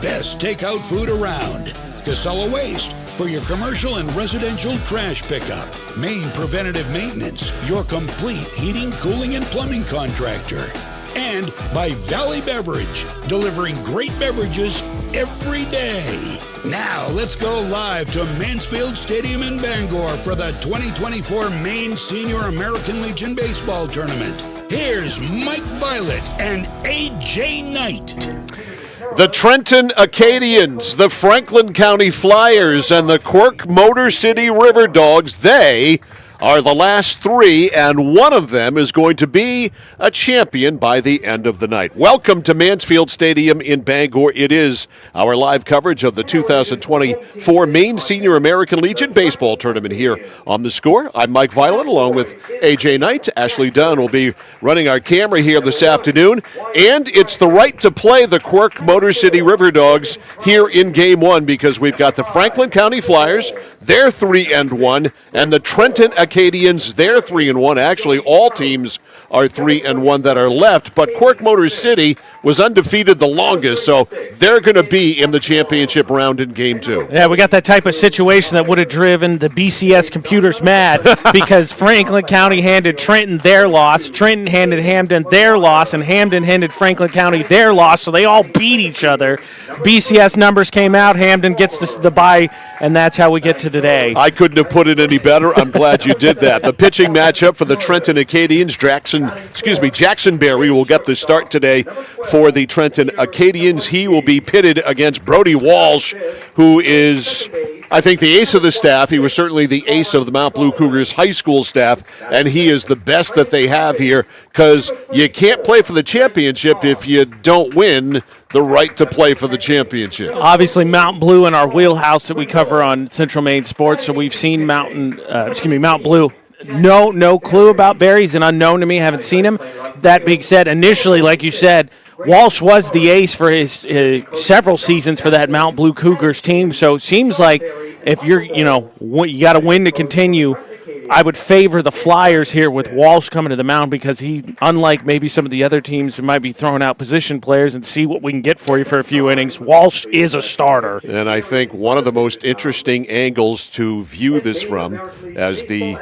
best takeout food around. Casella Waste for your commercial and residential trash pickup. Maine Preventative Maintenance, your complete heating, cooling, and plumbing contractor. And by Valley Beverage, delivering great beverages every day. Now, let's go live to Mansfield Stadium in Bangor for the 2024 Maine Senior American Legion Baseball Tournament. Here's Mike Violet and AJ Knight. The Trenton Acadians, the Franklin County Flyers, and the Quirk Motor City River Dogs, they are the last three, and one of them is going to be a champion by the end of the night. Welcome to Mansfield Stadium in Bangor. It is our live coverage of the 2024 Maine Senior American Legion Baseball Tournament here on The Score. I'm Mike Violet, along with AJ Knight. Ashley Dunn will be running our camera here this afternoon, and it's the right to play the Quirk Motor City River Dogs here in Game 1 because we've got the Franklin County Flyers, they're 3-1, and the Trenton Acadians, they're 3-1. Actually, all teams are 3-1 that are left, but Quirk Motor City was undefeated the longest, so they're going to be in the championship round in Game 2. Yeah, we got that type of situation that would have driven the BCS computers mad because Franklin County handed Trenton their loss, Trenton handed Hamden their loss, and Hamden handed Franklin County their loss, so they all beat each other. BCS numbers came out, Hamden gets the bye, and that's how we get to today. I couldn't have put it any better. I'm glad you did that. The pitching matchup for the Trenton Acadians, Jackson Berry will get the start today for the Trenton Acadians. He will be pitted against Brody Walsh, who is, I think, the ace of the staff. He was certainly the ace of the Mount Blue Cougars high school staff, and he is the best that they have here because you can't play for the championship if you don't win the right to play for the championship. Obviously, Mount Blue in our wheelhouse that we cover on Central Maine Sports, so we've seen Mount Blue. No clue about Barry. He's an unknown to me. Haven't seen him. That being said, initially, like you said, Walsh was the ace for his several seasons for that Mount Blue Cougars team. So it seems like if you got to win to continue, I would favor the Flyers here with Walsh coming to the mound because he, unlike maybe some of the other teams who might be throwing out position players and see what we can get for you for a few innings, Walsh is a starter. And I think one of the most interesting angles to view this from, as the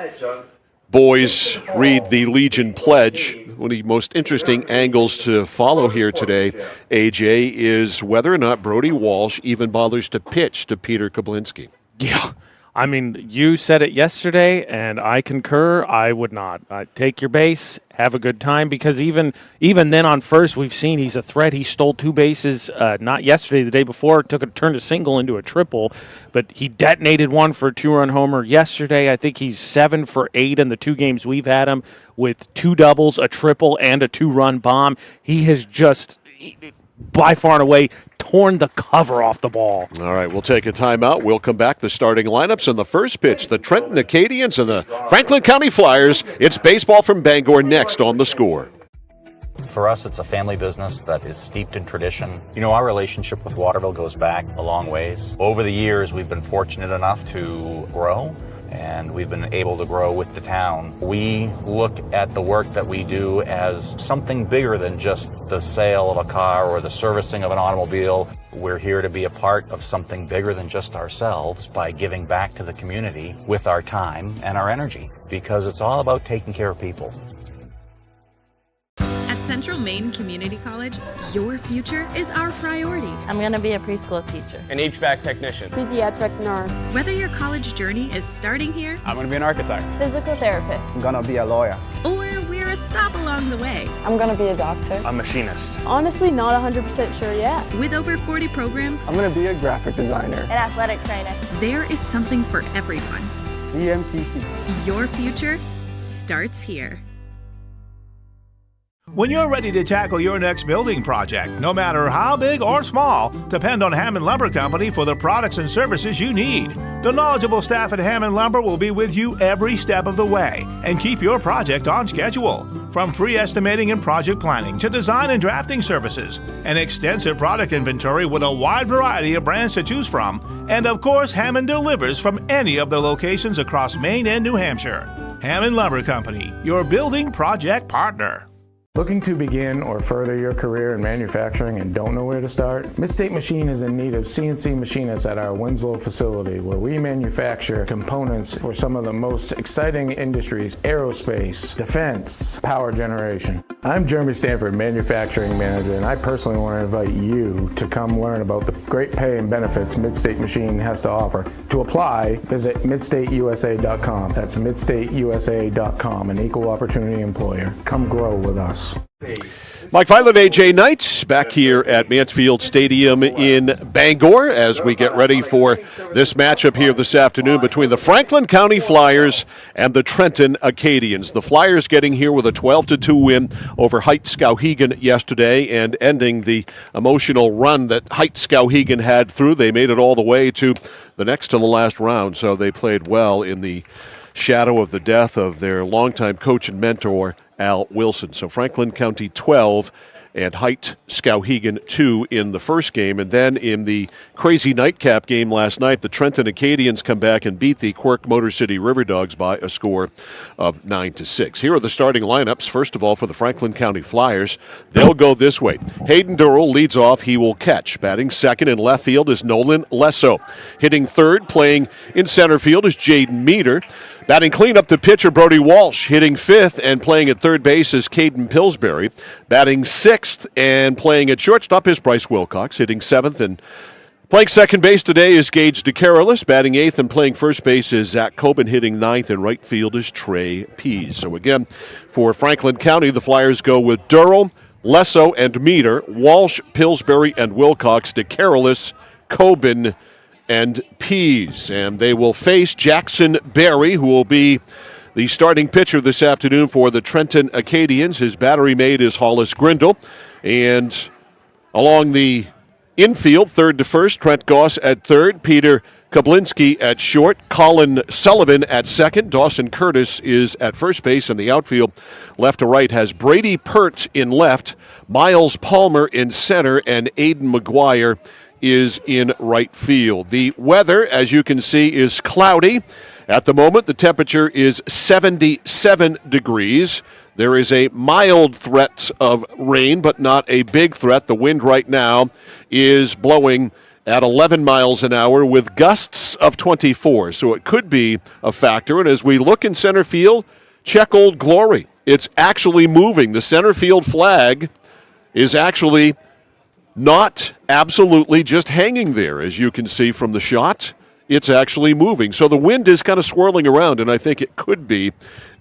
boys read the Legion Pledge, one of the most interesting angles to follow here today, AJ, is whether or not Brody Walsh even bothers to pitch to Peter Kablinski. Yeah. I mean, you said it yesterday, and I concur. I would not. Take your base, have a good time, because even then on first, we've seen he's a threat. He stole 2 bases, not yesterday, the day before, turned a single into a triple, but he detonated one for a 2-run homer yesterday. I think he's 7 for 8 in the 2 games we've had him with 2 doubles, a triple, and a 2-run bomb. He has just, by far and away, torn the cover off the ball. All right, we'll take a timeout. We'll come back. The starting lineups in the first pitch, the Trenton Acadians and the Franklin County Flyers. It's baseball from Bangor next on The Score. For us, it's a family business that is steeped in tradition. You know, our relationship with Waterville goes back a long ways. Over the years, we've been fortunate enough to grow, and we've been able to grow with the town. We look at the work that we do as something bigger than just the sale of a car or the servicing of an automobile. We're here to be a part of something bigger than just ourselves by giving back to the community with our time and our energy, because it's all about taking care of people. At Central Maine Community College, your future is our priority. I'm going to be a preschool teacher, an HVAC technician, pediatric nurse. Whether your college journey is starting here, I'm going to be an architect, physical therapist, I'm going to be a lawyer, or we're a stop along the way. I'm going to be a doctor, a machinist. Honestly, not 100% sure yet. With over 40 programs, I'm going to be a graphic designer, an athletic trainer. There is something for everyone. CMCC. Your future starts here. When you're ready to tackle your next building project, no matter how big or small, depend on Hammond Lumber Company for the products and services you need. The knowledgeable staff at Hammond Lumber will be with you every step of the way and keep your project on schedule. From free estimating and project planning to design and drafting services, an extensive product inventory with a wide variety of brands to choose from, and of course, Hammond delivers from any of the locations across Maine and New Hampshire. Hammond Lumber Company, your building project partner. Looking to begin or further your career in manufacturing and don't know where to start? Midstate Machine is in need of CNC machinists at our Winslow facility, where we manufacture components for some of the most exciting industries: aerospace, defense, power generation. I'm Jeremy Stanford, manufacturing manager, and I personally want to invite you to come learn about the great pay and benefits Midstate Machine has to offer. To apply, visit midstateusa.com. That's midstateusa.com, an equal opportunity employer. Come grow with us. Mike Violet, AJ Knight, back here at Mansfield Stadium in Bangor as we get ready for this matchup here this afternoon between the Franklin County Flyers and the Trenton Acadians. The Flyers getting here with a 12-2 win over Heights Skowhegan yesterday and ending the emotional run that Heights Skowhegan had through. They made it all the way to the next to the last round, so they played well in the shadow of the death of their longtime coach and mentor, Al Wilson. So Franklin County 12 and Heights Skowhegan 2 in the first game. And then in the crazy nightcap game last night, the Trenton Acadians come back and beat the Quirk Motor City River Dogs by a score of 9-6. Here are the starting lineups. First of all, for the Franklin County Flyers, they'll go this way. Hayden Durrell leads off. He will catch. Batting second in left field is Nolan Lesso. Hitting third, playing in center field, is Jaden Meter. Batting cleanup, the pitcher Brody Walsh. Hitting fifth and playing at third base is Caden Pillsbury. Batting sixth and playing at shortstop is Bryce Wilcox. Hitting seventh and playing second base today is Gage DeCarolis. Batting eighth and playing first base is Zach Coben. Hitting ninth and right field is Trey Pease. So again, for Franklin County, the Flyers go with Durrell, Lesso, and Meter, Walsh, Pillsbury, and Wilcox, DeCarolis, Coben, and Pease. And they will face Jackson Berry, who will be the starting pitcher this afternoon for the Trenton Acadians. His battery mate is Hollis Grindle. And along the infield, third to first, Trent Goss at third, Peter Kablinski at short, Colin Sullivan at second, Dawson Curtis is at first base, and the outfield left to right has Brady Pert in left, Miles Palmer in center, and Aiden McGuire is in right field. The weather, as you can see, is cloudy. At the moment, the temperature is 77 degrees. There is a mild threat of rain, but not a big threat. The wind right now is blowing at 11 miles an hour with gusts of 24, so it could be a factor. And as we look in center field, check Old Glory. It's actually moving. The center field flag is actually not absolutely just hanging there, as you can see from the shot. It's actually moving. So the wind is kind of swirling around, and I think it could be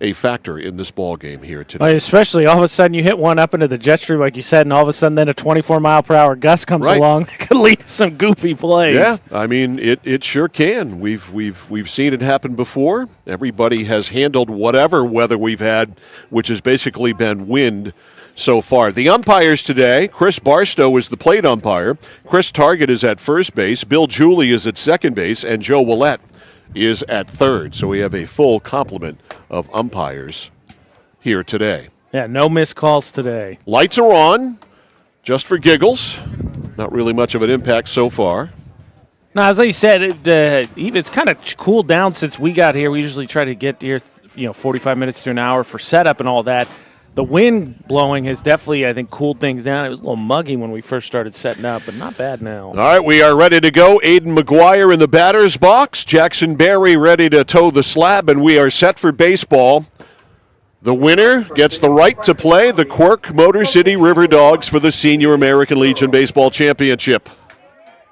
a factor in this ball game here today. Well, especially all of a sudden you hit one up into the jet stream, like you said, and all of a sudden then a 24-mile-per-hour gust comes along that could lead to some goofy plays. Yeah, I mean, it sure can. We've seen it happen before. Everybody has handled whatever weather we've had, which has basically been wind so far. The umpires today, Chris Barstow is the plate umpire. Chris Target is at first base. Bill Julie is at second base. And Joe Willett is at third. So we have a full complement of umpires here today. Yeah, no missed calls today. Lights are on, just for giggles. Not really much of an impact so far. Now, as I said, it's kind of cooled down since we got here. We usually try to get here, 45 minutes to an hour for setup and all that. The wind blowing has definitely, I think, cooled things down. It was a little muggy when we first started setting up, but not bad now. All right, we are ready to go. Aiden McGuire in the batter's box. Jackson Berry ready to toe the slab, and we are set for baseball. The winner gets the right to play the Quirk Motor City River Dogs for the Senior American Legion Baseball Championship.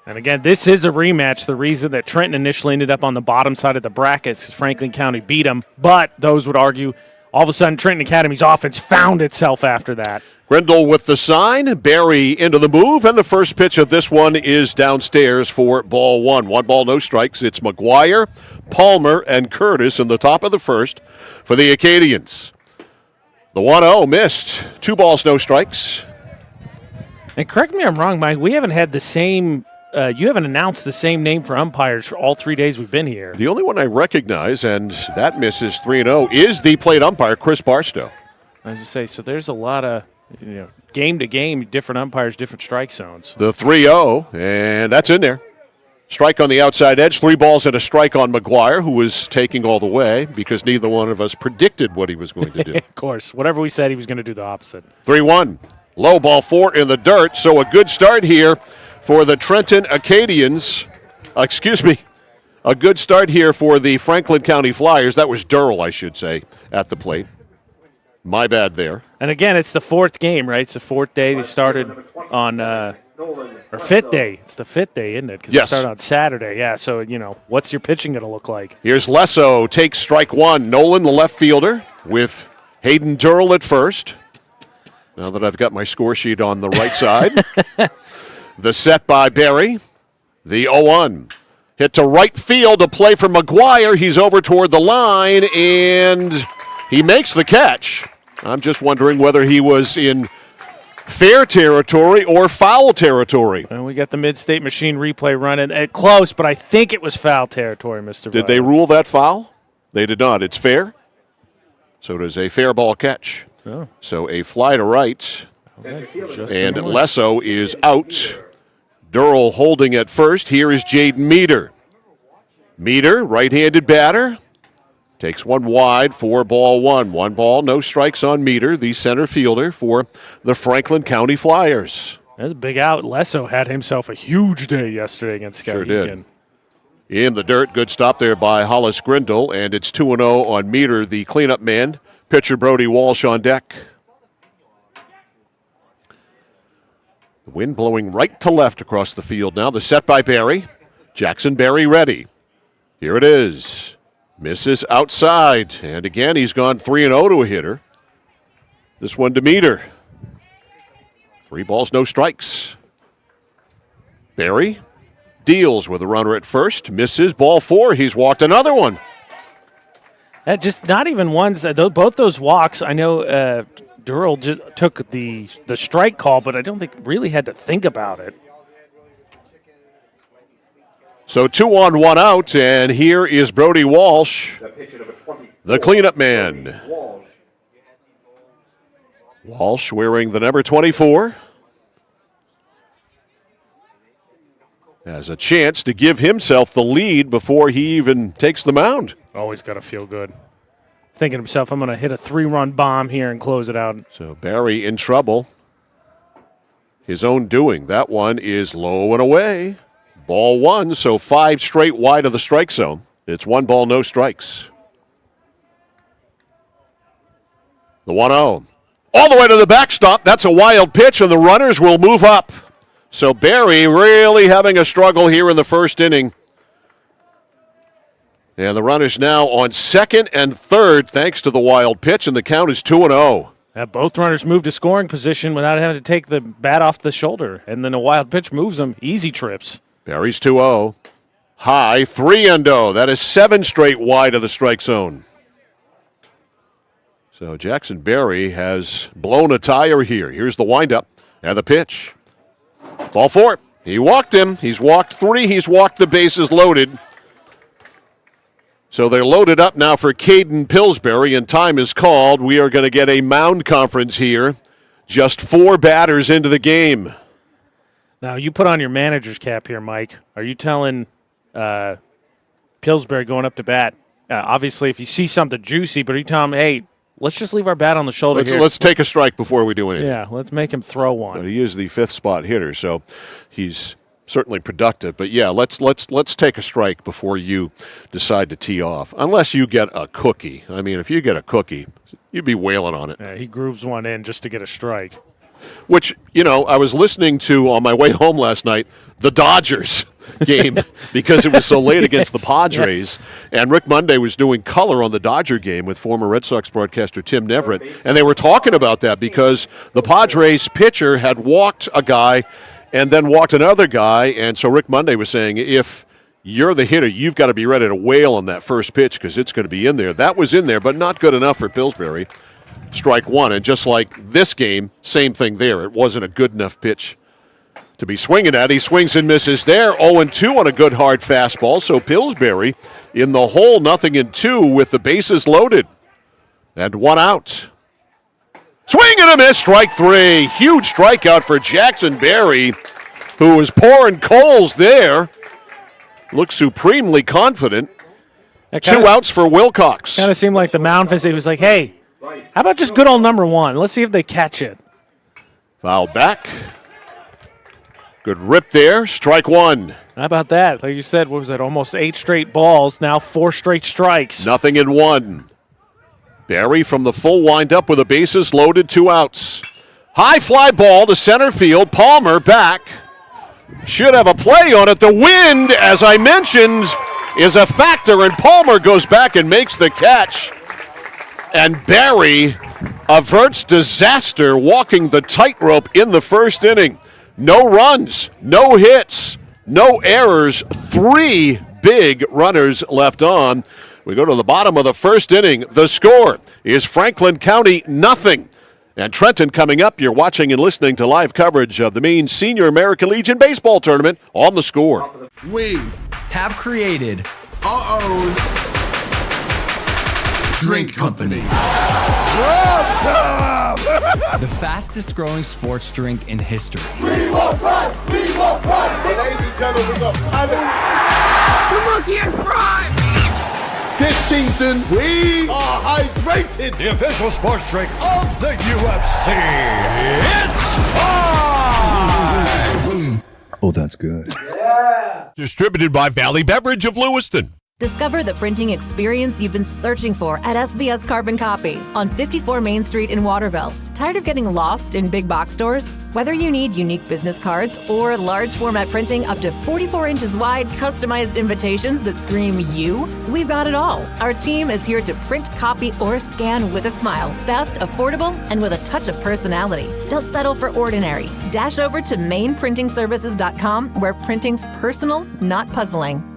And again, this is a rematch. The reason that Trenton initially ended up on the bottom side of the brackets is Franklin County beat them, but those would argue all of a sudden, Trenton Academy's offense found itself after that. Grindle with the sign, Barry into the move, and the first pitch of this one is downstairs for ball one. 1 ball, no strikes. It's McGuire, Palmer, and Curtis in the top of the first for the Acadians. The 1-0 missed. 2 balls, no strikes. And correct me if I'm wrong, Mike, we haven't had the same you haven't announced the same name for umpires for all 3 days we've been here. The only one I recognize, and that misses 3-0, is the plate umpire, Chris Barstow. I was going to say, so there's a lot of, game to game, different umpires, different strike zones. The 3-0, and that's in there. Strike on the outside edge. 3 balls and a strike on McGuire, who was taking all the way because neither one of us predicted what he was going to do. Of course. Whatever we said, he was going to do the opposite. 3-1. Low ball 4 in the dirt. So a good start here for the Trenton Acadians. A good start here for the Franklin County Flyers. That was Durrell, I should say, at the plate. My bad there. And again, it's the 4th game, right? It's the 4th day. They started on, or 5th day. It's the 5th day, isn't it? Because yes. They started on Saturday. Yeah, so, what's your pitching going to look like? Here's Lesso, takes strike 1. Nolan, the left fielder, with Hayden Durrell at first. Now that I've got my score sheet on the right side. The set by Barry. The 0-1. Hit to right field, a play for McGuire. He's over toward the line, and he makes the catch. I'm just wondering whether he was in fair territory or foul territory. And we got the Mid-State Machine replay running. Close, but I think it was foul territory, Mr. Did they rule that foul? They did not. It's fair. So it is a fair ball catch. Oh. So a fly to right. Okay. And Lesso is out. Durrell holding at first. Here is Jaden Meter. Meter, right-handed batter. Takes one wide, 4-1. 1 ball, no strikes on Meter, the center fielder for the Franklin County Flyers. That's a big out. Lesso had himself a huge day yesterday against Skowhegan. Sure did. In the dirt, good stop there by Hollis Grindle, and it's 2-0 on Meter, the cleanup man. Pitcher Brody Walsh on deck. The wind blowing right to left across the field now. The set by Barry. Jackson Barry ready. Here it is. Misses outside. And again, he's gone 3-0 to a hitter. This one to Meter. 3 balls, no strikes. Barry deals with a runner at first. Misses. Ball 4. He's walked another one. Just not even ones. Both those walks, I know Durrell took the strike call, but I don't think really had to think about it. So 2 on, 1 out, and here is Brody Walsh, the cleanup man. Walsh wearing the number 24. Has a chance to give himself the lead before he even takes the mound. Always got to feel good. Thinking to himself, I'm going to hit a 3-run bomb here and close it out. So Barry in trouble. His own doing. That one is low and away. Ball 1, so 5 straight wide of the strike zone. It's 1 ball, no strikes. The 1-0. All the way to the backstop. That's a wild pitch, and the runners will move up. So Barry really having a struggle here in the first inning. And the runners now on second and third thanks to the wild pitch, and the count is 2-0. Both runners move to scoring position without having to take the bat off the shoulder. And then a wild pitch moves them. Easy trips. Barry's 2-0. High, 3-0. That is 7 straight wide of the strike zone. So Jackson Barry has blown a tire here. Here's the windup and the pitch. Ball 4. He walked him. He's walked 3. He's walked the bases loaded. So they're loaded up now for Caden Pillsbury, and time is called. We are going to get a mound conference here. Just 4 batters into the game. Now, you put on your manager's cap here, Mike. Are you telling Pillsbury going up to bat? Obviously, if you see something juicy, but are you telling him, hey, let's just leave our bat on the shoulder here. Let's take a strike before we do anything. Yeah, let's make him throw one. But he is the 5th spot hitter, so he's certainly productive. But, yeah, let's take a strike before you decide to tee off, unless you get a cookie. I mean, if you get a cookie, you'd be wailing on it. Yeah, he grooves one in just to get a strike. Which, I was listening to on my way home last night, the Dodgers game, because it was so late against the Padres. Yes. And Rick Monday was doing color on the Dodger game with former Red Sox broadcaster Tim Neverett. And they were talking about that because the Padres pitcher had walked a guy and then walked another guy. And so Rick Monday was saying, if you're the hitter, you've got to be ready to wail on that first pitch because it's going to be in there. That was in there, but not good enough for Pillsbury. Strike 1, and just like this game, same thing there. It wasn't a good enough pitch to be swinging at. He swings and misses there. 0-2 on a good hard fastball. So Pillsbury in the hole, 0-2 with the bases loaded. And 1 out. Swing and a miss, strike 3. Huge strikeout for Jackson Barry, who was pouring coals there. looks supremely confident. 2 outs for Wilcox. Kind of seemed like the mound visit was like, hey, how about just good old number one? Let's see if they catch it. Foul back. Good rip there. Strike one. How about that? Like you said, what was it? Almost 8 straight balls. Now 4 straight strikes. Nothing in one. Barry from the full windup with the bases loaded, 2 outs. High fly ball to center field. Palmer back. Should have a play on it. The wind, as I mentioned, is a factor, and Palmer goes back and makes the catch. And Barry averts disaster walking the tightrope in the first inning. No runs, no hits, no errors, 3 big runners left on. We go to the bottom of the first inning. The score is Franklin County 0. And Trenton coming up. You're watching and listening to live coverage of the Maine Senior American Legion Baseball Tournament on The Score. We have created our own drink company. The fastest growing sports drink in history. We will run! We will run! Ladies and gentlemen, the monkey has prime! This season, we are hydrated. The official sports drink of the UFC. It's on! Oh, that's good. Yeah. Distributed by Valley Beverage of Lewiston. Discover the printing experience you've been searching for at SBS Carbon Copy on 54 Main Street in Waterville. Tired of getting lost in big box stores? Whether you need unique business cards or large format printing up to 44 inches wide, customized invitations that scream you, we've got it all. Our team is here to print, copy, or scan with a smile. Fast, affordable, and with a touch of personality. Don't settle for ordinary. Dash over to mainprintingservices.com where printing's personal, not puzzling.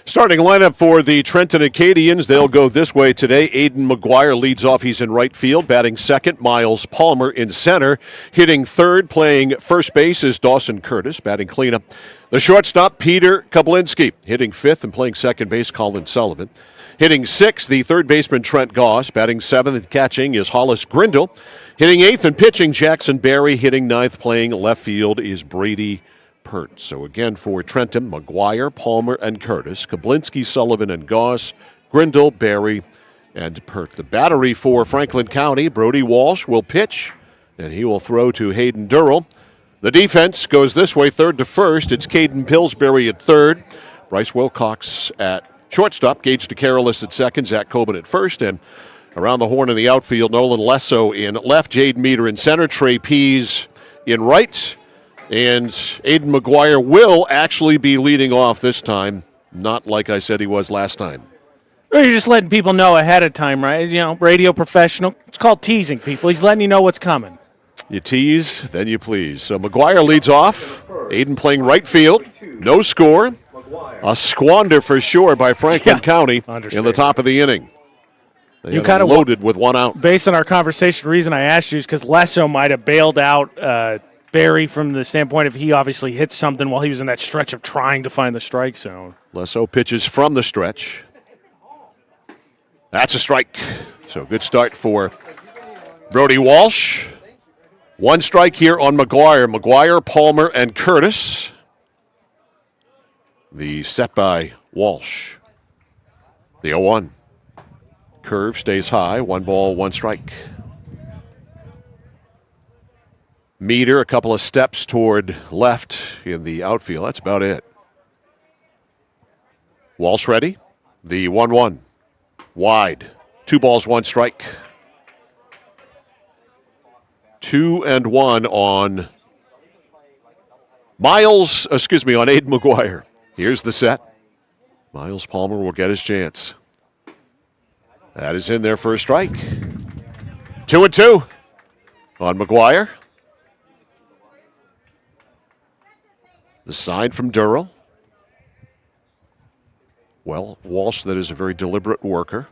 Starting lineup for the Trenton Acadians. They'll go this way today. Aiden McGuire leads off. He's in right field. Batting second, Miles Palmer in center. Hitting third, playing first base is Dawson Curtis. Batting cleanup, the shortstop, Peter Kablinski. Hitting fifth and playing second base, Colin Sullivan. Hitting sixth, the third baseman, Trent Goss. Batting seventh and catching is Hollis Grindle. Hitting eighth and pitching, Jackson Barry. Hitting ninth, playing left field is Brady Pert. So again for Trenton, McGuire, Palmer, and Curtis, Kablinski, Sullivan, and Goss, Grindle, Barry, and Pert. The battery for Franklin County, Brody Walsh will pitch, and he will throw to Hayden Durrell. The defense goes this way, third to first. It's Caden Pillsbury at third, Bryce Wilcox at shortstop, Gage DeCarolis at second, Zach Coben at first, and around the horn in the outfield, Nolan Lesso in left, Jaden Meter in center, Trey Pease in right. And Aiden McGuire will actually be leading off this time, not like I said he was last time. You're just letting people know ahead of time, right? You know, radio professional. It's called teasing people. He's letting you know what's coming. You tease, then you please. So McGuire leads off. Aiden playing right field. No score. A squander for sure by Franklin County in the top of the inning. You kind of loaded with 1 out. Based on our conversation, the reason I asked you is because Lesso might have bailed out Barry from the standpoint of he obviously hit something while he was in that stretch of trying to find the strike zone. Lesso pitches from the stretch. That's a strike. So good start for Brody Walsh. 1 strike here on McGuire. McGuire, Palmer, and Curtis. The set by Walsh. The 0-1. Curve stays high. 1 ball, 1 strike. Meter, a couple of steps toward left in the outfield. That's about it. Walsh ready. The 1-1. Wide. 2 balls, 1 strike. 2-1 on on Aiden McGuire. Here's the set. Miles Palmer will get his chance. That is in there for a strike. 2-2 on McGuire. The sign from Durrell. Well, Walsh, that is a very deliberate worker.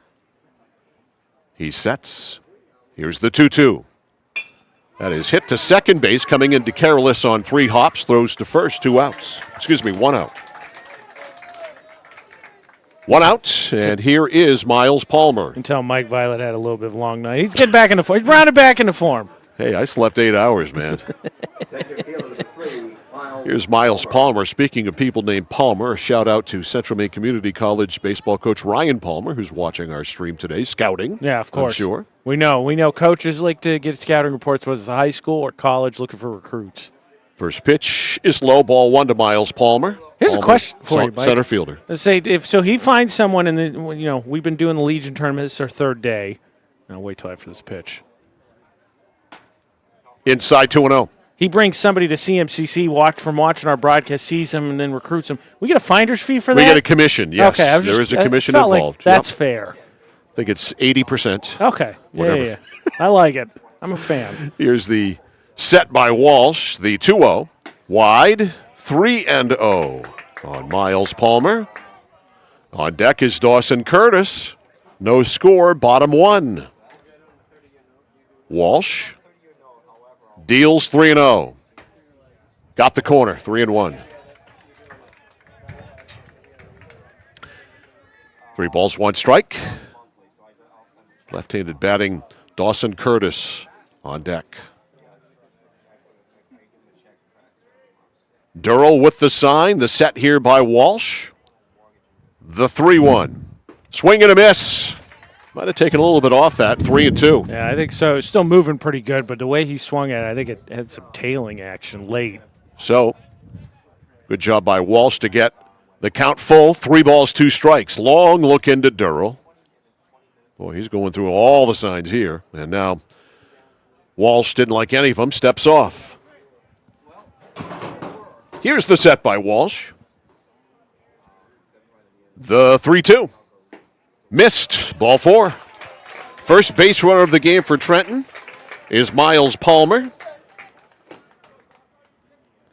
He sets. Here's the 2-2. That is hit to second base, coming into Carolus on 3 hops, throws to first, 2 outs. 1 out. 1 out, and here is Miles Palmer. You can tell Mike Violet had a little bit of a long night. He's getting back into form. He's rounded back into form. Hey, I slept 8 hours, man. Here's Miles Palmer. Speaking of people named Palmer, a shout out to Central Maine Community College baseball coach Ryan Palmer, who's watching our stream today, scouting. Yeah, of course. I'm sure. We know coaches like to get scouting reports, whether it's high school or college, looking for recruits. First pitch is low, ball 1 to Miles Palmer. Here's a question for you, Mike. Center fielder. Let's say if he finds someone, we've been doing the Legion tournament. This is our third day. Now wait till after this pitch. Inside 2-0. He brings somebody to CMCC, watching our broadcast, sees him, and then recruits him. We get a finder's fee for that? We get a commission, yes. Okay, there is a commission Like involved. that's fair. I think it's 80%. Okay. Whatever. Yeah. I like it. I'm a fan. Here's the set by Walsh, the 2-0. Wide, 3-0 on Miles Palmer. On deck is Dawson Curtis. No score, bottom 1. Walsh deals 3-0. Got the corner, 3-1. 3 balls, 1 strike. Left-handed batting, Dawson Curtis on deck. Durrell with the sign, the set here by Walsh. The 3-1. Swing and a miss. Might have taken a little bit off that, 3-2. Yeah, I think so. It's still moving pretty good, but the way he swung at it, I think it had some tailing action late. So, good job by Walsh to get the count full. 3 balls, 2 strikes. Long look into Durrell. Boy, he's going through all the signs here. And now Walsh didn't like any of them, steps off. Here's the set by Walsh. The 3-2. Missed. Ball 4. First base runner of the game for Trenton is Miles Palmer.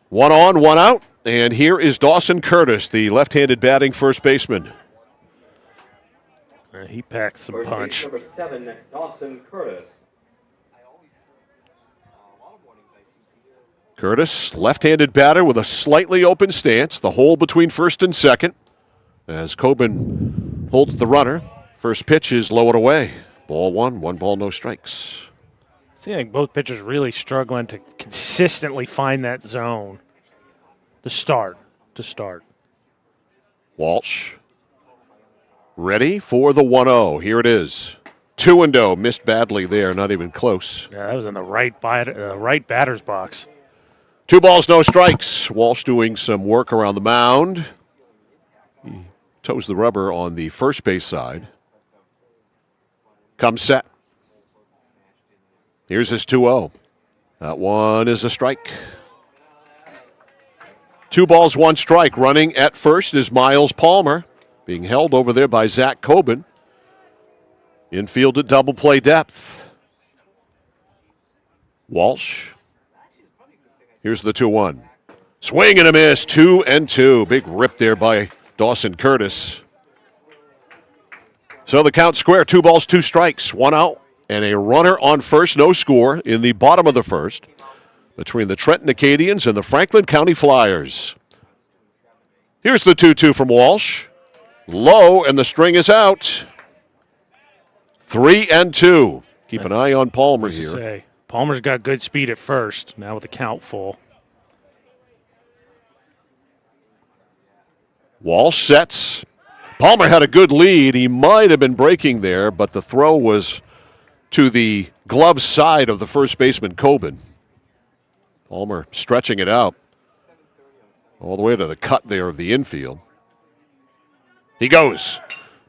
1 on, 1 out. And here is Dawson Curtis, the left-handed batting first baseman. He packs some punch. Number 7, Dawson Curtis. Curtis, left-handed batter with a slightly open stance. The hole between first and second. As Coben holds the runner. First pitch is low and away. Ball 1, 1 ball, no strikes. I think both pitchers really struggling to consistently find that zone. To start. Walsh. Ready for the 1-0. Here it is. 2-0. Missed badly there. Not even close. Yeah, that was in the right batter's box. 2 balls, no strikes. Walsh doing some work around the mound. He toes the rubber on the first base side. Comes set. Here's his 2-0. That one is a strike. 2 balls, 1 strike. Running at first is Miles Palmer. Being held over there by Zach Coben. Infield at double play depth. Walsh. Here's the 2-1. Swing and a miss. 2-2. Big rip there by Dawson Curtis. So the count square. 2 balls, 2 strikes. 1 out and a runner on first. No score in the bottom of the first between the Trenton Acadians and the Franklin County Flyers. Here's the 2-2 from Walsh. Low, and the string is out. 3-2. Keep an eye on Palmer here. Palmer's got good speed at first, now with the count full. Walsh sets. Palmer had a good lead. He might have been breaking there, but the throw was to the glove side of the first baseman, Coben. Palmer stretching it out all the way to the cut there of the infield. He goes.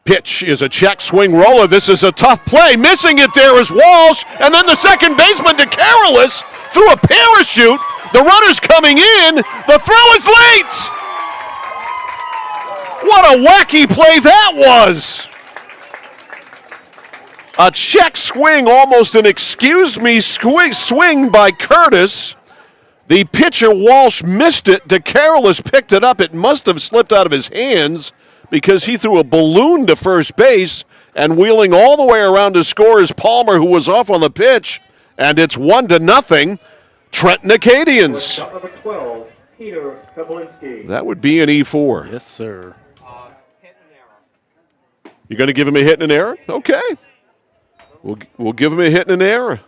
Pitch is a check swing roller. This is a tough play. Missing it there is Walsh. And then the second baseman, DeCarolis, threw a parachute. The runner's coming in. The throw is late. What a wacky play that was. A check swing, almost an excuse me swing by Curtis. The pitcher, Walsh, missed it. DeCarolis picked it up. It must have slipped out of his hands because he threw a balloon to first base, and wheeling all the way around to score is Palmer, who was off on the pitch, and it's 1-0, Trenton Acadians. Number 12, Peter Kaplinsky. That would be an E4. Yes, sir. You're going to give him a hit and an error? Okay. We'll give him a hit and an error.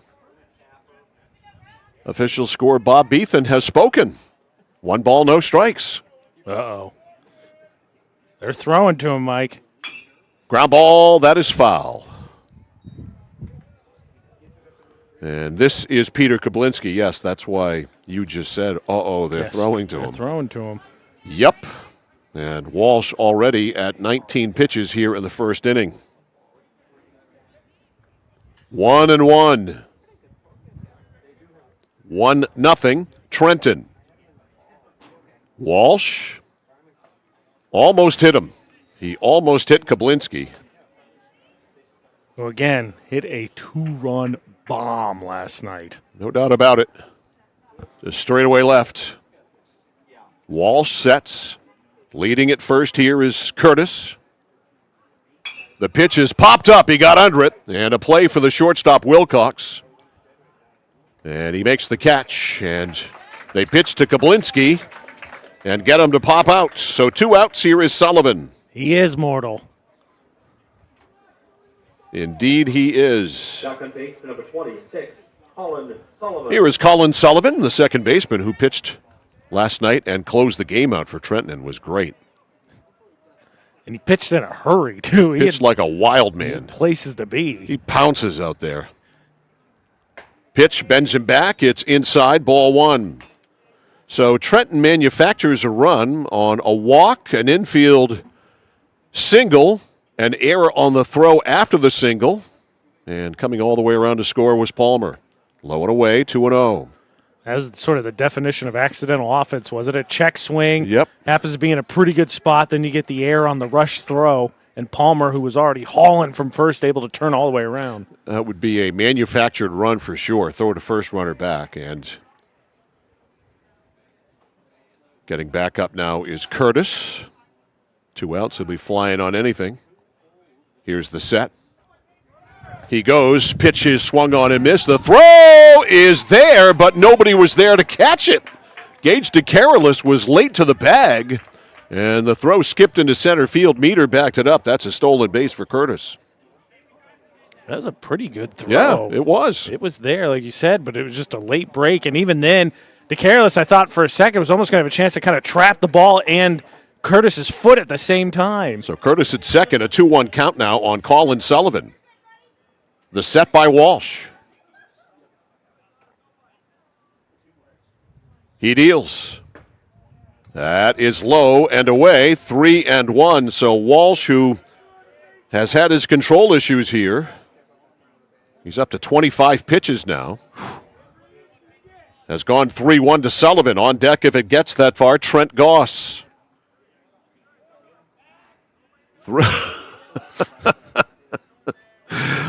Official score, Bob Beethan has spoken. 1 ball, no strikes. Uh-oh. They're throwing to him, Mike. Ground ball, that is foul. And this is Peter Kablinski. Yes, that's why you just said, they're throwing to him. They're throwing to him. Yep. And Walsh already at 19 pitches here in the first inning. 1-1. 1-0. Trenton. Walsh almost hit him. He almost hit Kablinski. Who, again, hit a 2-run bomb last night. No doubt about it. Just straightaway left. Walsh sets. Leading at first here is Curtis. The pitch is popped up. He got under it. And a play for the shortstop, Wilcox. And he makes the catch. And they pitch to Kablinski and get him to pop out. So 2 outs. Here is Sullivan. He is mortal. Indeed, he is. Second baseman number 26, Colin Sullivan. Here is Colin Sullivan, the second baseman who pitched last night and closed the game out for Trenton and was great. And he pitched in a hurry, too. He pitched like a wild man. Places to be. He pounces out there. Pitch bends him back. It's inside, ball 1. So Trenton manufactures a run on a walk, an infield single, an error on the throw after the single. And coming all the way around to score was Palmer. Low and away, 2-0. That was sort of the definition of accidental offense, was it? A check swing. Yep. Happens to be in a pretty good spot. Then you get the error on the rush throw. And Palmer, who was already hauling from first, able to turn all the way around. That would be a manufactured run for sure. Throw to first, runner back. And getting back up now is Curtis. 2 outs. He'll be flying on anything. Here's the set. He goes, pitch is swung on and missed. The throw is there, but nobody was there to catch it. Gage DeCarolis was late to the bag, and the throw skipped into center field. Meter backed it up. That's a stolen base for Curtis. That was a pretty good throw. Yeah, it was. It was there, like you said, but it was just a late break. And even then, DeCarolis, I thought for a second, was almost going to have a chance to kind of trap the ball and Curtis's foot at the same time. So Curtis at second, a 2-1 count now on Colin Sullivan. The set by Walsh. He deals. That is low and away, 3-1. So Walsh, who has had his control issues here, he's up to 25 pitches now. Has gone 3-1 to Sullivan. On deck if it gets that far, Trent Goss.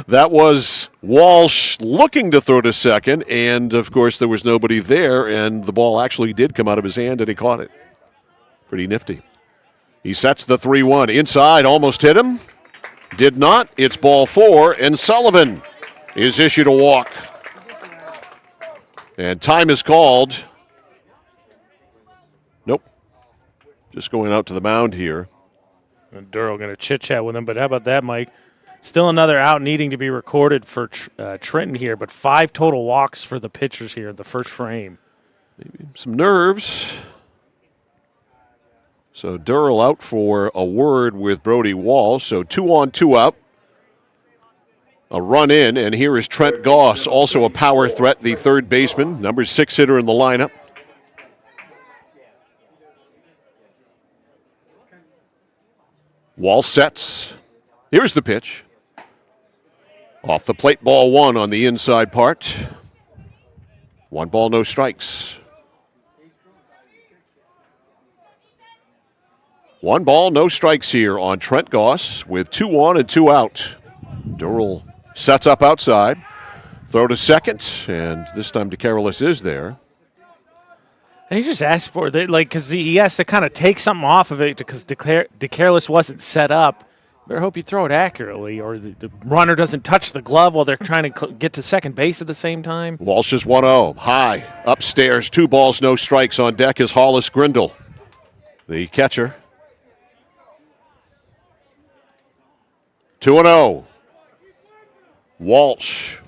That was Walsh looking to throw to second, and, of course, there was nobody there, and the ball actually did come out of his hand, and he caught it. Pretty nifty. He sets the 3-1. Inside, almost hit him. Did not. It's ball 4, and Sullivan is issued a walk. And time is called. Nope. Just going out to the mound here. And Durrell going to chit-chat with him, but how about that, Mike? Still another out needing to be recorded for Trenton here, but 5 total walks for the pitchers here in the first frame. Maybe some nerves. So Durrell out for a word with Brody Walsh. So 2 on, 2 out. A run in, and here is Trent Goss, also a power threat, the third baseman, number 6 hitter in the lineup. Walsh sets. Here's the pitch. Off the plate, ball 1 on the inside part. 1 ball, no strikes. 1 ball, no strikes here on Trent Goss with 2 on and 2 out. Durrell sets up outside. Throw to second, and this time DeCarolis is there. And he just asked for it, like, because he has to kind of take something off of it because DeCarolis wasn't set up. Better hope you throw it accurately, or the runner doesn't touch the glove while they're trying to get to second base at the same time. Walsh is 1-0. High, upstairs, 2 balls, no strikes. On deck is Hollis Grindle, the catcher. 2-0. Walsh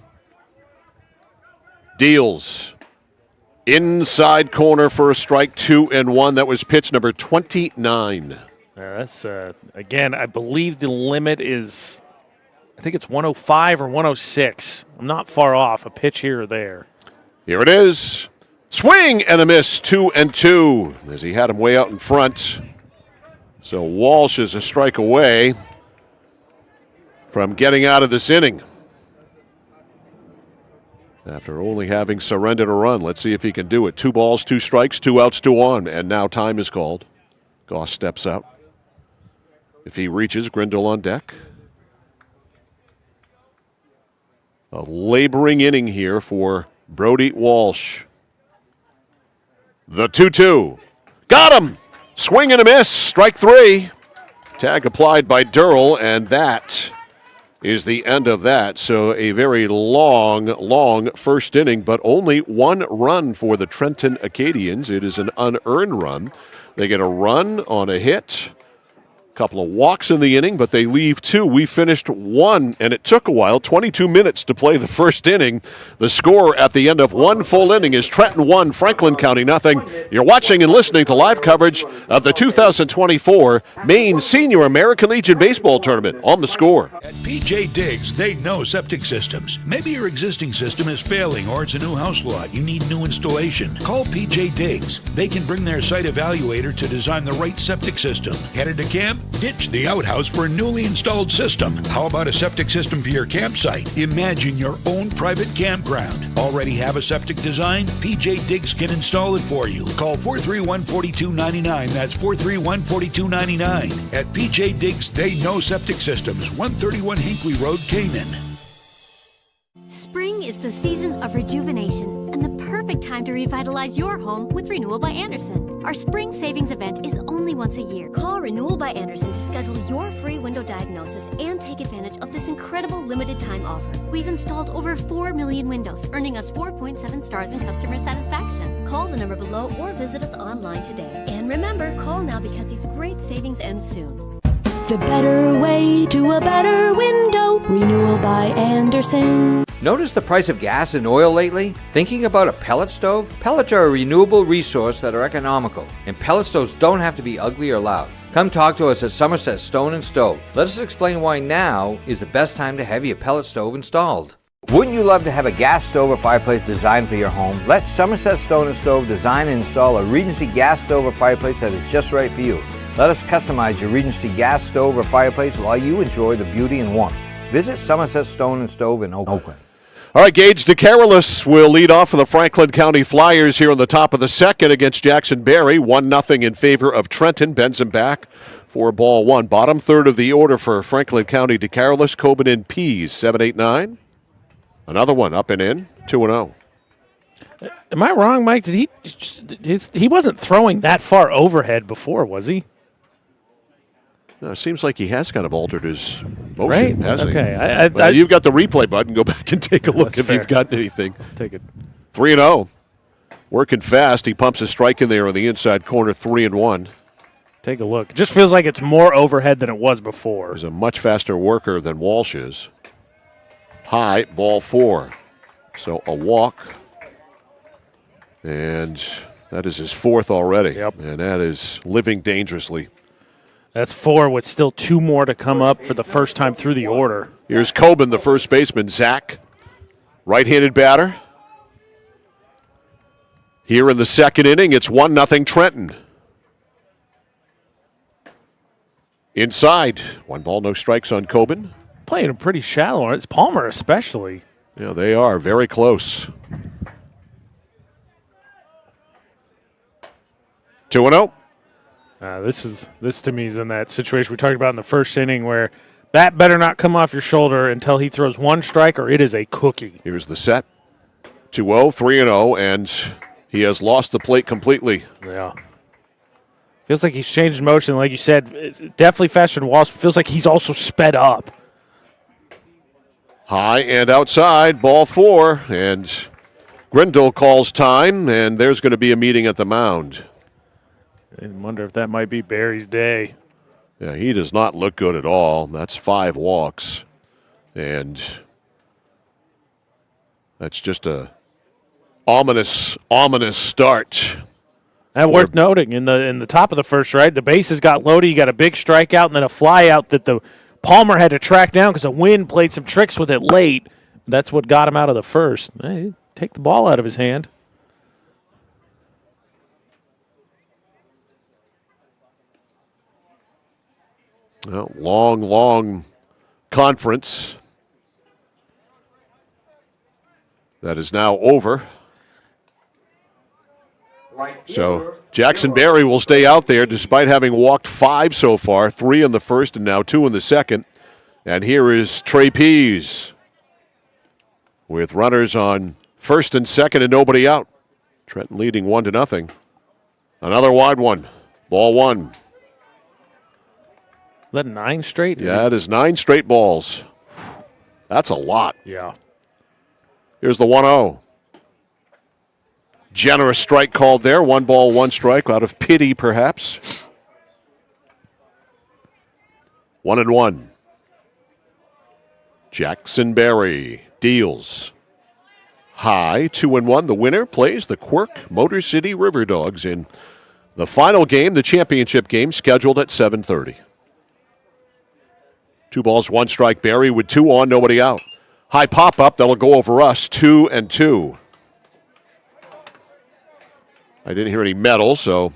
deals Inside corner for a strike, 2-1. That was pitch number 29. That's, again, I believe the limit is, I think it's 105 or 106. I'm not far off, a pitch here or there. Here it is. Swing and a miss, 2-2, as he had him way out in front. So Walsh is a strike away from getting out of this inning. After only having surrendered a run, let's see if he can do it. 2 balls, 2 strikes, 2 outs, 2 on, and now time is called. Goss steps out. If he reaches, Grindle on deck. A laboring inning here for Brody Walsh. The 2-2. Got him! Swing and a miss, strike 3. Tag applied by Durrell, and that is the end of that. So a very long first inning, but only 1 run for the Trenton Acadians. It is an unearned run. They get a run on a hit. Couple of walks in the inning, but they leave 2. We finished 1, and it took a while, 22 minutes to play the first inning. The score at the end of 1 full inning is Trenton 1, Franklin County nothing. You're watching and listening to live coverage of the 2024 Maine Senior American Legion Baseball Tournament. On The Score. At PJ Diggs, they know septic systems. Maybe your existing system is failing or it's a new house lot. You need new installation. Call PJ Diggs. They can bring their site evaluator to design the right septic system. Headed to camp? Ditch the outhouse for a newly installed system. How about a septic system for your campsite? Imagine your own private campground. Already have a septic design? PJ Diggs can install it for you. Call 431-4299. That's 431-4299. At PJ Diggs, they know septic systems. 131 Hinkley Road, Canaan. Spring is the season of rejuvenation and the perfect time to revitalize your home with Renewal by Andersen. Our spring savings event is only once a year. Call Renewal by Andersen to schedule your free window diagnosis and take advantage of this incredible limited time offer. We've installed over 4 million windows, earning us 4.7 stars in customer satisfaction. Call the number below or visit us online today. And remember, call now because these great savings end soon. The better way to a better window. Renewal by Andersen. Notice the price of gas and oil lately? Thinking about a pellet stove? Pellets are a renewable resource that are economical, and pellet stoves don't have to be ugly or loud. Come talk to us at Somerset Stone & Stove. Let us explain why now is the best time to have your pellet stove installed. Wouldn't you love to have a gas stove or fireplace designed for your home? Let Somerset Stone & Stove design and install a Regency gas stove or fireplace that is just right for you. Let us customize your Regency gas stove or fireplace while you enjoy the beauty and warmth. Visit Somerset Stone & Stove in Oakland. All right, Gage DeCarolis will lead off for the Franklin County Flyers here on the top of the second against Jackson Berry. 1-0 in favor of Trenton. Bends him back for ball 1. Bottom third of the order for Franklin County. DeCarolis, Coben, and Pease. 7, 8, 9. Another one up and in. 2-0. Am I wrong, Mike? Did he wasn't throwing that far overhead before, was he? No, it seems like he has kind of altered his motion, hasn't he? Okay. Well, you've got the replay button. Go back and take a look if you've got anything. Take it. 3-0. Working fast. He pumps a strike in there on the inside corner, 3-1. Take a look. It just feels like it's more overhead than it was before. He's a much faster worker than Walsh is. High, ball 4. So a walk. And that is his 4th already. Yep. And that is living dangerously. That's 4 with still 2 more to come up for the first time through the order. Here's Coben, the first baseman. Zach, right-handed batter. Here in the second inning, it's 1-0 Trenton. Inside, 1 ball, no strikes on Coben. Playing pretty shallow. It's Palmer especially. Yeah, they are very close. 2-0. This to me is in that situation we talked about in the first inning where bat better not come off your shoulder until he throws 1 strike or it is a cookie. Here's the set. 2-0, 3-0, and he has lost the plate completely. Yeah. Feels like he's changed motion. Like you said, it's definitely faster than Walsh. Feels like he's also sped up. High and outside, ball 4, and Grindle calls time, and there's going to be a meeting at the mound. I wonder if that might be Barry's day. Yeah, he does not look good at all. That's 5 walks. And that's just a Ominous start. And worth noting, in the top of the first, right, the bases got loaded. You got a big strikeout and then a fly out that the Palmer had to track down because the wind played some tricks with it late. That's what got him out of the first. Hey, take the ball out of his hand. Well, long conference that is now over. So Jackson Berry will stay out there despite having walked 5 so far, 3 in the first and now 2 in the second. And here is Trey Pease with runners on first and second and nobody out. Trenton leading 1-0. Another wide one. Ball 1. Is that 9 straight? Yeah, it is 9 straight balls. That's a lot. Yeah. Here's the 1-0. Generous strike called there. 1 ball, 1 strike out of pity, perhaps. 1-1. Jackson Berry deals. High, 2-1. The winner plays the Quirk Motor City River Dogs in the final game, the championship game, scheduled at 7:30. 2 balls, 1 strike. Berry with 2 on, nobody out. High pop-up, that'll go over us, 2-2. I didn't hear any metal, so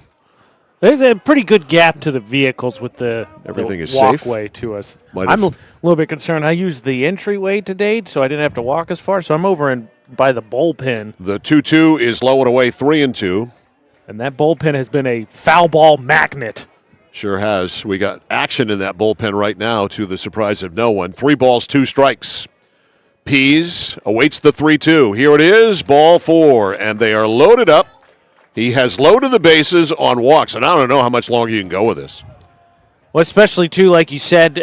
there's a pretty good gap to the vehicles with everything is walkway safe. To us. I'm a little bit concerned. I used the entryway today, so I didn't have to walk as far. So I'm over by the bullpen. The 2-2 is low and away, 3-2. And that bullpen has been a foul ball magnet. Sure has. We got action in that bullpen right now, to the surprise of no one. 3 balls, 2 strikes. Pease awaits the 3-2. Here it is, ball 4, and they are loaded up. He has loaded the bases on walks, and I don't know how much longer you can go with this. Well, especially, too, like you said,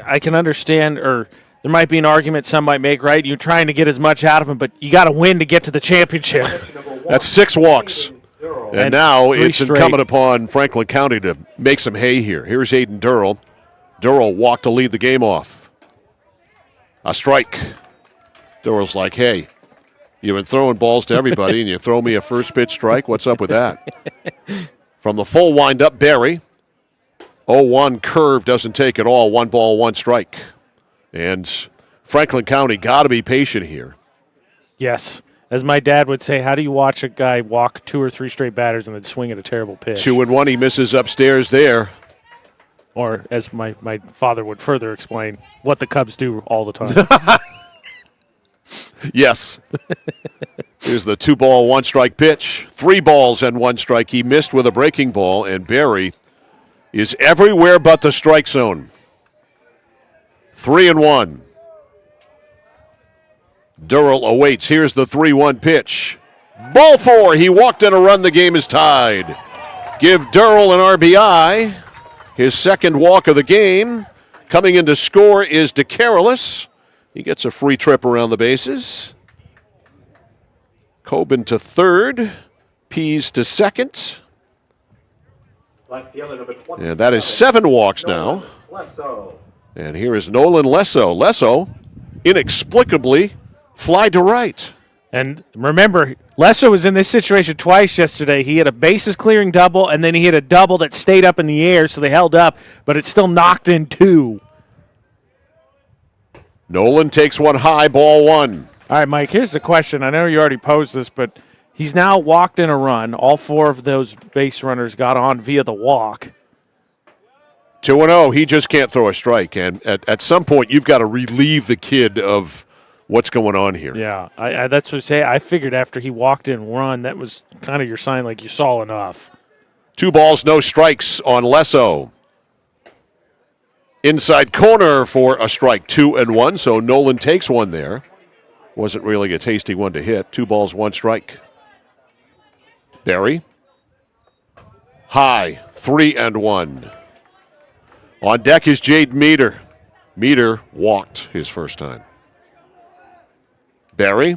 I can understand, or there might be an argument some might make, right? You're trying to get as much out of him, but you got to win to get to the championship. That's 6 walks. And now it's straight. incumbent upon Franklin County to make some hay here. Here's Aiden Durrell. Durrell walked to lead the game off. A strike. Durrell's like, hey, you've been throwing balls to everybody, and you throw me a first pitch strike? What's up with that? From the full windup, Berry. 0-1 curve, doesn't take it all. 1 ball, 1 strike. And Franklin County got to be patient here. Yes. As my dad would say, how do you watch a guy walk 2 or 3 straight batters and then swing at a terrible pitch? 2-1, he misses upstairs there. Or, as my father would further explain, what the Cubs do all the time. Yes. Here's the 2 ball, 1 strike pitch. 3 balls and 1 strike. He missed with a breaking ball, and Berry is everywhere but the strike zone. 3-1. Durrell awaits. Here's the 3-1 pitch. Ball 4. He walked in a run. The game is tied. Give Durrell an RBI. His second walk of the game. Coming in to score is DeCarolis. He gets a free trip around the bases. Coben to third. Pease to second. And that is 7 walks now. And here is Nolan Lesso. Lesso, inexplicably, fly to right. And remember, Lesso was in this situation twice yesterday. He had a bases clearing double, and then he had a double that stayed up in the air, so they held up, but it still knocked in 2. Nolan takes one high, ball 1. All right, Mike, here's the question. I know you already posed this, but he's now walked in a run. All 4 of those base runners got on via the walk. 2-0. He just can't throw a strike. And at some point, you've got to relieve the kid of what's going on here. Yeah, I that's what I say. I figured after he walked in run, that was kind of your sign like you saw enough. 2 balls, no strikes on Lesso. Inside corner for a strike, 2-1. So Nolan takes one there. Wasn't really a tasty one to hit. 2 balls, 1 strike. Berry. High, 3-1. On deck is Jade Meter. Meter walked his first time. Berry,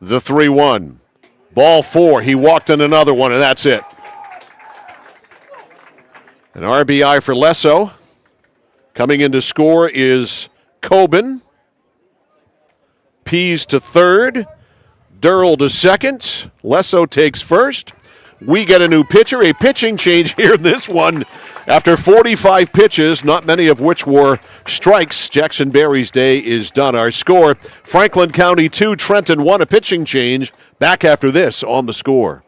the 3-1. Ball 4. He walked in another one, and that's it. An RBI for Lesso. Coming in to score is Coben. Pease to third. Durrell to second. Lesso takes first. We get a new pitcher, a pitching change here in this one. After 45 pitches, not many of which were strikes, Jackson Berry's day is done. Our score, Franklin County 2, Trenton 1, a pitching change. Back after this on The Score.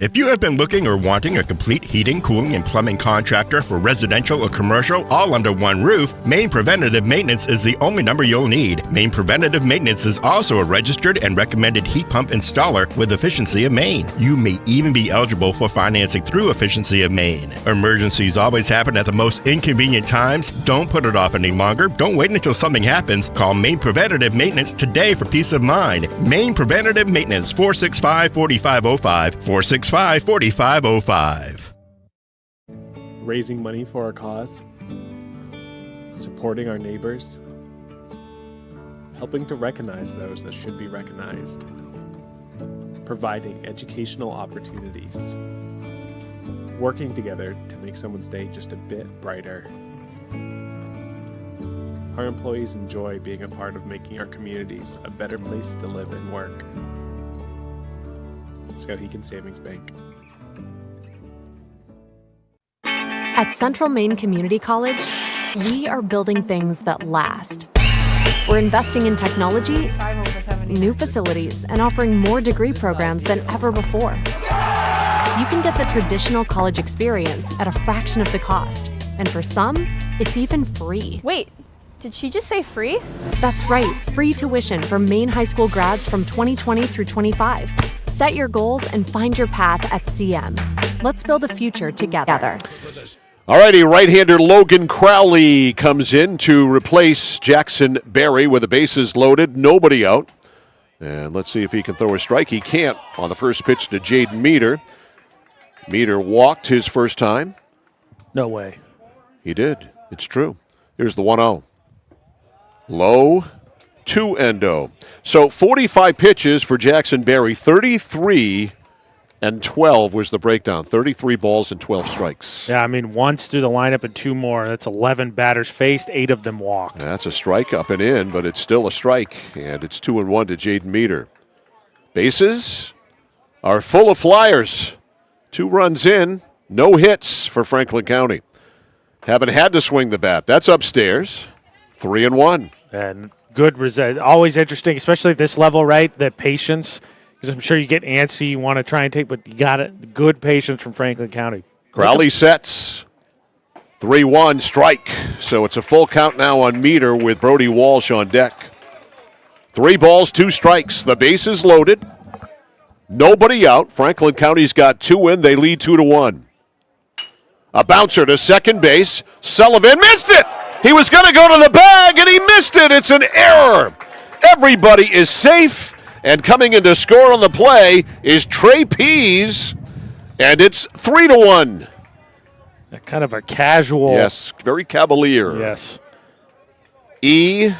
If you have been looking or wanting a complete heating, cooling, and plumbing contractor for residential or commercial all under one roof, Maine Preventative Maintenance is the only number you'll need. Maine Preventative Maintenance is also a registered and recommended heat pump installer with Efficiency of Maine. You may even be eligible for financing through Efficiency of Maine. Emergencies always happen at the most inconvenient times. Don't put it off any longer. Don't wait until something happens. Call Maine Preventative Maintenance today for peace of mind. Maine Preventative Maintenance, 465-4505, 465-4505. Raising money for our cause, supporting our neighbors, helping to recognize those that should be recognized, providing educational opportunities, working together to make someone's day just a bit brighter. Our employees enjoy being a part of making our communities a better place to live and work. Skowhegan Savings Bank. At Central Maine Community College, we are building things that last. We're investing in technology, new facilities, and offering more degree programs than ever before. You can get the traditional college experience at a fraction of the cost, and for some, it's even free. Wait, did she just say free? That's right, free tuition for Maine high school grads from 2020 through 25. Set your goals and find your path at CM. Let's build a future together. All righty, right-hander Logan Crowley comes in to replace Jackson Berry with the bases loaded, nobody out. And let's see if he can throw a strike. He can't on the first pitch to Jaden Meter. Meter walked his first time. No way. He did. It's true. Here's the 1-0. Low, 2-0. So 45 pitches for Jackson Berry. 33 and 12 was the breakdown. 33 balls and 12 strikes. Yeah, I mean, once through the lineup and 2 more. That's 11 batters faced, 8 of them walked. That's a strike up and in, but it's still a strike, and it's 2-1 to Jaden Meter. Bases are full of flyers. 2 runs in, no hits for Franklin County. Haven't had to swing the bat. That's upstairs. 3-1. And good result. Always interesting, especially at this level, right? The patience. Because I'm sure you get antsy, you want to try and take, but you got it. Good patience from Franklin County. Crowley sets. 3-1 strike. So it's a full count now on Meter with Brody Walsh on deck. 3 balls, 2 strikes. The base is loaded. Nobody out. Franklin County's got 2 in. They lead 2-1. A bouncer to second base. Sullivan missed it. He was going to go to the bag, and he missed it. It's an error. Everybody is safe, and coming in to score on the play is Trey Pease, and it's 3-1. Kind of a casual. Yes, very cavalier. Yes. E4.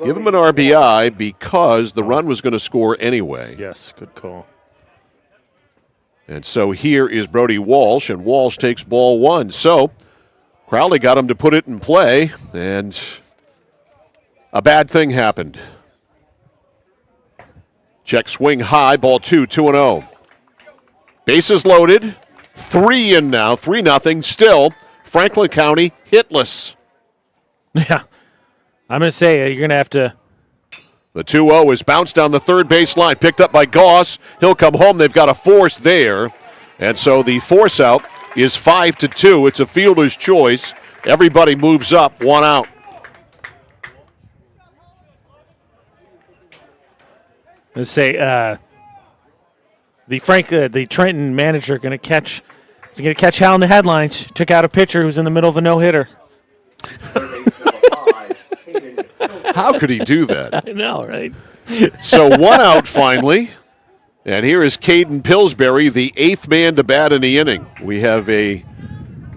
Give him an RBI because the run was going to score anyway. Yes, good call. And so here is Brody Walsh, and Walsh takes ball 1. So Crowley got him to put it in play, and a bad thing happened. Check swing high, ball 2, 2-0. Bases loaded, 3 in now, 3-0. Still, Franklin County hitless. Yeah, I'm going to say you're going to have to. The 2-0 is bounced down the third base line, picked up by Goss. He'll come home. They've got a force there. And so the force out is 5-2. It's a fielder's choice. Everybody moves up, 1 out. Let's say the Trenton manager going to catch. He's going to catch Hal in the headlines. Took out a pitcher who's in the middle of a no-hitter. How could he do that? I know, right? So 1 out finally. And here is Caden Pillsbury, the 8th man to bat in the inning. We have a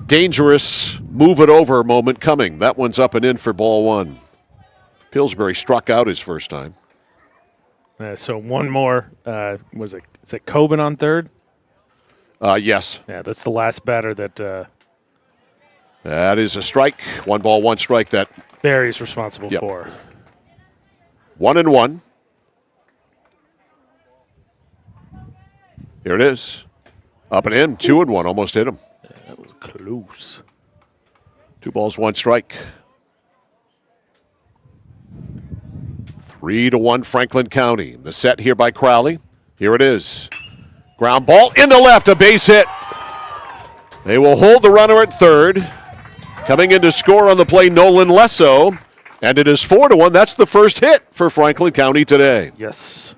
dangerous move-it-over moment coming. That one's up and in for ball 1. Pillsbury struck out his first time. So 1 more. Is it Coben on third? Yes. Yeah, that's the last batter that. That is a strike. 1 ball, 1 strike that Barry's responsible for. 1-1. Here it is. Up and in. 2-1. Almost hit him. That was close. 2 balls, 1 strike. 3-1 Franklin County. The set here by Crowley. Here it is. Ground ball into left, a base hit. They will hold the runner at third. Coming in to score on the play, Nolan Lesso. And it is 4-1. That's the first hit for Franklin County today. Yes.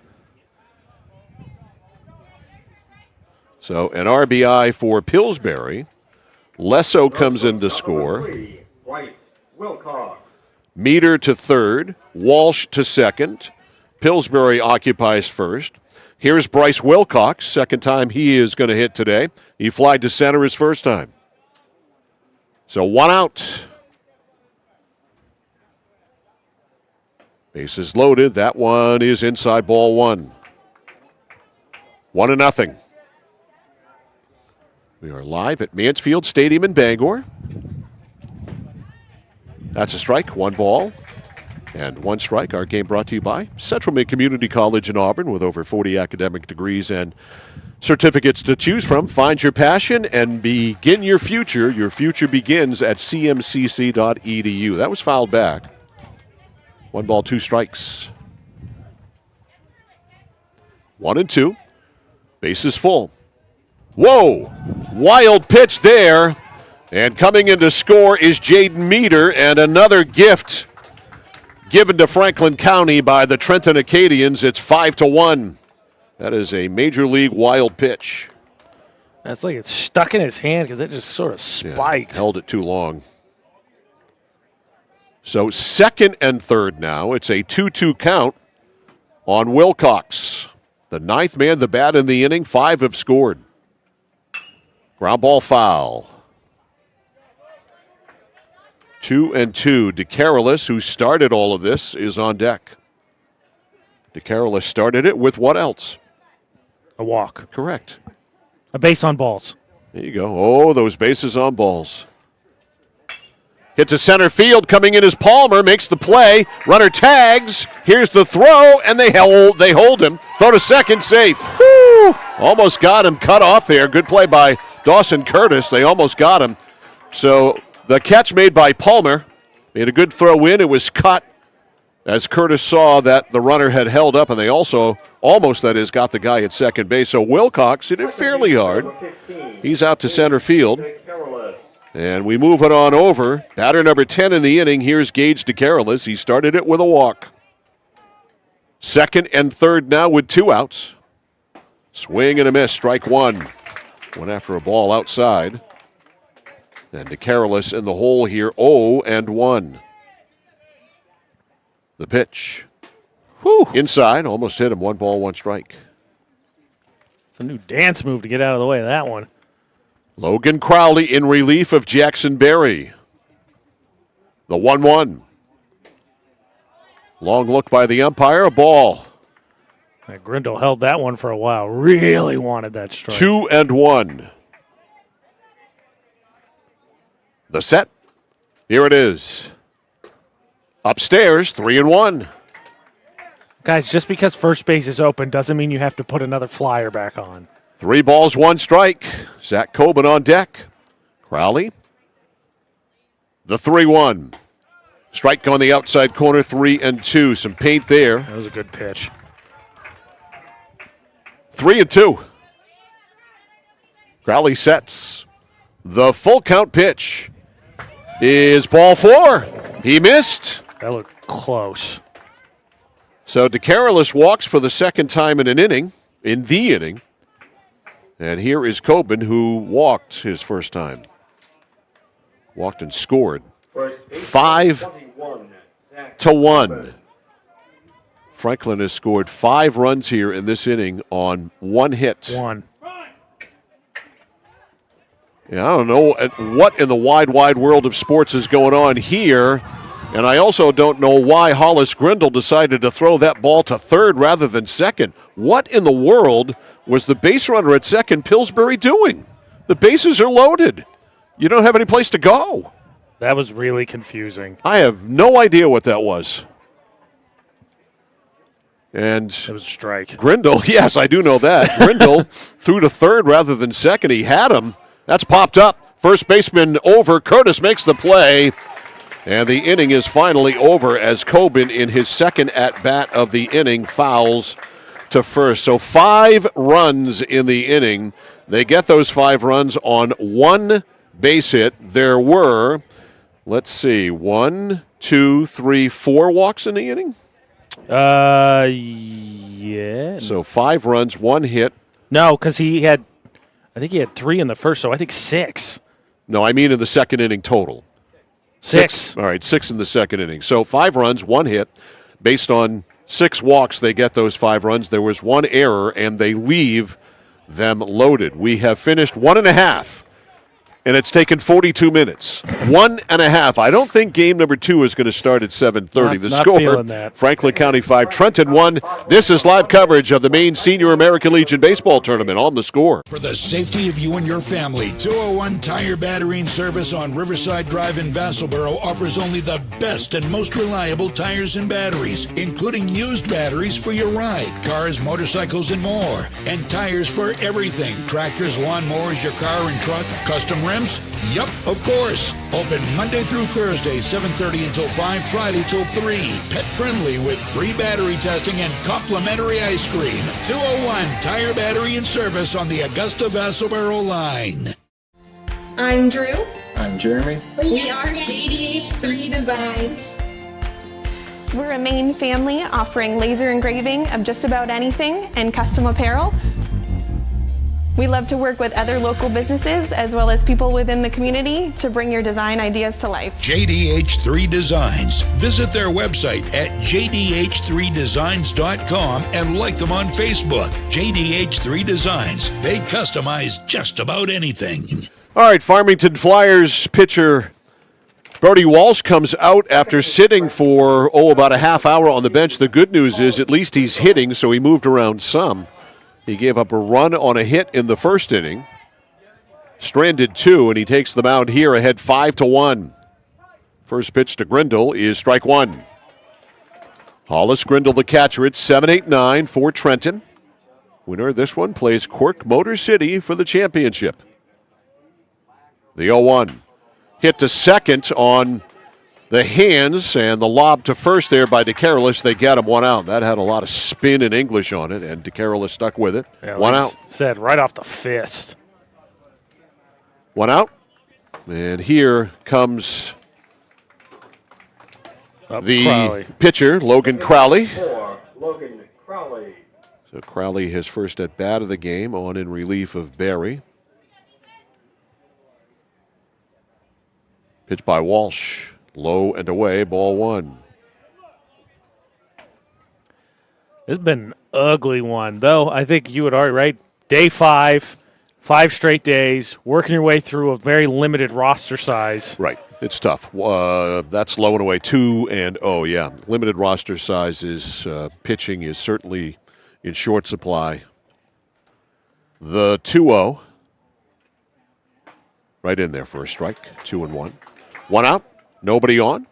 So an RBI for Pillsbury. Lesso comes in to score. Bryce Wilcox. Meter to third. Walsh to second. Pillsbury occupies first. Here's Bryce Wilcox. Second time he is going to hit today. He flied to center his first time. So 1 out. Bases loaded. That one is inside, ball 1. 1-0. We are live at Mansfield Stadium in Bangor. That's a strike, 1 ball, and 1 strike. Our game brought to you by Central Maine Community College in Auburn, with over 40 academic degrees and certificates to choose from. Find your passion and begin your future. Your future begins at cmcc.edu. That was fouled back. 1 ball, 2 strikes. 1-2. Bases full. Whoa! Wild pitch there. And coming in to score is Jaden Meter, and another gift given to Franklin County by the Trenton Acadians. It's 5-1. That is a major league wild pitch. That's like it's stuck in his hand because it just sort of spiked. Yeah, held it too long. So second and third now. It's a 2-2 count on Wilcox. The 9th man, the bat in the inning. 5 have scored. Ground ball foul. 2-2. DeCarolis, who started all of this, is on deck. DeCarolis started it with what else? A walk. Correct. A base on balls. There you go. Oh, those bases on balls. Hit to center field. Coming in is Palmer. Makes the play. Runner tags. Here's the throw, and they hold him. Throw to second, safe. Woo! Almost got him. Cut off there. Good play by Dawson Curtis. They almost got him. So the catch made by Palmer. Made a good throw in. It was cut as Curtis saw that the runner had held up, and they also almost, that is, got the guy at second base. So Wilcox hit it fairly hard. He's out to center field. And we move it on over. Batter number 10 in the inning. Here's Gage DeCarolis. He started it with a walk. Second and third now with 2 outs. Swing and a miss. Strike 1. Went after a ball outside. And DeCarolis in the hole here, 0-1. The pitch. Whew. Inside, almost hit him. 1 ball, 1 strike. It's a new dance move to get out of the way of that one. Logan Crowley in relief of Jackson Berry. The 1-1. Long look by the umpire, a ball. Grindle held that one for a while. Really wanted that strike. 2-1. The set. Here it is. Upstairs, 3-1. Guys, just because first base is open doesn't mean you have to put another flyer back on. 3 balls, 1 strike. Zach Coben on deck. Crowley. The 3-1. Strike on the outside corner, 3-2. Some paint there. That was a good pitch. 3-2. Crowley sets. The full count pitch is ball 4. He missed. That looked close. So DeCarolis walks for the second time in the inning. And here is Coben, who walked his first time. Walked and scored. 5-1. Franklin has scored 5 runs here in this inning on 1 hit. 1. Yeah, I don't know what in the wide world of sports is going on here. And I also don't know why Hollis Grindle decided to throw that ball to third rather than second. What in the world was the base runner at second, Pillsbury, doing? The bases are loaded. You don't have any place to go. That was really confusing. I have no idea what that was. And it was a strike. Grindle, yes, I do know that. Grindle threw to third rather than second. He had him. That's popped up. First baseman over. Curtis makes the play. And the inning is finally over as Coben, in his second at-bat of the inning, fouls to first. So 5 runs in the inning. They get those 5 runs on 1 base hit. There were, let's see, 1, 2, 3, 4 walks in the inning? Yeah. So 5 runs, 1 hit. No, because I think he had 3 in the first, so I think 6. No, I mean in the second inning total. 6. All right, 6 in the second inning. So 5 runs, 1 hit. Based on 6 walks, they get those 5 runs. There was 1 error, and they leave them loaded. We have finished 1.5. And it's taken 42 minutes. 1.5. I don't think game number 2 is going to start at 7:30. The not score, feeling that. Franklin County 5, Trenton 1. This is live coverage of the Maine Senior American Legion Baseball Tournament on The Score. For the safety of you and your family, 201 Tire Battery and Service on Riverside Drive in Vassalboro offers only the best and most reliable tires and batteries, including used batteries for your ride, cars, motorcycles, and more. And tires for everything. Tractors, lawnmowers, your car and truck, custom rims. Yup, of course. Open Monday through Thursday, 7:30 until 5, Friday till 3. Pet friendly with free battery testing and complimentary ice cream. 201 Tire Battery and Service on the Augusta Vassalboro line. I'm Drew. I'm Jeremy. We are JDH3 Designs. We're a Maine family offering laser engraving of just about anything and custom apparel. We love to work with other local businesses as well as people within the community to bring your design ideas to life. JDH3 Designs. Visit their website at jdh3designs.com and like them on Facebook. JDH3 Designs. They customize just about anything. All right, Farmington Flyers pitcher Brody Walsh comes out after sitting for, about a half hour on the bench. The good news is at least he's hitting, so he moved around some. He gave up a run on a hit in the first inning, stranded 2, and he takes the mound here ahead 5-1. First pitch to Grindle is strike 1. Hollis Grindle, the catcher, it's 7-8-9 for Trenton. Winner of this one plays Quirk Motor City for the championship. The 0-1. Hit to second on the hands, and the lob to first there by DeCarolis. They get him 1 out. That had a lot of spin in English on it, and DeCarolis stuck with it. Yeah, 1 out. Said right off the fist. 1 out. And here comes Crowley. pitcher, Logan Crowley. Logan Crowley. So Crowley, his first at bat of the game, on in relief of Barry. Pitch by Walsh. Low and away, ball 1. It's been an ugly one, though. I think you would argue, right? Day 5, 5 straight days, working your way through a very limited roster size. Right. It's tough. That's low and away, 2-0. Yeah, limited roster size is pitching is certainly in short supply. The 2-0. Right in there for a strike, 2-1. 1 out. Nobody on.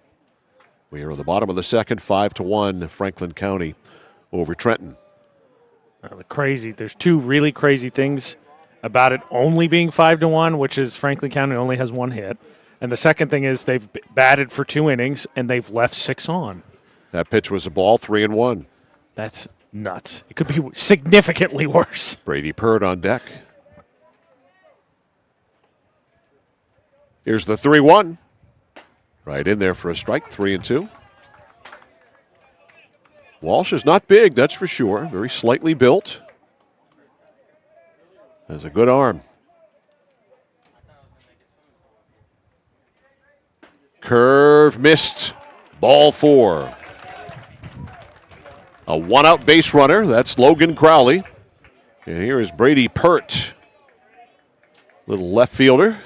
We are at the bottom of the second, 5-1, Franklin County over Trenton. There's 2 really crazy things about it only being 5-1, which is Franklin County only has 1 hit. And the second thing is they've batted for 2 innings and they've left 6 on. That pitch was a ball, 3-1. That's nuts. It could be significantly worse. Brady Pert on deck. Here's the 3-1. Right in there for a strike, 3-2. Walsh is not big, that's for sure. Very slightly built. Has a good arm. Curve missed. Ball 4. A 1-out base runner. That's Logan Crowley. And here is Brady Pert. Little left fielder.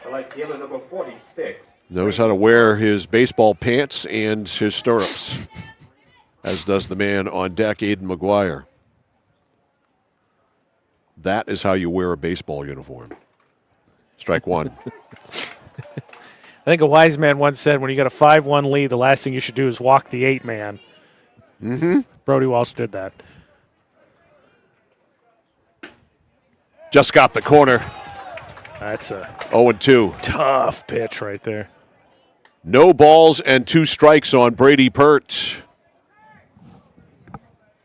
I like yellow number 46. Knows how to wear his baseball pants and his stirrups, as does the man on deck, Aiden McGuire. That is how you wear a baseball uniform. Strike 1. I think a wise man once said when you got a 5-1 lead, the last thing you should do is walk the 8-man. Mm-hmm. Brody Walsh did that. Just got the corner. That's a 0-2. tough pitch right there. No balls and 2 strikes on Brady Pert.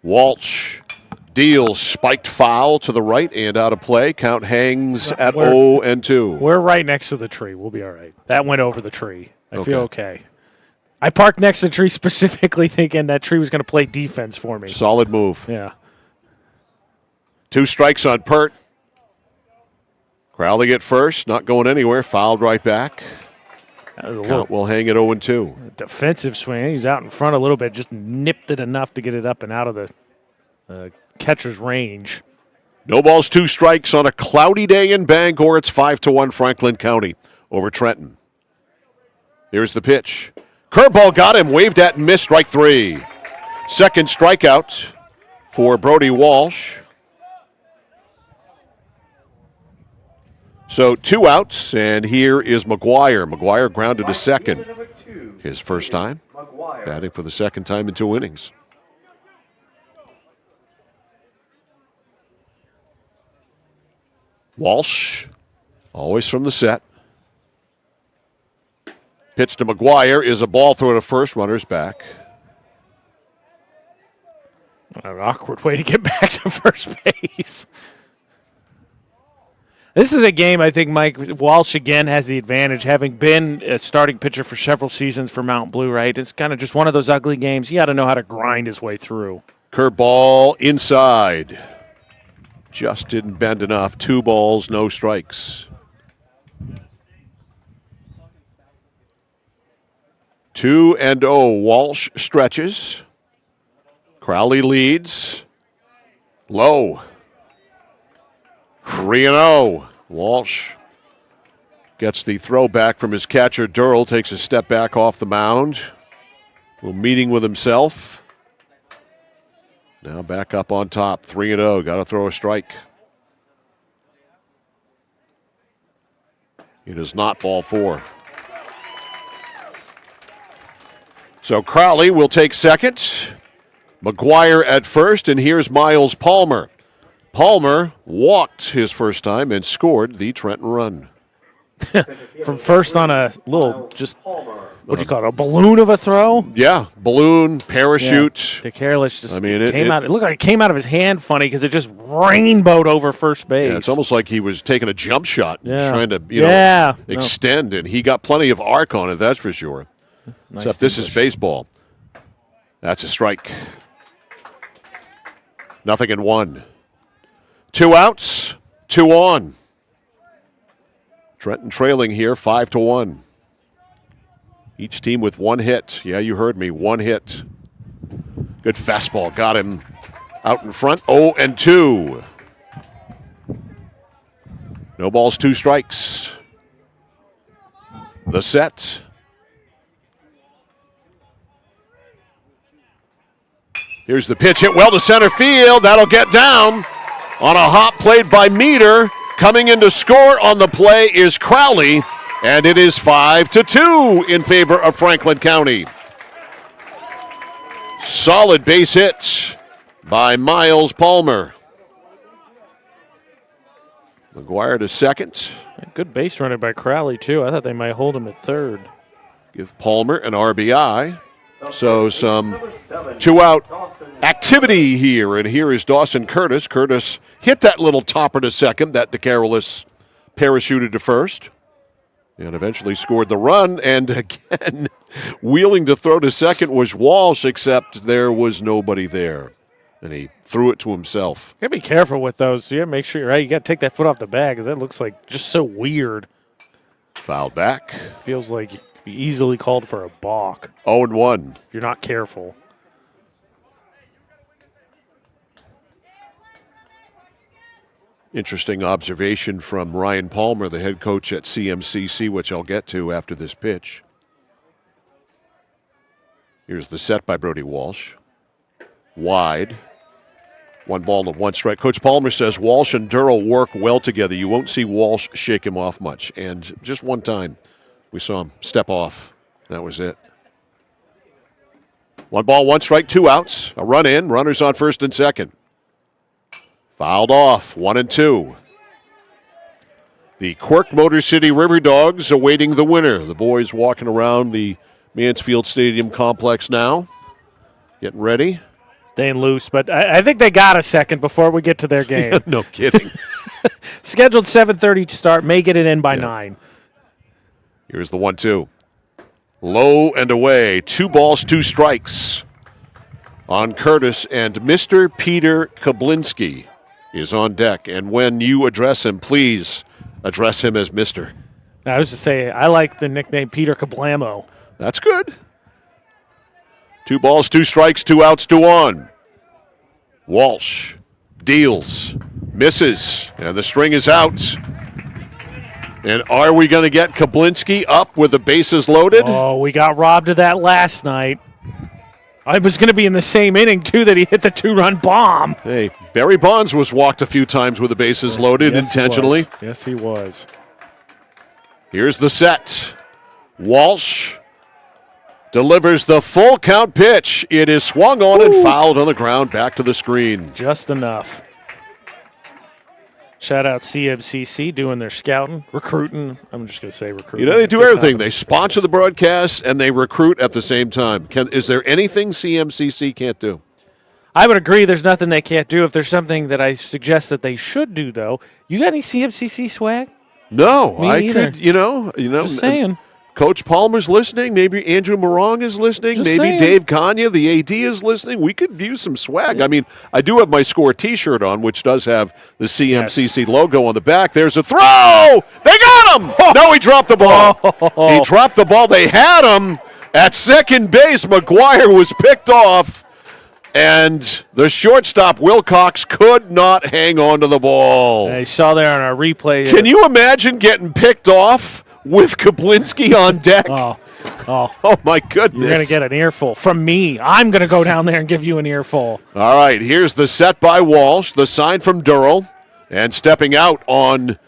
Walsh deals spiked foul to the right and out of play. Count hangs at 0-2. We're right next to the tree. We'll be all right. That went over the tree. I feel okay. I parked next to the tree specifically thinking that tree was going to play defense for me. Solid move. Yeah. 2 strikes on Pert. Crowley at first, not going anywhere. Fouled right back. Count will hang at 0-2. Defensive swing. He's out in front a little bit. Just nipped it enough to get it up and out of the catcher's range. No balls, 2 strikes on a cloudy day in Bangor. It's 5-1 Franklin County over Trenton. Here's the pitch. Curveball got him. Waved at and missed. Strike 3. Second strikeout for Brody Walsh. So 2 outs, and here is McGuire. McGuire grounded to second. His first time. Batting for the second time in 2 innings. Walsh, always from the set. Pitch to McGuire is a ball throw to first. Runner's back. An awkward way to get back to first base. This is a game I think Mike Walsh again has the advantage, having been a starting pitcher for several seasons for Mount Blue, right? It's kind of just one of those ugly games. You got to know how to grind his way through. Curveball inside. Just didn't bend enough. 2 balls, no strikes. 2-0. Walsh stretches. Crowley leads. Low. 3-0. Walsh gets the throw back from his catcher. Durrell takes a step back off the mound. A little meeting with himself. Now back up on top. 3-0. Got to throw a strike. It is not ball 4. So Crowley will take second. McGuire at first, and here's Miles Palmer. Palmer walked his first time and scored the Trenton run. From first on a little, just, what'd you call it, a balloon of a throw? Yeah, balloon, parachute. Yeah, the careless just it came out. It looked like it came out of his hand funny because it just rainbowed over first base. Yeah, it's almost like he was taking a jump shot, trying to extend, and he got plenty of arc on it, that's for sure. Nice Except this is baseball. That's a strike. 0-1. 2 outs, 2 on. Trenton trailing here 5-1. Each team with 1 hit. Yeah, you heard me, 1 hit. Good fastball, got him out in front. 0-2. No balls, 2 strikes. The set. Here's the pitch, hit well to center field. That'll get down on a hop played by Meter. Coming in to score on the play is Crowley, and it is 5-2 in favor of Franklin County. Solid base hit by Miles Palmer. McGuire to second. Good base runner by Crowley, too. I thought they might hold him at third. Give Palmer an RBI. So some 2-out activity here, and here is Dawson Curtis. Curtis hit that little topper to second that DeCarolis parachuted to first and eventually scored the run. And again, wheeling to throw to second was Walsh, except there was nobody there, and he threw it to himself. You got to be careful with those. You got to make sure you're right. You got to take that foot off the bag because that looks like just so weird. Fouled back. Feels like easily called for a balk. 0-1. If you're not careful. Interesting observation from Ryan Palmer, the head coach at CMCC, which I'll get to after this pitch. Here's the set by Brody Walsh. Wide. 1 ball and 1 strike. Coach Palmer says Walsh and Durrell work well together. You won't see Walsh shake him off much. And just one time we saw him step off. That was it. 1 ball, 1 strike, 2 outs. A run in, runners on first and second. Fouled off, 1-2. The Quirk Motor City River Dogs awaiting the winner. The boys walking around the Mansfield Stadium complex now, getting ready. Staying loose, but I think they got a second before we get to their game. Yeah, no kidding. Scheduled 7:30 to start. May get it in by 9. Here's the 1-2. Low and away. 2 balls, 2 strikes on Curtis, and Mr. Peter Kablinski is on deck. And when you address him, please address him as Mr. I was to say, I like the nickname Peter Kablamo. That's good. 2 balls, 2 strikes, 2 outs, 2 on. Walsh deals, misses, and the string is out. And are we going to get Kablinski up with the bases loaded? Oh, we got robbed of that last night. I was going to be in the same inning, too, that he hit the 2-run bomb. Hey, Barry Bonds was walked a few times with the bases loaded intentionally. Yes, he was. Here's the set. Walsh delivers the full count pitch. It is swung on and fouled on the ground, back to the screen. Just enough. Shout out CMCC doing their scouting, recruiting. I'm just going to say recruiting. You know, they do everything. They sponsor the broadcast and they recruit at the same time. Is there anything CMCC can't do? I would agree there's nothing they can't do. If there's something that I suggest that they should do, though, you got any CMCC swag? No, Me I either. could, you know. Just saying. Coach Palmer's listening. Maybe Andrew Morong is listening. Just Maybe saying. Dave Kanya, the AD, is listening. We could use some swag. I mean, I do have my Score T-shirt on, which does have the CMCC logo on the back. There's a throw. They got him. No, he dropped the ball. He dropped the ball. They had him at second base. McGuire was picked off, and the shortstop, Wilcox, could not hang on to the ball. I saw there on our replay. Can you imagine getting picked off with Kablinski on deck? Oh, my goodness. You're going to get an earful from me. I'm going to go down there and give you an earful. All right, here's the set by Walsh, the sign from Durrell, and stepping out on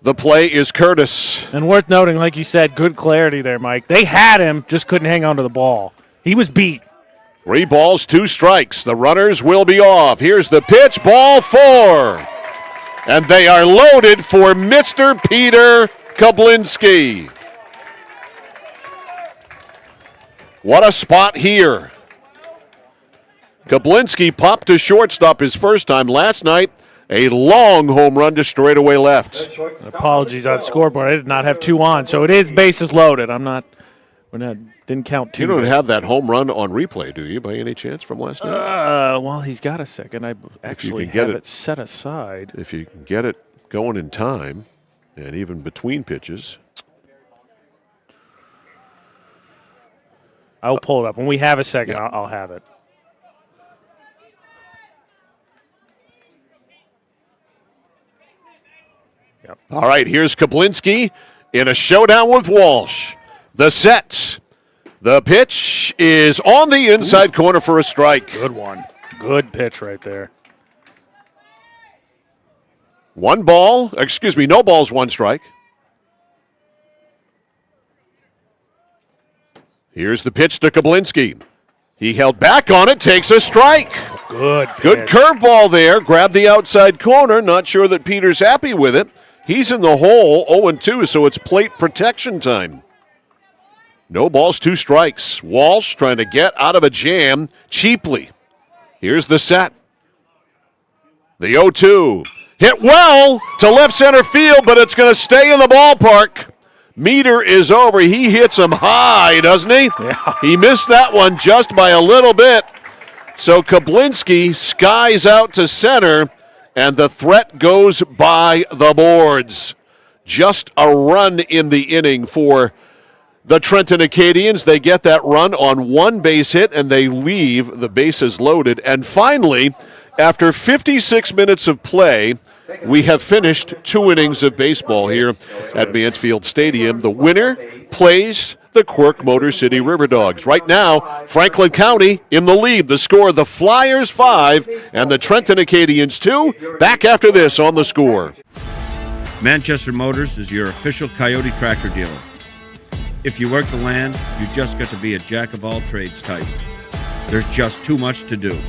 the play is Curtis. And worth noting, like you said, good clarity there, Mike. They had him, just couldn't hang on to the ball. He was beat. 3 balls, 2 strikes. The runners will be off. Here's the pitch, ball 4. And they are loaded for Mr. Peter Kablinski. What a spot here. Kablinski popped to shortstop his first time last night. A long home run to straightaway left. Apologies on the scoreboard. I did not have 2 on, so it is bases loaded. Didn't count 2. You don't have that home run on replay, do you, by any chance, from last night? Well, he's got a second. I actually have it set aside. If you can get it going in time, and even between pitches. I'll pull it up. When we have a second, I'll have it. Yep. All right, here's Kablinski in a showdown with Walsh. The set. The pitch is on the inside corner for a strike. Good one. Good pitch right there. No balls, 1 strike. Here's the pitch to Kablinski. He held back on it, takes a strike. Good curveball there. Grabbed the outside corner. Not sure that Peter's happy with it. He's in the hole, 0-2, so it's plate protection time. No balls, 2 strikes. Walsh trying to get out of a jam cheaply. Here's the set. The 0-2. Hit well to left center field, but it's going to stay in the ballpark. Meter is over. He hits him high, doesn't he? Yeah. He missed that one just by a little bit. So Kablinski skies out to center, and the threat goes by the boards. Just a run in the inning for the Trenton Acadians. They get that run on 1 base hit, and they leave the bases loaded. And finally, after 56 minutes of play, we have finished 2 innings of baseball here at Mansfield Stadium. The winner plays the Quirk Motor City River Dogs. Right now, Franklin County in the lead. The score, the Flyers 5 and the Trenton Acadians 2. Back after this on The Score. Manchester Motors is your official Coyote tractor dealer. If you work the land, you just got to be a jack of all trades type. There's just too much to do.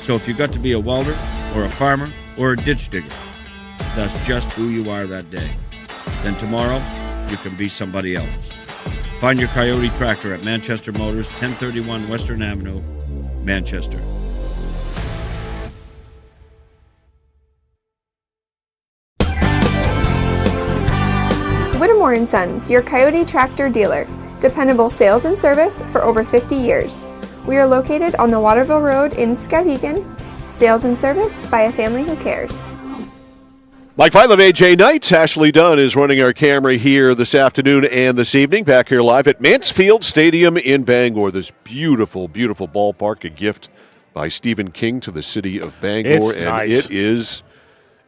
So if you got to be a welder or a farmer or a ditch digger, that's just who you are that day. Then tomorrow, you can be somebody else. Find your Coyote tractor at Manchester Motors, 1031 Western Avenue, Manchester. Whittemore & Sons, your Coyote tractor dealer. Dependable sales and service for over 50 years. We are located on the Waterville Road in Skowhegan. Sales and service by a family who cares. Mike Violet, AJ Knight. Ashley Dunn is running our camera here this afternoon and this evening. Back here live at Mansfield Stadium in Bangor. This beautiful, beautiful ballpark, a gift by Stephen King to the city of Bangor. It's and nice.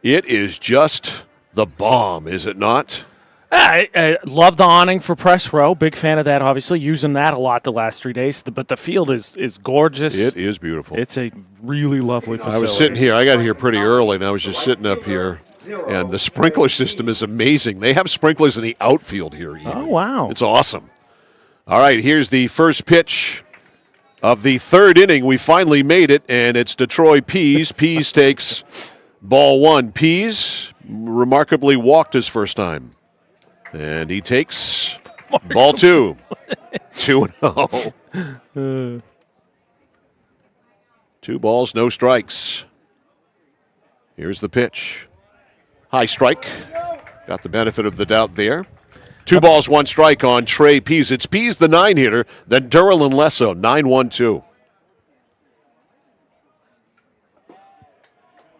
It is just the bomb, is it not? I love the awning for press row. Big fan of that, obviously. Using that a lot the last 3 days. But the field is gorgeous. It is beautiful. It's a really lovely facility. I was sitting here. I got here pretty early, and I was just sitting up here. And the sprinkler system is amazing. They have sprinklers in the outfield here. Even. Oh, wow. It's awesome. All right, here's the first pitch of the third inning. We finally made it, and it's Detroit Pease. Pease takes ball one. Pease remarkably walked his first time. And he takes ball two. 2-0. 2 balls, no strikes. Here's the pitch. High strike. Got the benefit of the doubt there. 2 balls, 1 strike on Trey Pease. It's Pease, the 9-hitter, then Durrell and Lesso, 9-1-2.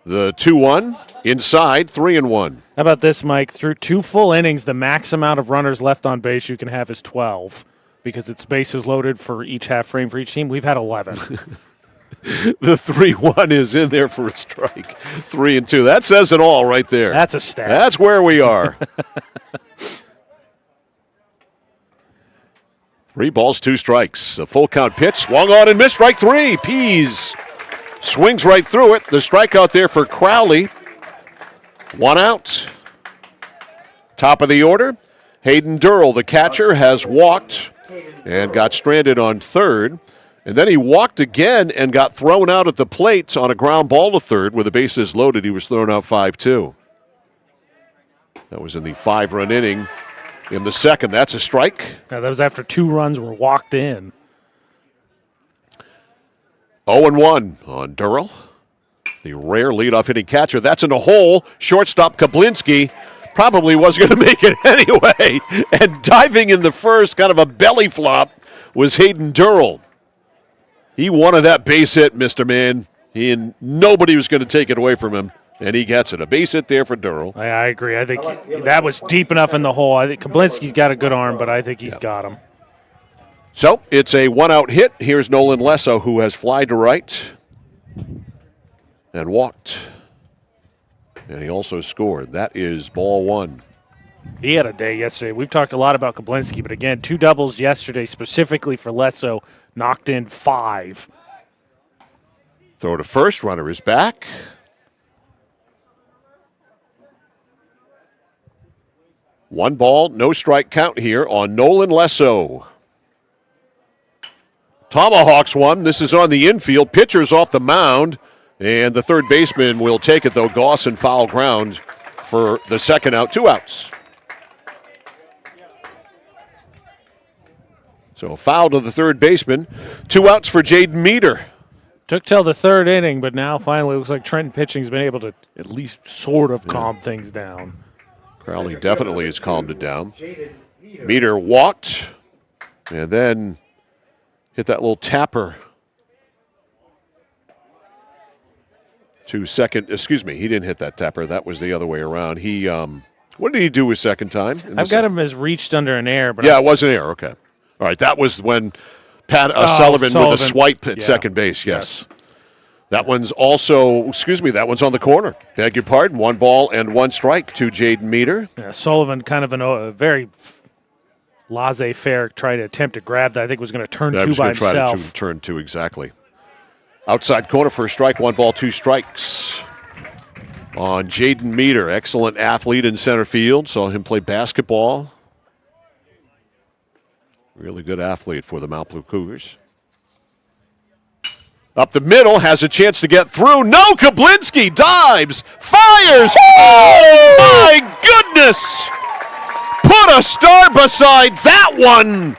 The 2-1, inside, 3-1. How about this, Mike? Through 2 full innings, the max amount of runners left on base you can have is 12 because it's bases loaded for each half frame for each team. We've had 11. The 3-1 is in there for a strike. 3-2. That says it all right there. That's a stat. That's where we are. 3 balls, 2 strikes. A full count pitch. Swung on and missed. Strike 3. Pease swings right through it. The strikeout there for Crowley. 1 out. Top of the order. Hayden Durrell, the catcher, has walked and got stranded on third. And then he walked again and got thrown out at the plate on a ground ball to third. With the bases loaded, he was thrown out 5-2. That was in the 5-run inning in the second. That's a strike. Now, that was after 2 runs were walked in. 0-1 on Durrell, the rare leadoff hitting catcher. That's in the hole. Shortstop Kablinski probably wasn't going to make it anyway. And diving in the first, kind of a belly flop, was Hayden Durrell. He wanted that base hit, Mr. Man. And nobody was going to take it away from him. And he gets it. A base hit there for Durrell. I agree. I think that was deep enough in the hole. I think Kablinski's got a good arm, but I think he's got him. So it's a 1-out hit. Here's Nolan Lesso, who has fly to right and walked. And he also scored. That is ball 1. He had a day yesterday. We've talked a lot about Kablinski, but again, 2 doubles yesterday specifically for Lesso. Knocked in 5. Throw to first. Runner is back. One ball, no strike count here on Nolan Lesso. Tomahawks one. This is on the infield. Pitcher's off the mound, and the third baseman will take it, though. Goss in foul ground for the second out. 2 outs. So foul to the third baseman. 2 outs for Jaden Meter. Took till the 3rd inning, but now finally looks like Trenton pitching's been able to at least sort of calm things down. Crowley definitely has calmed it down. Meter walked and then hit that little tapper to second. Excuse me, he didn't hit that tapper. That was the other way around. He, what did he do his second time? I've got him as reached under an air. But yeah, it was an air. Okay. All right, that was when Sullivan with a swipe at second base, yes. That one's also, that one's on the corner. Beg your pardon, 1 ball and 1 strike to Jaden Meter. Yeah, Sullivan kind of a very laissez-faire try to attempt to grab that. I think was going to turn 2 by himself. Try to turn 2, exactly. Outside corner for a strike, 1 ball, 2 strikes on Jaden Meter. Excellent athlete in center field. Saw him play basketball. Really good athlete for the Mount Blue Cougars. Up the middle, has a chance to get through. No, Kablinski dives, fires. Oh, my goodness! Put a star beside that one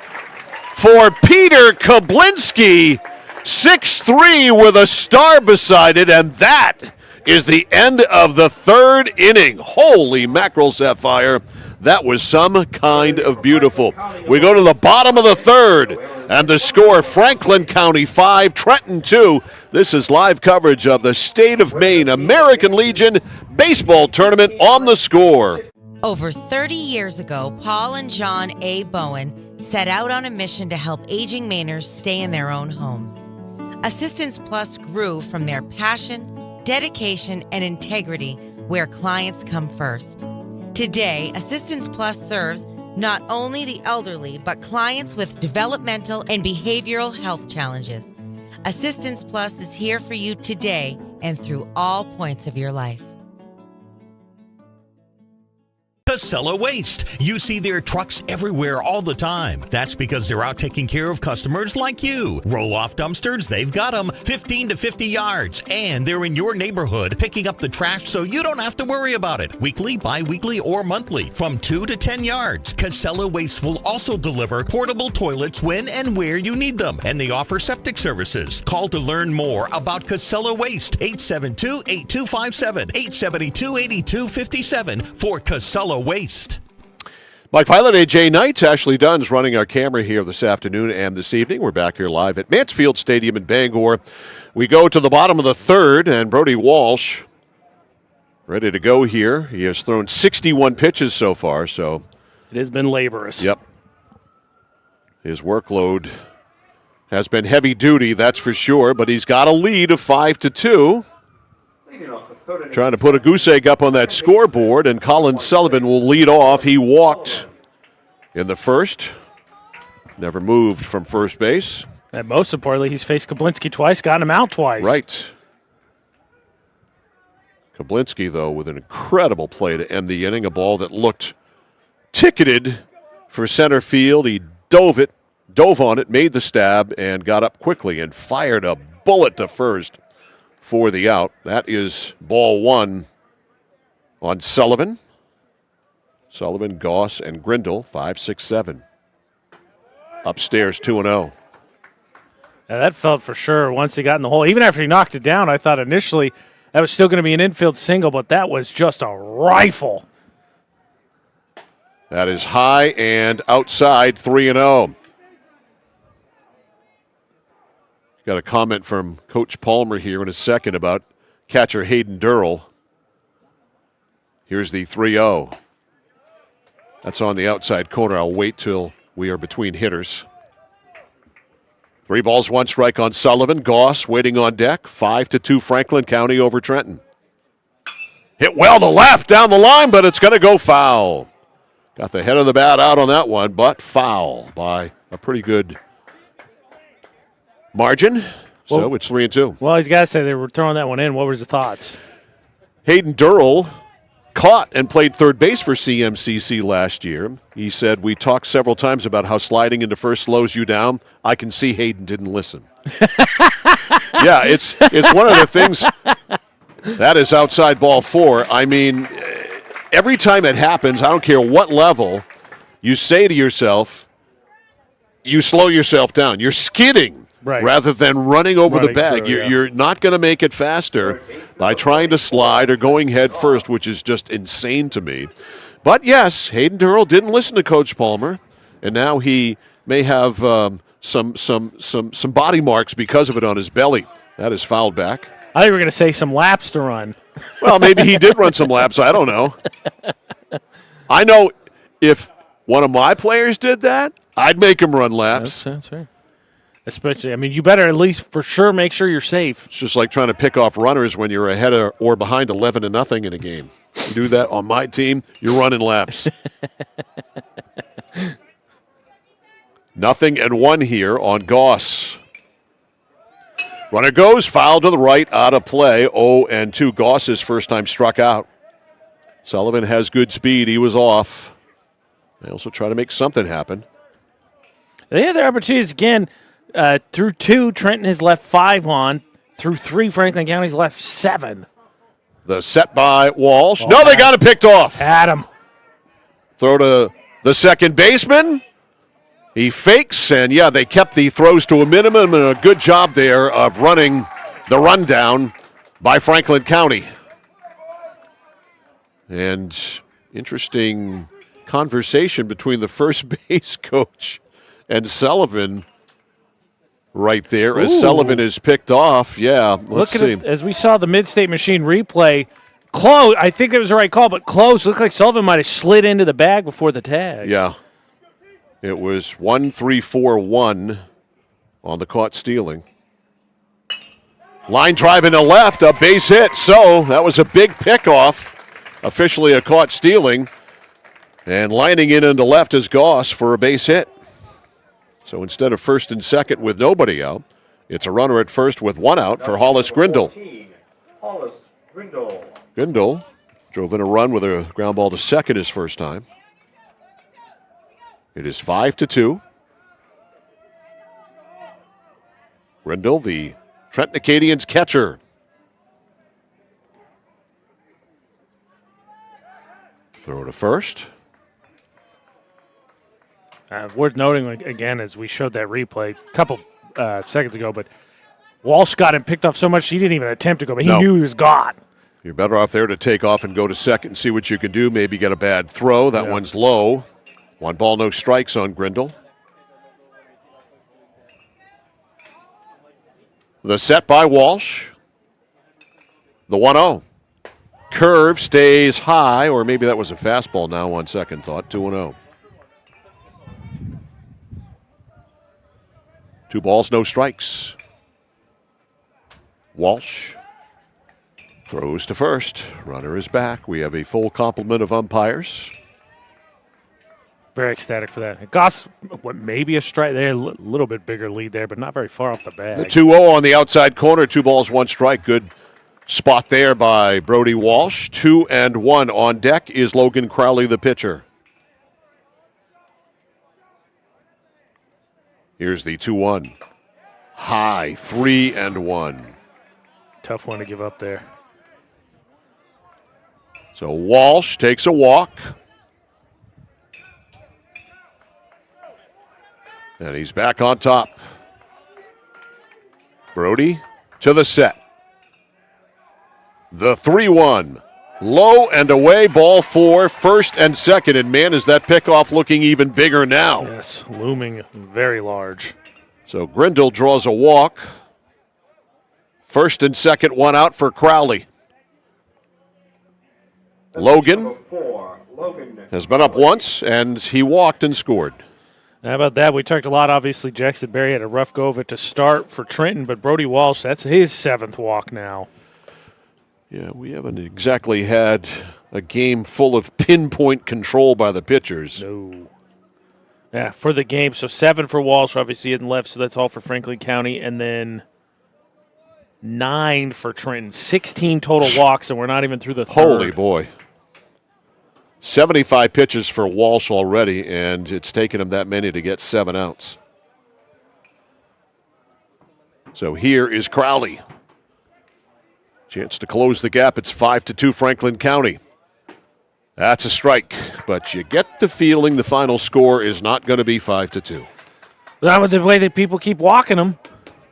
for Peter Kablinski. 6'3" with a star beside it, and that is the end of the third inning. Holy mackerel, Sapphire. That was some kind of beautiful. We go to the bottom of the third, and the score, Franklin County 5, Trenton 2. This is live coverage of the State of Maine American Legion Baseball Tournament on the Score. Over 30 years ago, Paul and John A. Bowen set out on a mission to help aging Mainers stay in their own homes. Assistance Plus grew from their passion, dedication, and integrity where clients come first. Today, Assistance Plus serves not only the elderly, but clients with developmental and behavioral health challenges. Assistance Plus is here for you today and through all points of your life. Casella Waste. You see their trucks everywhere all the time. That's because they're out taking care of customers like you. Roll-off dumpsters, they've got them 15 to 50 yards. And they're in your neighborhood picking up the trash so you don't have to worry about it. Weekly, bi-weekly, or monthly from 2 to 10 yards. Casella Waste will also deliver portable toilets when and where you need them. And they offer septic services. Call to learn more about Casella Waste. 872-8257, 872-8257 for Casella Waste. Mike Violet, AJ Knight, Ashley Dunn's running our camera here this afternoon and this evening. We're back here live at Mansfield Stadium in Bangor. We go to the bottom of the third, and Brody Walsh ready to go here. He has thrown 61 pitches so far, so it has been laborious. Yep. His workload has been heavy duty, that's for sure, but he's got a lead of 5-2. Trying to put a goose egg up on that scoreboard, and Colin Sullivan will lead off. He walked in the first, never moved from first base. And most importantly, he's faced Kablinski twice, got him out twice. Right. Kablinski, though, with an incredible play to end the inning, a ball that looked ticketed for center field. He dove on it, made the stab, and got up quickly and fired a bullet to first for the out. That is ball one on Sullivan. Sullivan, Goss, and Grindle, 5, 6, 7. Upstairs, 2-0. Yeah, that felt for sure once he got in the hole. Even after he knocked it down, I thought initially that was still going to be an infield single, but that was just a rifle. That is high and outside, 3-0. Got a comment from Coach Palmer here in a second about catcher Hayden Durrell. Here's the 3-0. That's on the outside corner. I'll wait till we are between hitters. 3 balls, 1 strike on Sullivan. Goss waiting on deck. 5-2 Franklin County over Trenton. Hit well to left down the line, but it's going to go foul. Got the head of the bat out on that one, but foul by a pretty good margin. So it's 3-2. Well, he's got to say they were throwing that one in. What were his thoughts? Hayden Durrell caught and played third base for CMCC last year. He said, we talked several times about how sliding into first slows you down. I can see Hayden didn't listen. Yeah, it's one of the things. That is outside ball 4. I mean, every time it happens, I don't care what level, you say to yourself, you slow yourself down. You're skidding. Right. Rather than running over the bag. Through, You're not going to make it faster by trying to slide or going head first, which is just insane to me. But, yes, Hayden Durrell didn't listen to Coach Palmer, and now he may have some body marks because of it on his belly. That is fouled back. I think we were going to say some laps to run. Well, maybe he did run some laps. I don't know. I know if one of my players did that, I'd make him run laps. That's right. Especially, I mean, you better at least for sure make sure you're safe. It's just like trying to pick off runners when you're ahead or behind 11-0 in a game. You do that on my team, you're running laps. 0-1 here on Goss. Runner goes, foul to the right, out of play. 0-2. Goss's first time struck out. Sullivan has good speed. He was off. They also try to make something happen. They had their opportunities again. Through 2, Trenton has left 5 on. Through 3, Franklin County's left 7. The set by Walsh. No, they got it picked off. Adam. Throw to the second baseman. He fakes, and they kept the throws to a minimum, and a good job there of running the rundown by Franklin County. And interesting conversation between the first base coach and Sullivan right there. As Sullivan is picked off. Let's see. As we saw the Mid-State Machine replay, close. I think it was the right call, but close. Looked like Sullivan might have slid into the bag before the tag. Yeah. It was 1-3-4-1 on the caught stealing. Line drive in the left, a base hit. So that was a big pickoff. Officially a caught stealing. And lining in into left is Goss for a base hit. So instead of first and second with nobody out, it's a runner at first with 1 out for Hollis Grindle. Hollis Grindle. Grindle drove in a run with a ground ball to second his first time. It is 5-2. Grindle, the Trenton Acadians catcher. Throw to first. Worth noting, again, as we showed that replay a couple seconds ago, but Walsh got him picked off so much he didn't even attempt to go, but he knew he was gone. You're better off there to take off and go to second and see what you can do. Maybe get a bad throw. That one's low. 1 ball, no strikes on Grindle. The set by Walsh. The 1-0. Curve stays high, or maybe that was a fastball now on second thought. 2-0. 2 balls, no strikes. Walsh throws to first. Runner is back. We have a full complement of umpires. Very ecstatic for that. Goss, maybe a strike there, a little bit bigger lead there, but not very far off the bag. The 2-0 on the outside corner, 2 balls, 1 strike. Good spot there by Brody Walsh. 2-1 on deck is Logan Crowley, the pitcher. Here's the 2-1. High, 3-1. Tough one to give up there. So Walsh takes a walk. And he's back on top. Brody to the set. The 3-1. Low and away, ball 4, first and second. And man, is that pickoff looking even bigger now. Yes, looming very large. So Grindle draws a walk. First and second, 1 out for Crowley. Logan has been up once, and he walked and scored. How about that? We talked a lot. Obviously, Jackson Berry had a rough go of it to start for Trenton, but Brody Walsh, that's his 7th walk now. Yeah, we haven't exactly had a game full of pinpoint control by the pitchers. No. Yeah, for the game. So 7 for Walsh, obviously, in left, so that's all for Franklin County. And then 9 for Trenton. 16 total walks, and we're not even through the third. Holy boy. 75 pitches for Walsh already, and it's taken him that many to get 7 outs. So here is Crowley. Chance to close the gap. It's 5-2 Franklin County. That's a strike, but you get the feeling the final score is not going to be 5-2. Not with the way that people keep walking them.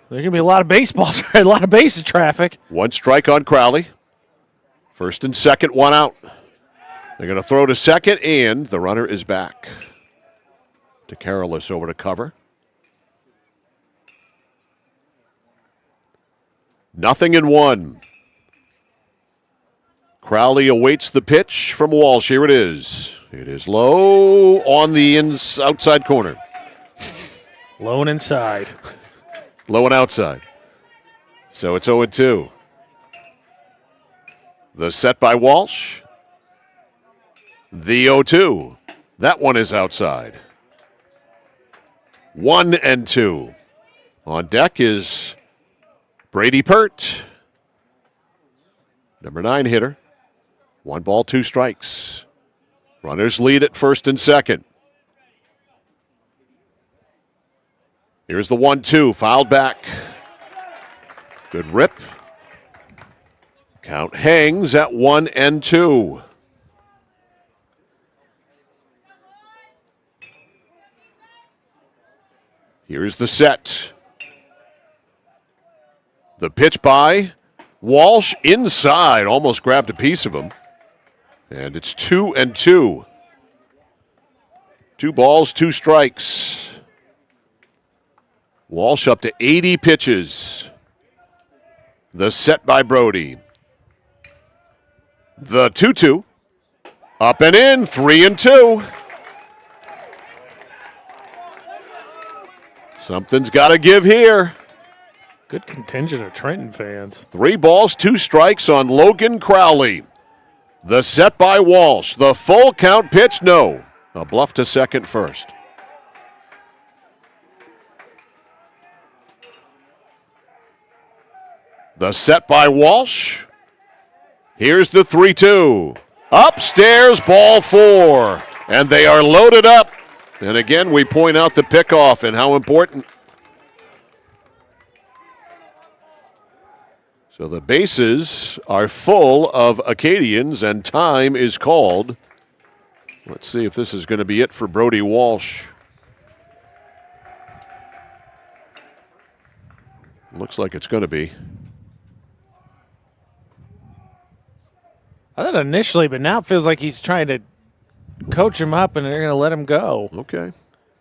There's going to be a lot of baseball, a lot of bases traffic. 1 strike on Crowley. First and second, 1 out. They're going to throw to second, and the runner is back. To Carolus over to cover. 0-1. Crowley awaits the pitch from Walsh. Here it is. It is low on the outside corner. Low and inside. Low and outside. So it's 0-2. The set by Walsh. The 0-2. That one is outside. 1-2. On deck is Brady Pert. Number 9 hitter. 1 ball, 2 strikes. Runners lead at first and second. Here's the 1-2, fouled back. Good rip. Count hangs at 1-2. Here's the set. The pitch by Walsh inside, almost grabbed a piece of him. And it's 2-2. 2 balls, 2 strikes. Walsh up to 80 pitches. The set by Brody. The 2-2. Up and in, 3-2. Something's got to give here. Good contingent of Trenton fans. 3 balls, 2 strikes on Logan Crowley. The set by Walsh. The full count pitch, no. A bluff to second first. The set by Walsh. Here's the 3-2. Upstairs, ball 4. And they are loaded up. And again, we point out the pickoff and how important. So the bases are full of Acadians, and time is called. Let's see if this is going to be it for Brody Walsh. Looks like it's going to be. I thought initially, but now it feels like he's trying to coach him up and they're going to let him go. Okay.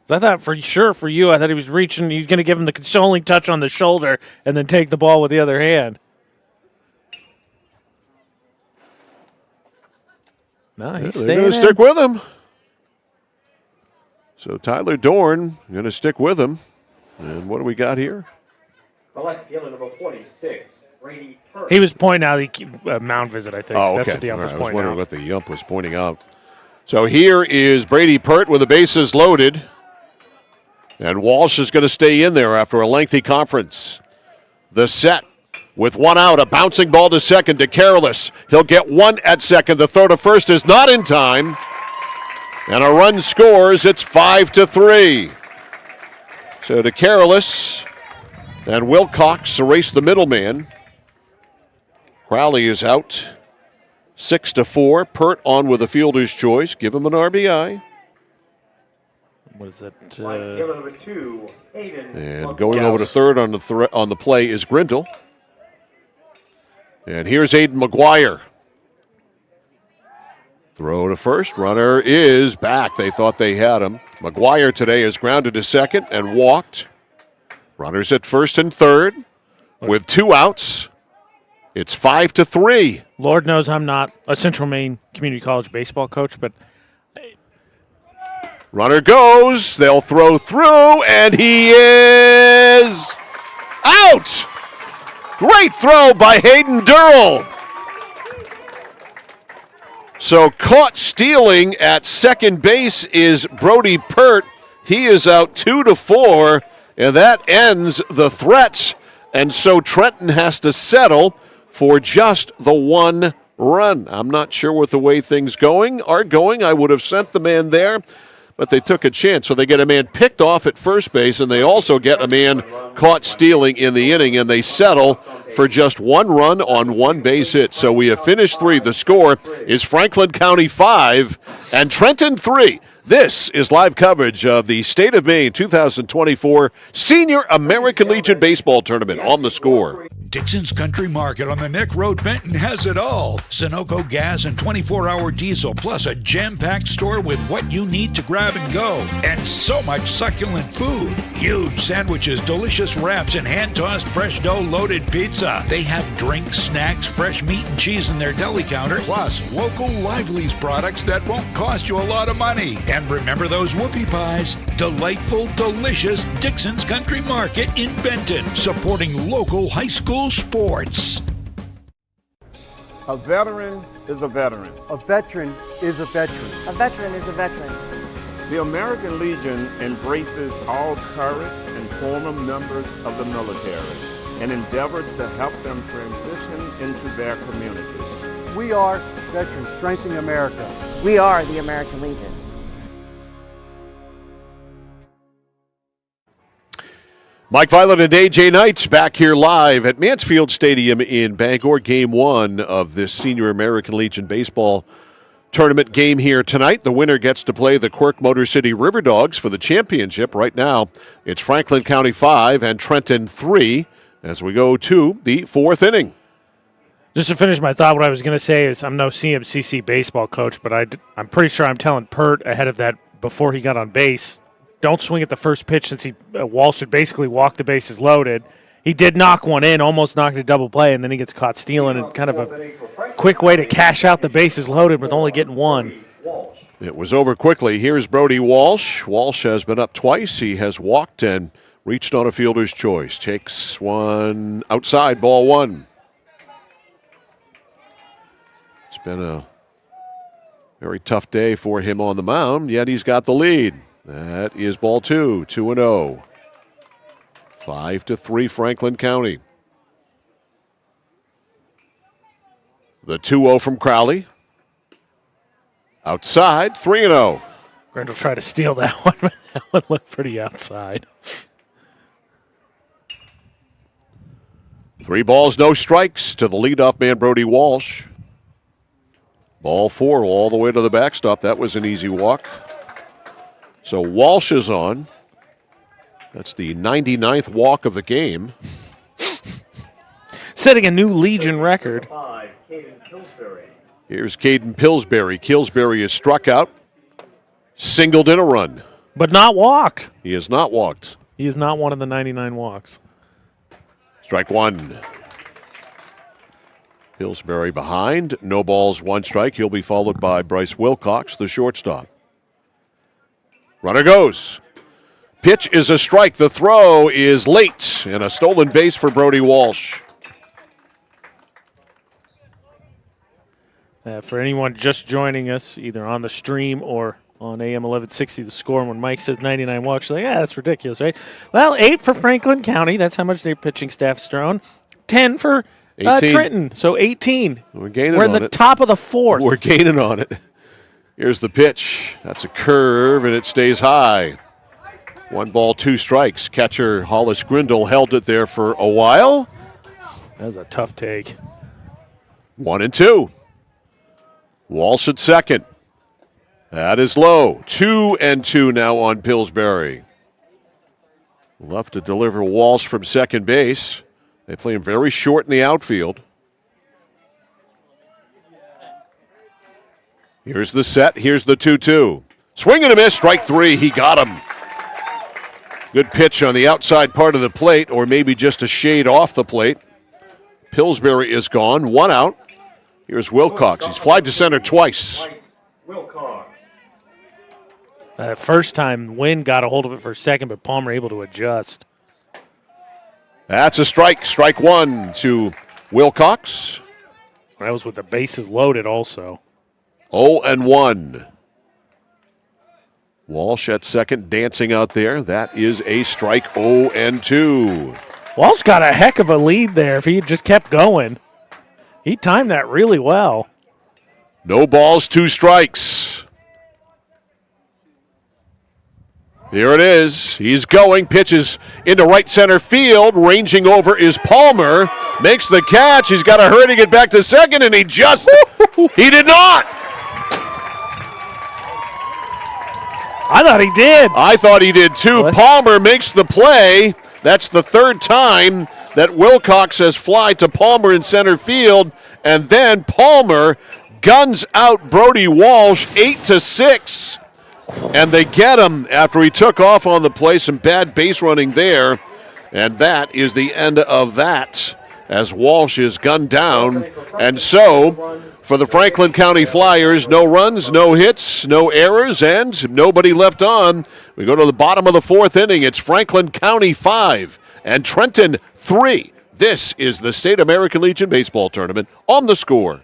So I thought for sure for you, I thought he was reaching, he was going to give him the consoling touch on the shoulder and then take the ball with the other hand. No, he's staying They're going to stick with him. So Tyler Dorn going to stick with him. And what do we got here? Collect fielder number 46, Brady Pert. He was pointing out a mound visit, I think. Oh, okay. That's what the ump was I was pointing wondering out. what the ump was pointing out. So here is Brady Pert with the bases loaded. And Walsh is going to stay in there after a lengthy conference. The set with 1 out, a bouncing ball to second to Careless. He'll get 1 at second. The throw to first is not in time. And a run scores. It's 5-3. So to Careless. And Wilcox erased the middleman. Crowley is out. 6-4. Pert on with a fielder's choice. Give him an RBI. What is that? Number 2, Aiden. And going over to third on the play is Grindle. And here's Aiden McGuire. Throw to first. Runner is back. They thought they had him. McGuire today is grounded to second and walked. Runners at first and third with 2 outs. It's 5-3. Lord knows I'm not a Central Maine Community College baseball coach, but runner goes. They'll throw through, and he is out. Great throw by Hayden Durrell. So caught stealing at second base is Brody Pert. He is out 2-4, and that ends the threats. And so Trenton has to settle for just the 1 run. I'm not sure what the way things are going. I would have sent the man there, but they took a chance. So they get a man picked off at first base, and they also get a man caught stealing in the inning, and they settle for just 1 run on 1 base hit. So we have finished 3. The score is Franklin County 5 and Trenton 3. This is live coverage of the State of Maine 2024 Senior American Legion Baseball Tournament on The Score. Dixon's Country Market on the Neck Road, Benton has it all. Sunoco gas and 24-hour diesel, plus a jam-packed store with what you need to grab and go. And so much succulent food. Huge sandwiches, delicious wraps, and hand-tossed fresh dough-loaded pizza. They have drinks, snacks, fresh meat and cheese in their deli counter, plus local Lively's products that won't cost you a lot of money. And remember those whoopie pies? Delightful, delicious Dixon's Country Market in Benton, supporting local high school sports. A veteran is a veteran. A veteran is a veteran. A veteran is a veteran. The American Legion embraces all current and former members of the military and endeavors to help them transition into their communities. We are Veterans Strengthening America. We are the American Legion. Mike Violet and AJ Knights back here live at Mansfield Stadium in Bangor. Game 1 of this Senior American Legion Baseball Tournament game here tonight. The winner gets to play the Quirk Motor City River Dogs for the championship. Right now, it's Franklin County 5 and Trenton 3 as we go to the 4th inning. Just to finish my thought, what I was going to say is I'm no CMCC baseball coach, but I'm pretty sure I'm telling Pert ahead of that before he got on base, don't swing at the first pitch since Walsh had basically walked the bases loaded. He did knock one in, almost knocked a double play, and then he gets caught stealing, and kind of a quick way to cash out the bases loaded with only getting one. It was over quickly. Here's Brody Walsh. Walsh has been up twice. He has walked and reached on a fielder's choice. Takes one outside, ball 1. It's been a very tough day for him on the mound, yet he's got the lead. That is ball 2, 2-0. 5-3 Franklin County. The 2-0 from Crowley. Outside, 3-0. Grant will try to steal that one, but that one looked pretty outside. 3 balls, no strikes to the leadoff man, Brody Walsh. Ball 4 all the way to the backstop. That was an easy walk. So Walsh is on. That's the 99th walk of the game. Setting a new Legion record. Here's Caden Pillsbury. Pillsbury is struck out, singled in a run. But not walked. He has not walked. He is not one of the 99 walks. Strike 1. Pillsbury behind. No balls, 1 strike. He'll be followed by Bryce Wilcox, the shortstop. Runner goes. Pitch is a strike. The throw is late, and a stolen base for Brody Walsh. For anyone just joining us, either on the stream or on AM 1160, The Score, when Mike says 99 walks, like, yeah, that's ridiculous, right? Well, 8 for Franklin County. That's how much their pitching staff's thrown. 10 for Trenton, so 18. We're gaining We're in on the it. top of the 4th. We're gaining on it. Here's the pitch. That's a curve, and it stays high. 1 ball, 2 strikes. Catcher Hollis Grindle held it there for a while. That was a tough take. 1-2. Walsh at second. That is low. 2-2 now on Pillsbury. Left to deliver Walsh from second base. They play him very short in the outfield. Here's the set. Here's the 2-2. Swing and a miss. Strike 3. He got him. Good pitch on the outside part of the plate, or maybe just a shade off the plate. Pillsbury is gone. 1 out. Here's Wilcox. He's flied to center twice. First time, Wynn got a hold of it for a second, but Palmer able to adjust. That's a strike. Strike 1 to Wilcox. That was with the bases loaded also. 0-1. Walsh at second, dancing out there. That is a strike. 0-2. Walsh got a heck of a lead there if he had just kept going. He timed that really well. No balls, 2 strikes. Here it is. He's going. Pitches into right center field. Ranging over is Palmer. Makes the catch. He's got to hurry to get back to second, and he did not. I thought he did. I thought he did too. What? Palmer makes the play. That's the 3rd time that Wilcox has fly to Palmer in center field, and then Palmer guns out Brody Walsh 8-6. And they get him after he took off on the play. Some bad base running there. And that is the end of that as Walsh is gunned down. And so, for the Franklin County Flyers, no runs, no hits, no errors, and nobody left on. We go to the bottom of the 4th inning. It's Franklin County 5 and Trenton 3. This is the State American Legion Baseball Tournament on The Score.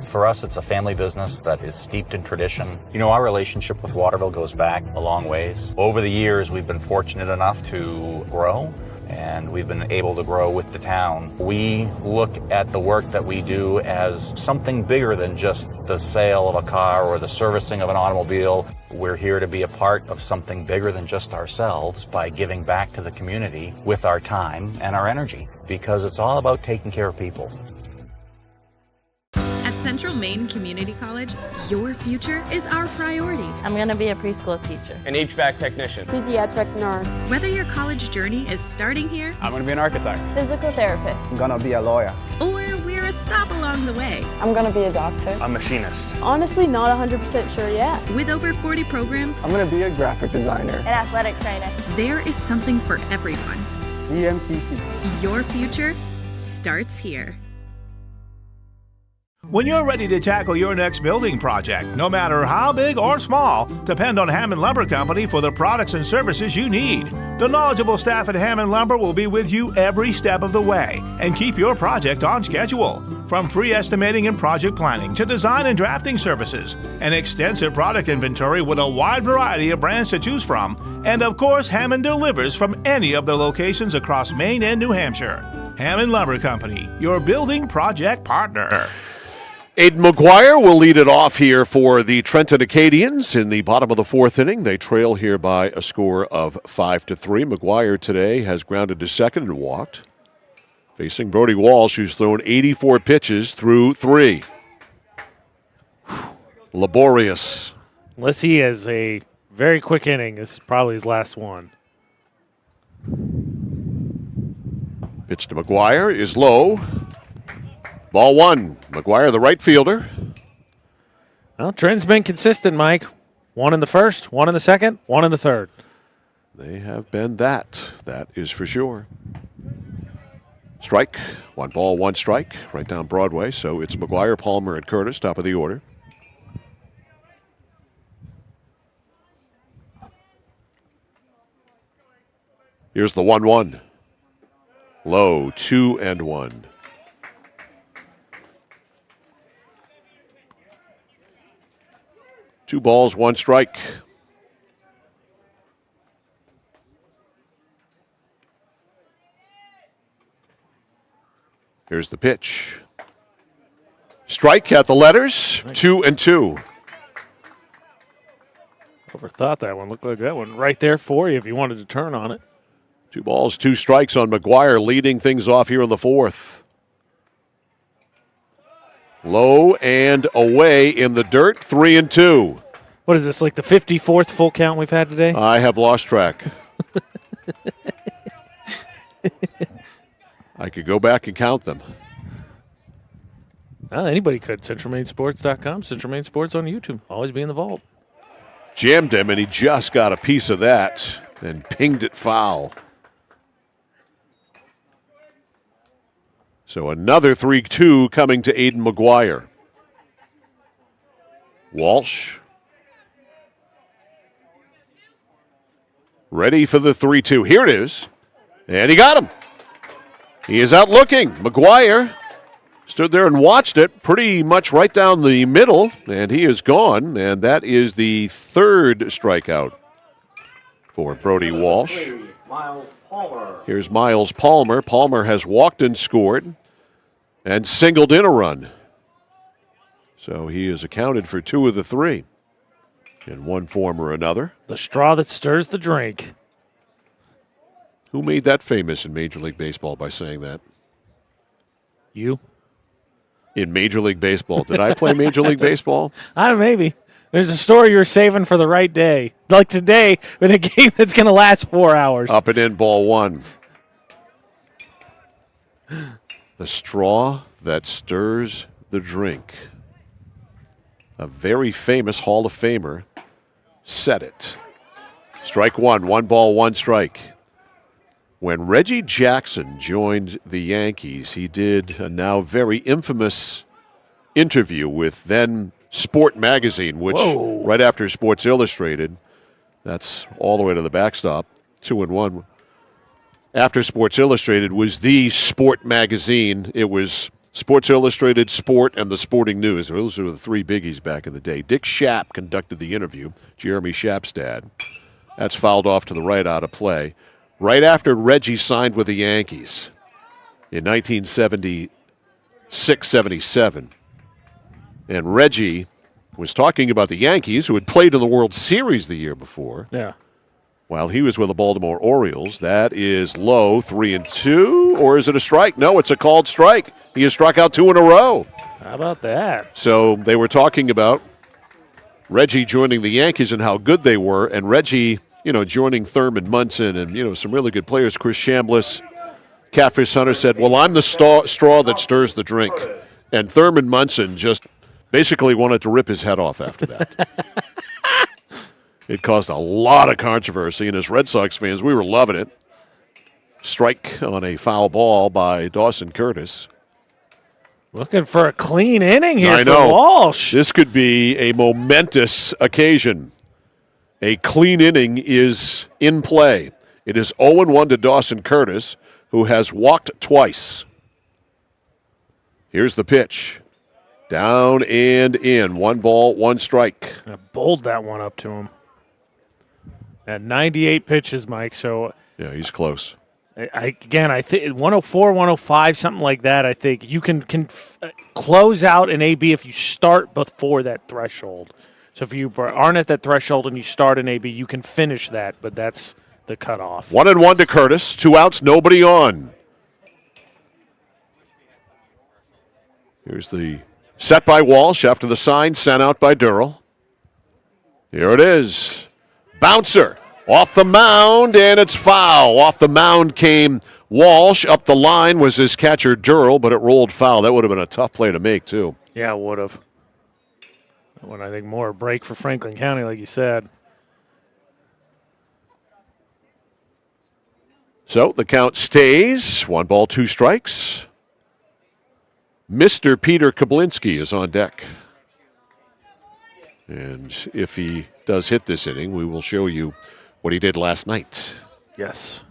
For us, it's a family business that is steeped in tradition. You know, our relationship with Waterville goes back a long ways. Over the years, we've been fortunate enough to grow and we've been able to grow with the town. We look at the work that we do as something bigger than just the sale of a car or the servicing of an automobile. We're here to be a part of something bigger than just ourselves by giving back to the community with our time and our energy, because it's all about taking care of people. At Central Maine Community College, your future is our priority. I'm going to be a preschool teacher. An HVAC technician. Pediatric nurse. Whether your college journey is starting here, I'm going to be an architect. Physical therapist. I'm gonna be a lawyer. or we're a stop along the way. I'm going to be a doctor. A machinist. Honestly, not 100% sure yet. With over 40 programs, I'm gonna be a graphic designer. An athletic trainer. there is something for everyone. CMCC. Your future starts here. When you're ready to tackle your next building project, no matter how big or small, depend on Hammond Lumber Company for the products and services you need. The knowledgeable staff at Hammond Lumber will be with you every step of the way and keep your project on schedule. From free estimating and project planning to design and drafting services, an extensive product inventory with a wide variety of brands to choose from, and of course, Hammond delivers from any of the locations across Maine and New Hampshire. Hammond Lumber Company, your building project partner. Aiden McGuire will lead it off here for the Trenton Acadians in the bottom of the fourth inning. They trail here by a score of 5-3. McGuire today has grounded to second and walked. Facing Brody Walsh, who's thrown 84 pitches through 3. Laborious. Unless he has a very quick inning, this is probably his last one. Pitch to McGuire is low. Ball one. McGuire, the right fielder. Well, Trenton's been consistent, Mike. 1 in the first, 1 in the second, 1 in the third. They have been that. That is for sure. Strike. 1 ball, 1 strike. Right down Broadway. So it's McGuire, Palmer, and Curtis, top of the order. Here's the 1-1. Low, 2-1. 2 balls, 1 strike. Here's the pitch. Strike at the letters, 2-2. Overthought that one. Looked like that one right there for you if you wanted to turn on it. 2 balls, 2 strikes on McGuire, leading things off here in the fourth. Low and away in the dirt, 3-2. What is this, like the 54th full count we've had today? I have lost track. I could go back and count them. Anybody could. CentralMaineSports.com, Central Maine Sports on YouTube. Always be in the vault. Jammed him, and he just got a piece of that and pinged it foul. So another 3-2 coming to Aiden McGuire. Walsh. Ready for the 3-2. Here it is. And he got him. He is out looking. McGuire stood there and watched it pretty much right down the middle, and he is gone. And that is the 3rd strikeout for Brody Walsh. Miles Palmer. Here's Miles Palmer. Palmer has walked and scored and singled in a run. So he has accounted for 2 of the 3 in one form or another. The straw that stirs the drink. Who made that famous in Major League Baseball by saying that? You. In Major League Baseball. Did I play Major League Baseball? Maybe. There's a story you're saving for the right day. Like today, in a game that's going to last 4 hours. Up and in, ball 1. The straw that stirs the drink. A very famous Hall of Famer said it. Strike 1, 1 ball, 1 strike. When Reggie Jackson joined the Yankees, he did a now very infamous interview with then Sport Magazine, which right after Sports Illustrated, that's all the way to the backstop, 2-1. After Sports Illustrated was the Sport Magazine. It was Sports Illustrated, Sport, and the Sporting News. Those were the 3 biggies back in the day. Dick Schaap conducted the interview, Jeremy Schaap's dad. That's fouled off to the right out of play. right after Reggie signed with the Yankees in 1976-77. And Reggie was talking about the Yankees, who had played in the World Series the year before. Yeah. While he was with the Baltimore Orioles. That is low, 3-2, or is it a strike? No, it's a called strike. He has struck out 2 in a row. How about that? So they were talking about Reggie joining the Yankees and how good they were, and Reggie, joining Thurman Munson and, some really good players. Chris Chambliss, Catfish Hunter said, well, I'm the straw that stirs the drink. And Thurman Munson just basically wanted to rip his head off after that. It caused a lot of controversy, and as Red Sox fans, we were loving it. Strike on a foul ball by Dawson Curtis. Looking for a clean inning here I for know. Walsh. This could be a momentous occasion. A clean inning is in play. It is 0-1 to Dawson Curtis, who has walked twice. Here's the pitch. Down and in. 1 ball, 1 strike. I bowled that one up to him. At 98 pitches, Mike, so... Yeah, he's close. I think 104, 105, something like that. I think you can close out an AB if you start before that threshold. So if you aren't at that threshold and you start an AB, you can finish that, but that's the cutoff. 1-1 to Curtis. 2 outs, nobody on. Here's the set by Walsh after the sign sent out by Durrell. Here it is. Bouncer off the mound, and it's foul. Off the mound came Walsh. Up the line was his catcher, Durrell, but it rolled foul. That would have been a tough play to make, too. Yeah, it would have. When I think more a break for Franklin County, like you said. So the count stays. 1 ball, 2 strikes. Mr. Peter Kablinski is on deck. And if he does hit this inning, we will show you what he did last night. Yes.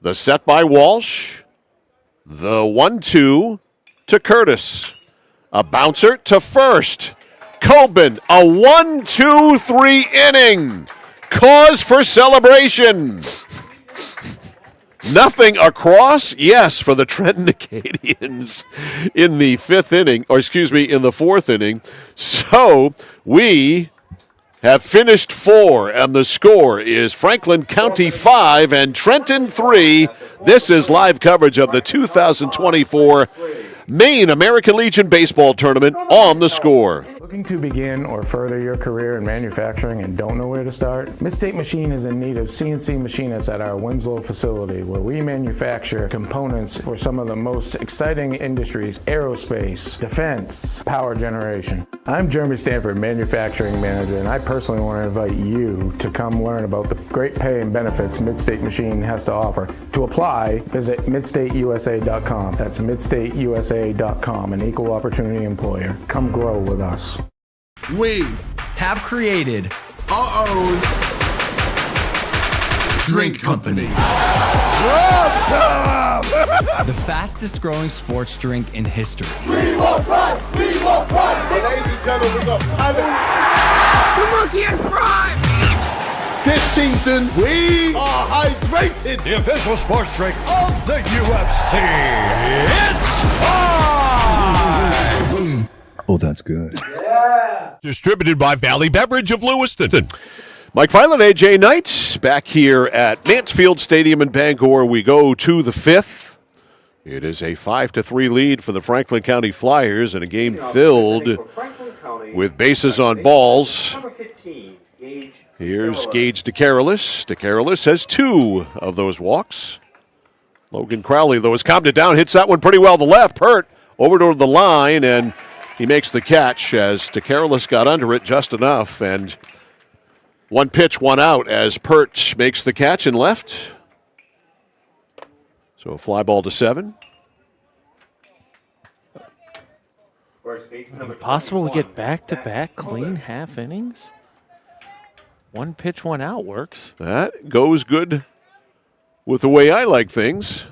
The set by Walsh. The 1-2 to Curtis. A bouncer to first. Coben, a 1-2-3 inning. Cause for celebration. Nothing across, yes, for the Trenton Acadians in the 5th inning, in the 4th inning. So we have finished 4, and the score is Franklin County 5 and Trenton 3. This is live coverage of the 2024 Maine American Legion Baseball Tournament on The Score. Looking to begin or further your career in manufacturing and don't know where to start? Mid-State Machine is in need of CNC machinists at our Winslow facility, where we manufacture components for some of the most exciting industries: aerospace, defense, power generation. I'm Jeremy Stanford, manufacturing manager, and I personally want to invite you to come learn about the great pay and benefits Mid-State Machine has to offer. To apply, visit midstateusa.com. That's midstateusa.com, an equal opportunity employer. Come grow with us. We have created our own drink company. The fastest growing sports drink in history. We will run! We will run! Ladies and gentlemen, we go The monkey has prime! This season, we are hydrated! The official sports drink of the UFC. It's time! Oh, that's good. Yeah! Distributed by Valley Beverage of Lewiston. Mike Filan, AJ Knight, back here at Mansfield Stadium in Bangor. We go to the 5th. It is a 5-3 lead for the Franklin County Flyers in a game filled with bases on balls. Here's Gage DeCarolis. DeCarolis has 2 of those walks. Logan Crowley, though, has calmed it down, hits that one pretty well to left. Pert over to the line, and he makes the catch as DeCarolis got under it just enough. And 1 pitch, 1 out as Pert makes the catch and left. So a fly ball to 7. Possible we get back-to-back clean half innings? 1 pitch, 1 out works. That goes good with the way I like things.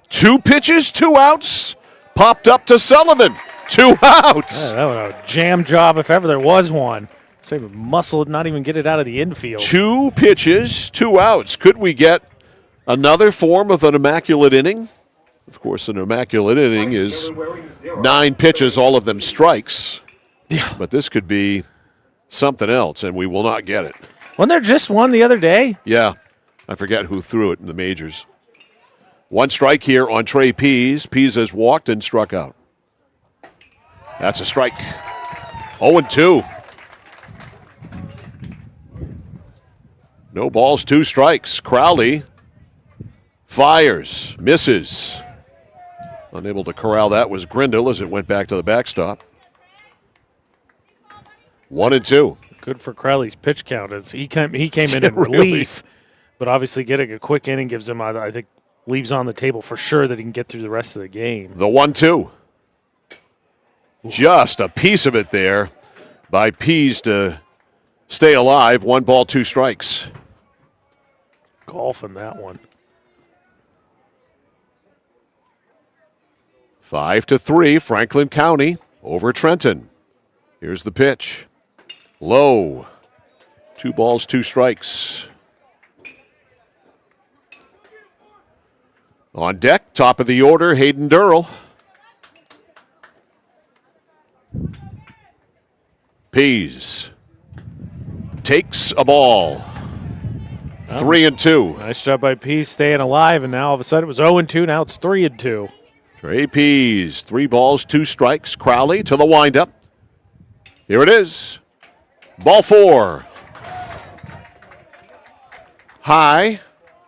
2 pitches, 2 outs. Popped up to Sullivan. 2 outs. Yeah, that was a jam job if ever there was one. Same muscle, not even get it out of the infield. 2 pitches, 2 outs. Could we get another form of an immaculate inning? Of course, an immaculate inning is 9 pitches, all of them strikes. Yeah. But this could be something else, and we will not get it. Wasn't there just one the other day? Yeah. I forget who threw it in the majors. 1 strike here on Trey Pease. Pease has walked and struck out. That's a strike. 0-2. No balls, 2 strikes. Crowley fires, misses. Unable to corral that was Grindle as it went back to the backstop. 1-2. Good for Crowley's pitch count as he came in relief, but obviously getting a quick inning gives him, I think, leaves on the table for sure that he can get through the rest of the game. The 1-2. Just a piece of it there by Pease to stay alive. 1 ball, 2 strikes. Golf in that one. 5-3, Franklin County over Trenton. Here's the pitch. Low. 2 balls, 2 strikes. On deck, top of the order, Hayden Durrell. Pease takes a ball. 3-2. Nice job by Pease staying alive, and now all of a sudden it was 0-2. Now it's 3-2. Trey Pease, 3 balls, 2 strikes. Crowley to the windup. Here it is. Ball 4. High,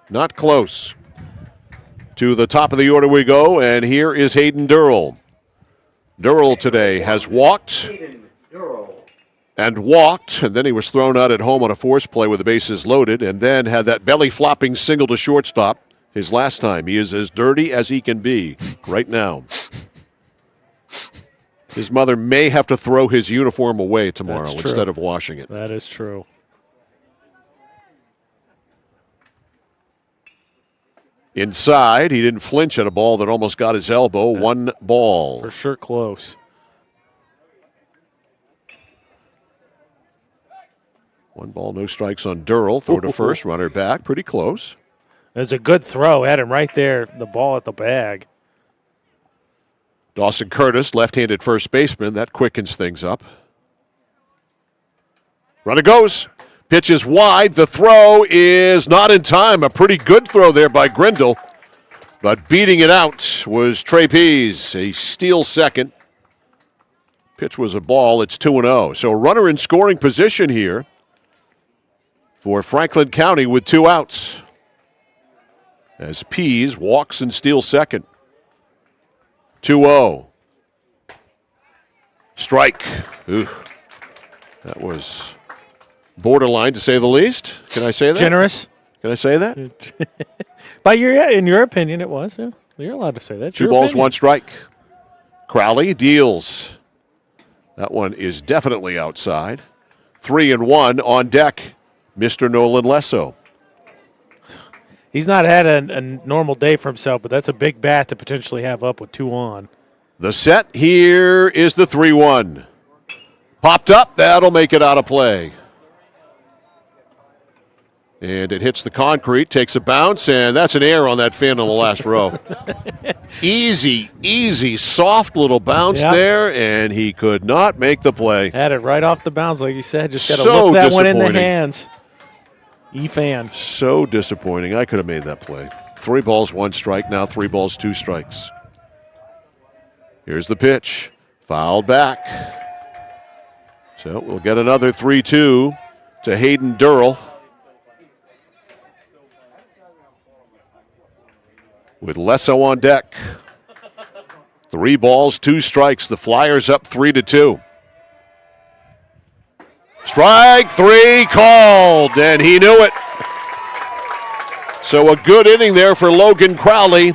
not close. To the top of the order we go, and here is Hayden Durrell. Durrell today has walked and walked, and then he was thrown out at home on a force play with the bases loaded, and then had that belly-flopping single to shortstop his last time. He is as dirty as he can be right now. His mother may have to throw his uniform away tomorrow instead of washing it. That is true. Inside, he didn't flinch at a ball that almost got his elbow. 1 ball. For sure close. 1 ball, no strikes on Durrell. Throw to first, runner back. Pretty close. It was a good throw. Had him right there, the ball at the bag. Dawson Curtis, left-handed first baseman. That quickens things up. Runner goes. Pitch is wide. The throw is not in time. A pretty good throw there by Grindle. But beating it out was Trey Pease. A steal second. Pitch was a ball. It's 2-0. So runner in scoring position here for Franklin County with 2 outs. As Pease walks and steals second. 2-0. Strike. Ooh. That was borderline, to say the least. Can I say that? Generous. Can I say that? In your opinion, it was. Yeah. You're allowed to say that. 2 balls, 1 strike. Crowley deals. That one is definitely outside. 3-1 on deck, Mr. Nolan Lesso. He's not had a normal day for himself, but that's a big bat to potentially have up with 2 on. The set here is the 3-1. Popped up. That'll make it out of play. And it hits the concrete, takes a bounce, and that's an error on that fan on the last row. Easy, soft little bounce there, and he could not make the play. Had it right off the bounce, like you said. Just got to So look that one in the hands. E-fan. So disappointing. I could have made that play. 3 balls, 1 strike. Now 3 balls, 2 strikes. Here's the pitch. Fouled back. So we'll get another 3-2 to Hayden Durrell. With Lesso on deck. 3 balls, 2 strikes. The Flyers up 3-2. Strike 3 called, and he knew it. So a good inning there for Logan Crowley.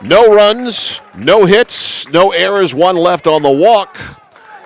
No runs, no hits, no errors, 1 left on the walk.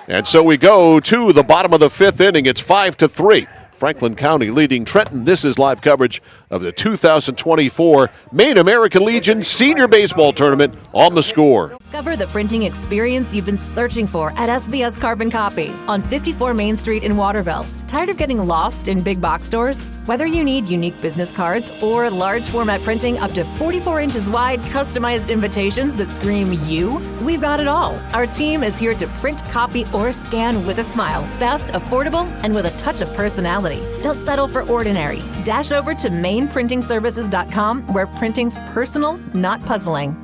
And so we go to the bottom of the 5th inning. It's 5-3. Franklin County leading Trenton. This is live coverage of the 2024 Maine American Legion Senior Baseball Tournament on the Score. Discover the printing experience you've been searching for at SBS Carbon Copy on 54 Main Street in Waterville. Tired of getting lost in big box stores? Whether you need unique business cards or large format printing up to 44 inches wide, customized invitations that scream you, we've got it all. Our team is here to print, copy, or scan with a smile. Fast, affordable, and with a touch of personality. Don't settle for ordinary. Dash over to mainprintingservices.com where printing's personal, not puzzling.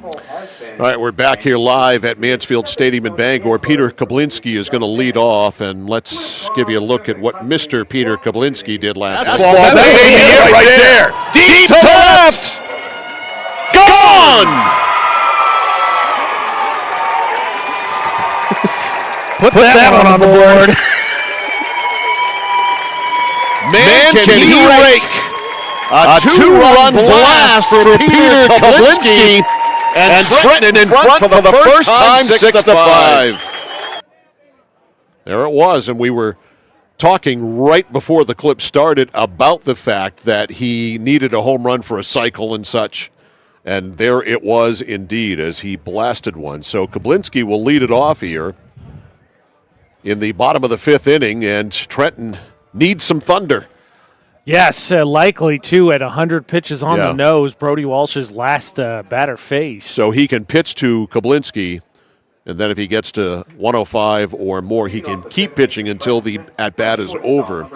All right, we're back here live at Mansfield Stadium in Bangor. Peter Kablinski is going to lead off, and let's give you a look at what Mr. Peter Kablinski did last night. That may be it right there. Deep to left. Gone! Put that one on the board. Man, can he rake a two-run blast for Peter Kablinski. And Trenton in front for the first time, 6-5. There it was, and we were talking right before the clip started about the fact that he needed a home run for a cycle and such, and there it was indeed as he blasted one. So Kablinski will lead it off here in the bottom of the fifth inning, and Trenton needs some thunder. Yes, likely, too, at 100 pitches on the nose, Brody Walsh's last batter faced. So he can pitch to Kablinski, and then if he gets to 105 or more, he can keep pitching until the at-bat is over.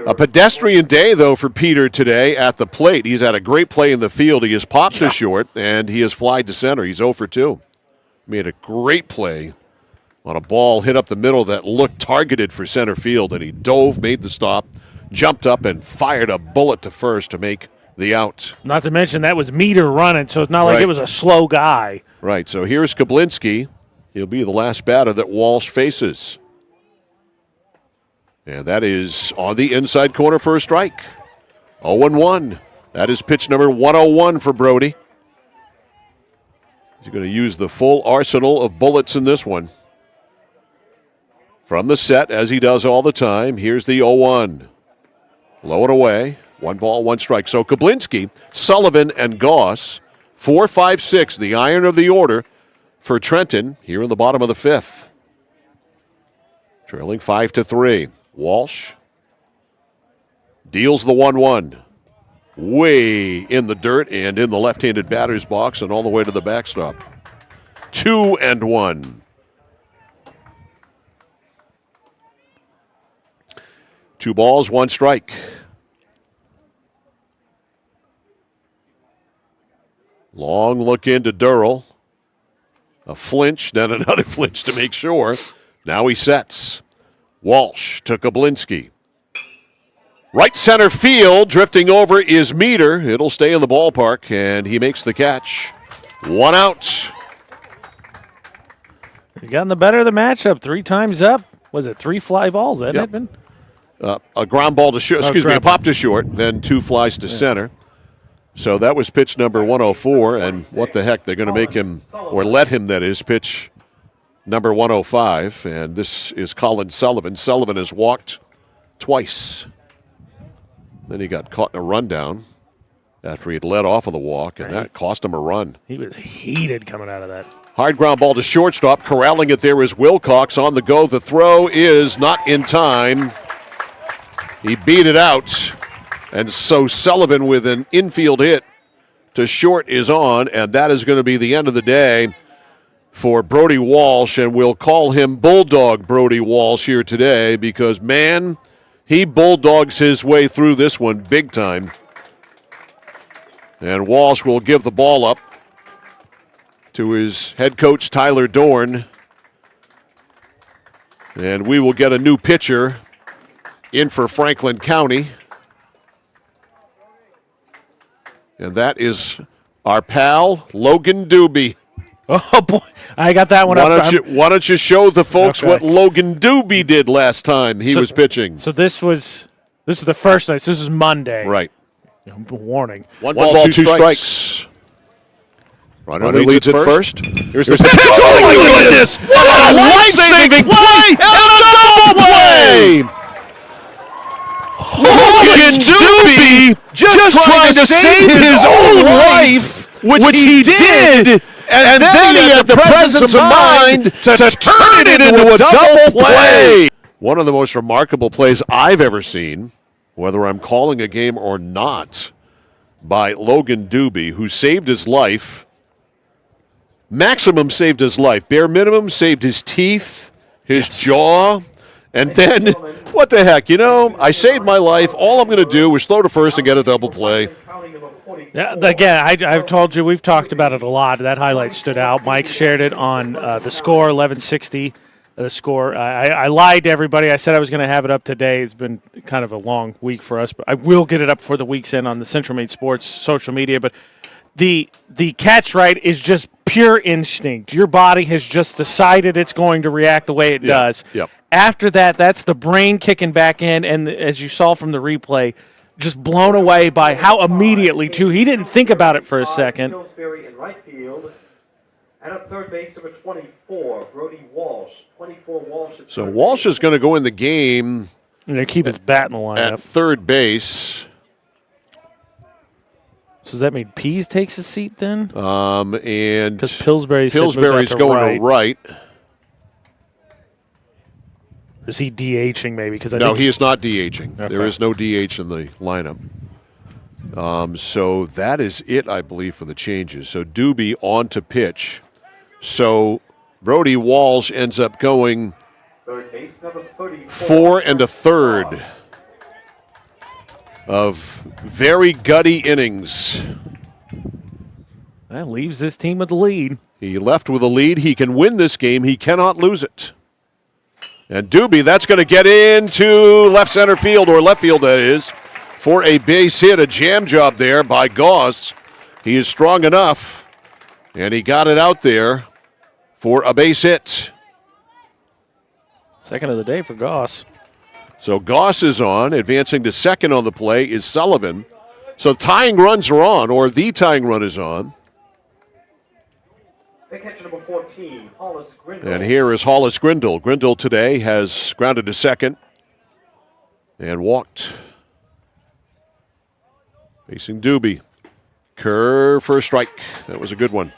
A pedestrian day, though, for Peter today at the plate. He's had a great play in the field. He has popped to short, and he has flied to center. He's 0 for 2. Made a great play on a ball hit up the middle that looked targeted for center field, and he dove, made the stop, jumped up and fired a bullet to first to make the out. Not to mention that was meter running, so it's not like it was a slow guy. Right, so here's Kablinski. He'll be the last batter that Walsh faces. And that is on the inside corner for a strike. 0-1. That is pitch number 101 for Brody. He's going to use the full arsenal of bullets in this one. From the set, as he does all the time, here's the 0-1. Low and away. 1 ball, 1 strike. So Kablinski, Sullivan, and Goss, 4, 5, 6, the iron of the order for Trenton here in the bottom of the fifth. Trailing 5-3. Walsh deals the 1-1. Way in the dirt and in the left-handed batter's box and all the way to the backstop. 2-1. 2 balls, 1 strike. Long look into Durrell. A flinch, then another flinch to make sure. Now he sets. Walsh to Kablinski. Right center field, drifting over is Meter. It'll stay in the ballpark, and he makes the catch. 1 out. He's gotten the better of the matchup. 3 times up. Was it 3 fly balls, hadn't it been? A ground ball to short, a pop to short, then 2 flies to center. So that was pitch number 104, and what the heck, they're going to make him, or let him, that is, pitch number 105, and this is Colin Sullivan. Sullivan has walked twice. Then he got caught in a rundown after he had led off of the walk, and that cost him a run. He was heated coming out of that. Hard ground ball to shortstop. Corralling it there is Wilcox on the go. The throw is not in time. He beat it out. And so Sullivan with an infield hit to short is on, and that is going to be the end of the day for Brody Walsh, and we'll call him Bulldog Brody Walsh here today because, man, he bulldogs his way through this one big time. And Walsh will give the ball up to his head coach, Tyler Dorn. And we will get a new pitcher in for Franklin County. And that is our pal, Logan Doobie. Oh, boy. I got that one Why don't you show the folks what Logan Doobie did last time he was pitching? So this was the first night. So this is Monday. Right. Warning. 1 ball, 2 strikes. Runner leads it first. Here's the pitch. Oh, my goodness! What a life-saving play! And a double play! Logan Doobie just trying to save his own life, which he did, and then he had the presence of mind to turn it into a double play. One of the most remarkable plays I've ever seen, whether I'm calling a game or not, by Logan Doobie, who saved his life. Maximum saved his life. Bare minimum saved his teeth, his jaw. And then, what the heck, I saved my life. All I'm going to do is throw to first and get a double play. Yeah, again, I've told you, we've talked about it a lot. That highlight stood out. Mike shared it on the score, 1160. The score. I lied to everybody. I said I was going to have it up today. It's been kind of a long week for us, but I will get it up for the week's end on the Central Maine Sports social media. But the catch right is just pure instinct. Your body has just decided it's going to react the way it does. Yep. After that, that's the brain kicking back in, and as you saw from the replay, just blown away by how immediately, too. He didn't think about it for a second. Pillsbury in right field. And at third base, number 24, Brody Walsh. 24 Walsh. So Walsh is going to go in the game. And they keep his bat in the lineup. At third base. So does that mean Pease takes a seat then? And because Pillsbury's going to right. Is he DHing maybe? No, he is not DHing. Okay. There is no DH in the lineup. So that is it, I believe, for the changes. So Doobie on to pitch. So Brody Walsh ends up going 4 1/3 of very gutty innings. That leaves this team with the lead. He left with a lead. He can win this game. He cannot lose it. And Doobie, that's going to get into left center field, or left field, that is, for a base hit. A jam job there by Goss. He is strong enough, and he got it out there for a base hit. Second of the day for Goss. So Goss is on. Advancing to second on the play is Sullivan. So tying runs are on, or the tying run is on. The catcher number 14, Hollis Grindle. And here is Hollis Grindle. Grindle today has grounded to second and walked. Facing Doobie. Curve for a strike. That was a good one.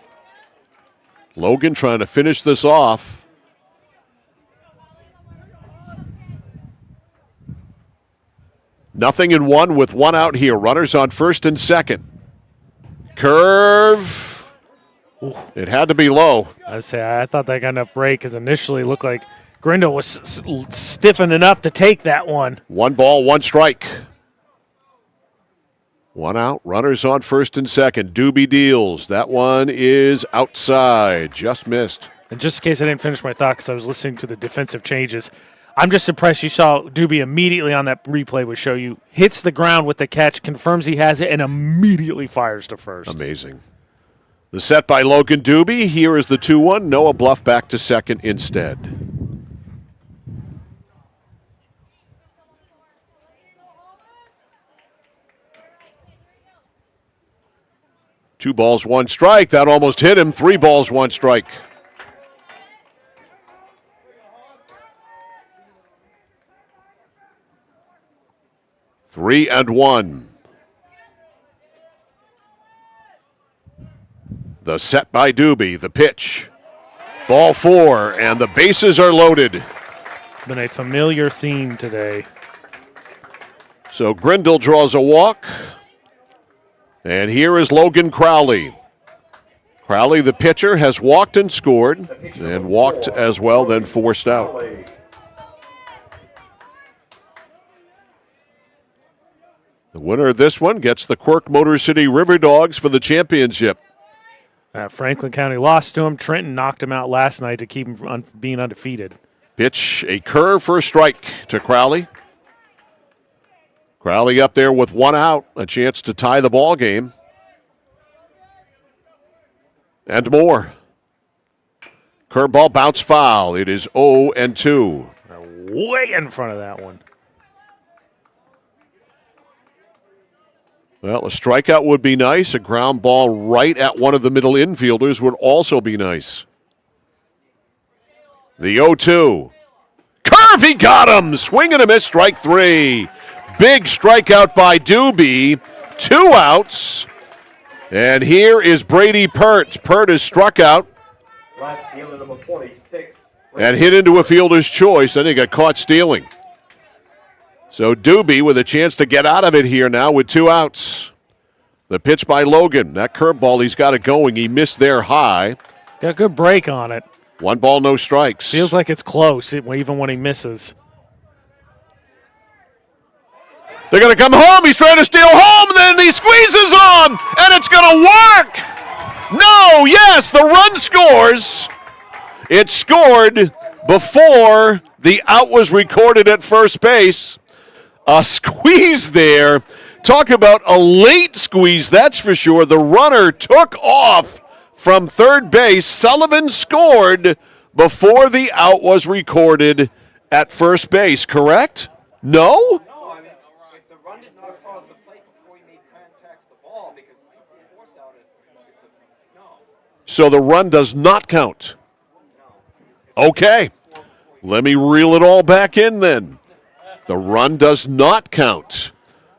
Logan trying to finish this off. Nothing in one with one out here. Runners on first and second. Curve. It had to be low. I thought that got enough break because initially it looked like Grindle was stiffening up to take that one. 1 ball, 1 strike. 1 out. Runners on first and second. Doobie deals. That one is outside. Just missed. And just in case I didn't finish my thought because I was listening to the defensive changes, I'm just impressed you saw Doobie immediately on that replay would show you. Hits the ground with the catch, confirms he has it, and immediately fires to first. Amazing. The set by Logan Doobie. Here is the 2-1. Noah Bluff back to second instead. Two balls, 1 strike. That almost hit him. 3 balls, 1 strike. Three and 1. The set by Doobie, the pitch. Ball 4, and the bases are loaded. Been a familiar theme today. So Grindle draws a walk. And here is Logan Crowley. Crowley, the pitcher, has walked and scored, and walked as well, then forced out. The winner of this one gets the Quirk Motor City River Dogs for the championship. Franklin County lost to him. Trenton knocked him out last night to keep him from being undefeated. Pitch, a curve for a strike to Crowley. Crowley up there with 1 out, a chance to tie the ball game. And more. Curveball bounce foul. It is 0-2. Way in front of that one. Well, a strikeout would be nice. A ground ball right at one of the middle infielders would also be nice. The 0-2. Curve, he got him. Swing and a miss, strike 3. Big strikeout by Doobie. 2 outs. And here is Brady Pert. Pert is struck out Left fielder number 46. and hit into a fielder's choice. Then he got caught stealing. So Doobie with a chance to get out of it here now with 2 outs. The pitch by Logan. That curveball, he's got it going. He missed there high. Got a good break on it. 1 ball, no strikes. Feels like it's close, even when he misses. They're going to come home. He's trying to steal home, and then he squeezes on, and it's going to work. No, yes, the run scores. It scored before the out was recorded at first base. A squeeze there. Talk about a late squeeze, that's for sure. The runner took off from third base. Sullivan scored before the out was recorded at first base, correct? No? So the run does not count. Okay. Let me reel it all back in then. The run does not count.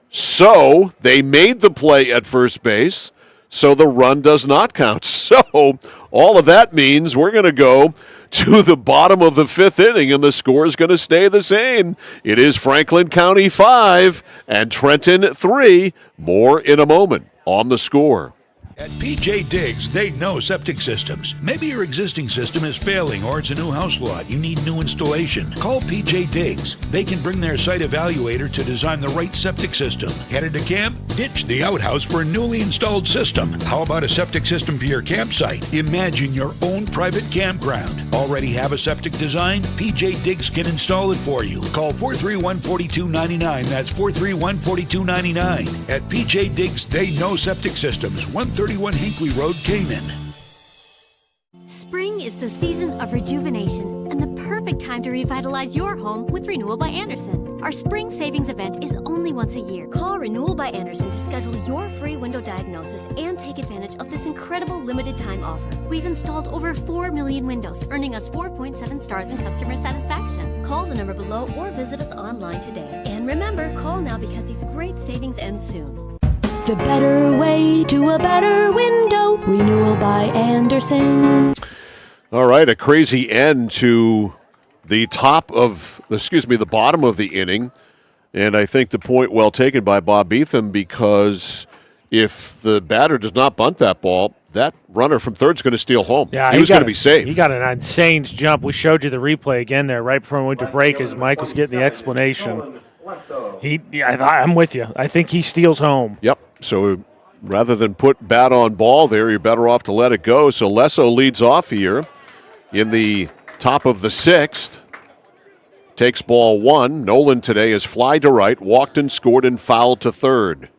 So they made the play at first base, so the run does not count. So all of that means we're going to go to the bottom of the 5th inning, and the score is going to stay the same. It is Franklin County 5 and Trenton 3. More in a moment on the score. At PJ Diggs, they know septic systems. Maybe your existing system is failing or it's a new house lot. You need new installation. Call PJ Diggs. They can bring their site evaluator to design the right septic system. Headed to camp? Ditch the outhouse for a newly installed system. How about a septic system for your campsite? Imagine your own private campground. Already have a septic design? PJ Diggs can install it for you. Call 431-4299. That's 431-4299. At PJ Diggs, they know septic systems. 131 Hinkley Road, Canaan. Spring is the season of rejuvenation and the perfect time to revitalize your home with Renewal by Andersen. Our spring savings event is only once a year. Call Renewal by Andersen to schedule your free window diagnosis and take advantage of this incredible limited time offer. We've installed over 4 million windows, earning us 4.7 stars in customer satisfaction. Call the number below or visit us online today. And remember, call now because these great savings end soon. The better way to a better window. Renewal by Andersen. All right, a crazy end to the the bottom of the inning. And I think the point well taken by Bob Beetham, because if the batter does not bunt that ball, that runner from third is going to steal home. Yeah, he was going to be safe. He got an insane jump. We showed you the replay again there right before we went to break as Mike was getting the explanation. I'm with you. I think he steals home. Yep. So rather than put bat on ball there, you're better off to let it go. So Lesso leads off here in the top of the 6th. Takes ball 1. Nolan today is fly to right, walked and scored and fouled to third.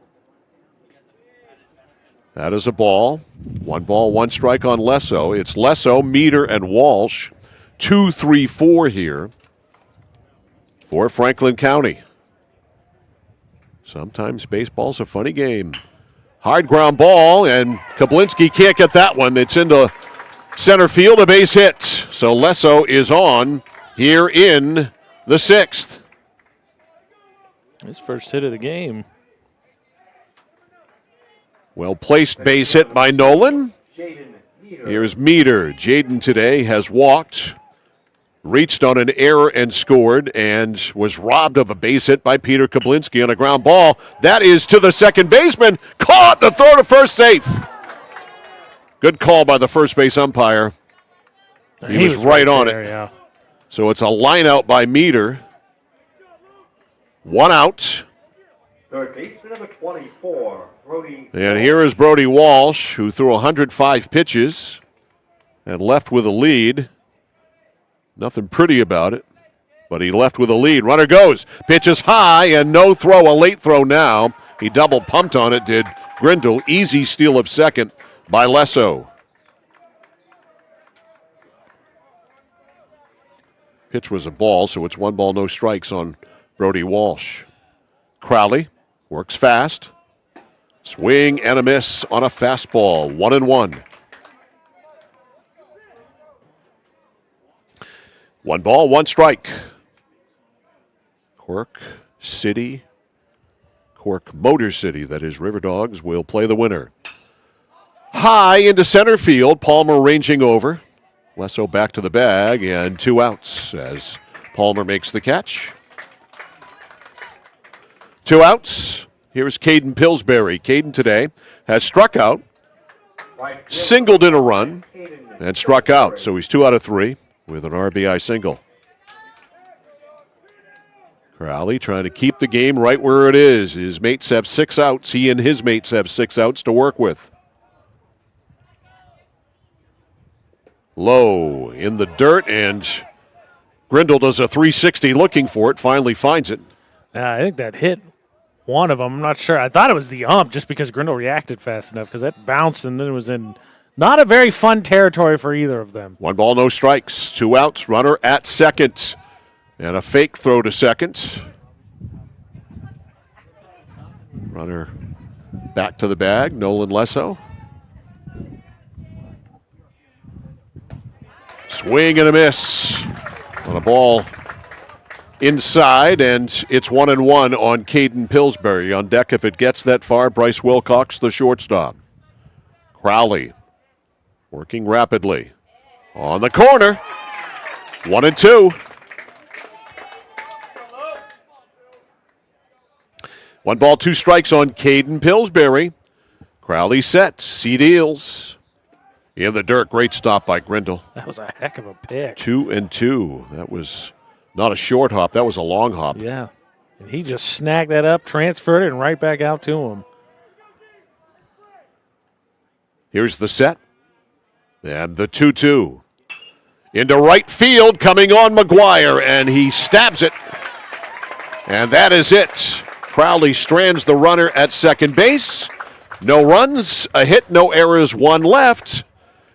That is a ball. 1 ball, 1 strike on Lesso. It's Lesso, Meter, and Walsh. 2-3-4 here for Franklin County. Sometimes baseball's a funny game. Hard ground ball, and Kablinski can't get that one. It's into center field, a base hit. So Lesso is on here in the 6th. His first hit of the game. Well-placed base hit by Nolan. Here's Meter. Jaden today has walked, reached on an error and scored, and was robbed of a base hit by Peter Kablinski on a ground ball. That is to the second baseman. Caught the throw to first safe. Good call by the first base umpire. He was right on there, it. Yeah. So it's a line out by Meter. 1 out. Third baseman number 24, Brody. And here is Brody Walsh, who threw 105 pitches and left with a lead. Nothing pretty about it, but he left with a lead. Runner goes. Pitch is high and no throw. A late throw now. He double pumped on it, did Grindle. Easy steal of second by Lesso. Pitch was a ball, so it's 1 ball, no strikes on Brody Walsh. Crowley works fast. Swing and a miss on a fastball. 1-1. 1 ball, 1 strike. Quirk City Cork Motor City, that is River Dogs, will play the winner. High into center field, Palmer ranging over. Lesso back to the bag, and 2 outs as Palmer makes the catch. 2 outs. Here's Caden Pillsbury. Caden today has struck out, singled in a run, and struck out. So he's 2 out of 3 with an RBI single. Crowley trying to keep the game right where it is. His mates have 6 outs. He and his mates have 6 outs to work with. Low in the dirt, and Grindle does a 360 looking for it, finally finds it. I think that hit one of them. I'm not sure. I thought it was the ump just because Grindle reacted fast enough because that bounced and then it was in not a very fun territory for either of them. 1 ball, no strikes. 2 outs, runner at second. And a fake throw to second. Runner back to the bag, Nolan Lesso. Swing and a miss on a ball inside, and it's 1-1 on Caden Pillsbury. On deck, if it gets that far, Bryce Wilcox, the shortstop. Crowley working rapidly. On the corner, 1-2. 1 ball, 2 strikes on Caden Pillsbury. Crowley sets, he deals. In the dirt, great stop by Grindle. That was a heck of a pick. 2-2. That was not a short hop, that was a long hop. Yeah. And he just snagged that up, transferred it, and right back out to him. Here's the set. And the 2-2. Into right field, coming on McGuire, and he stabs it. And that is it. Crowley strands the runner at second base. No runs, a hit, no errors, 1 left.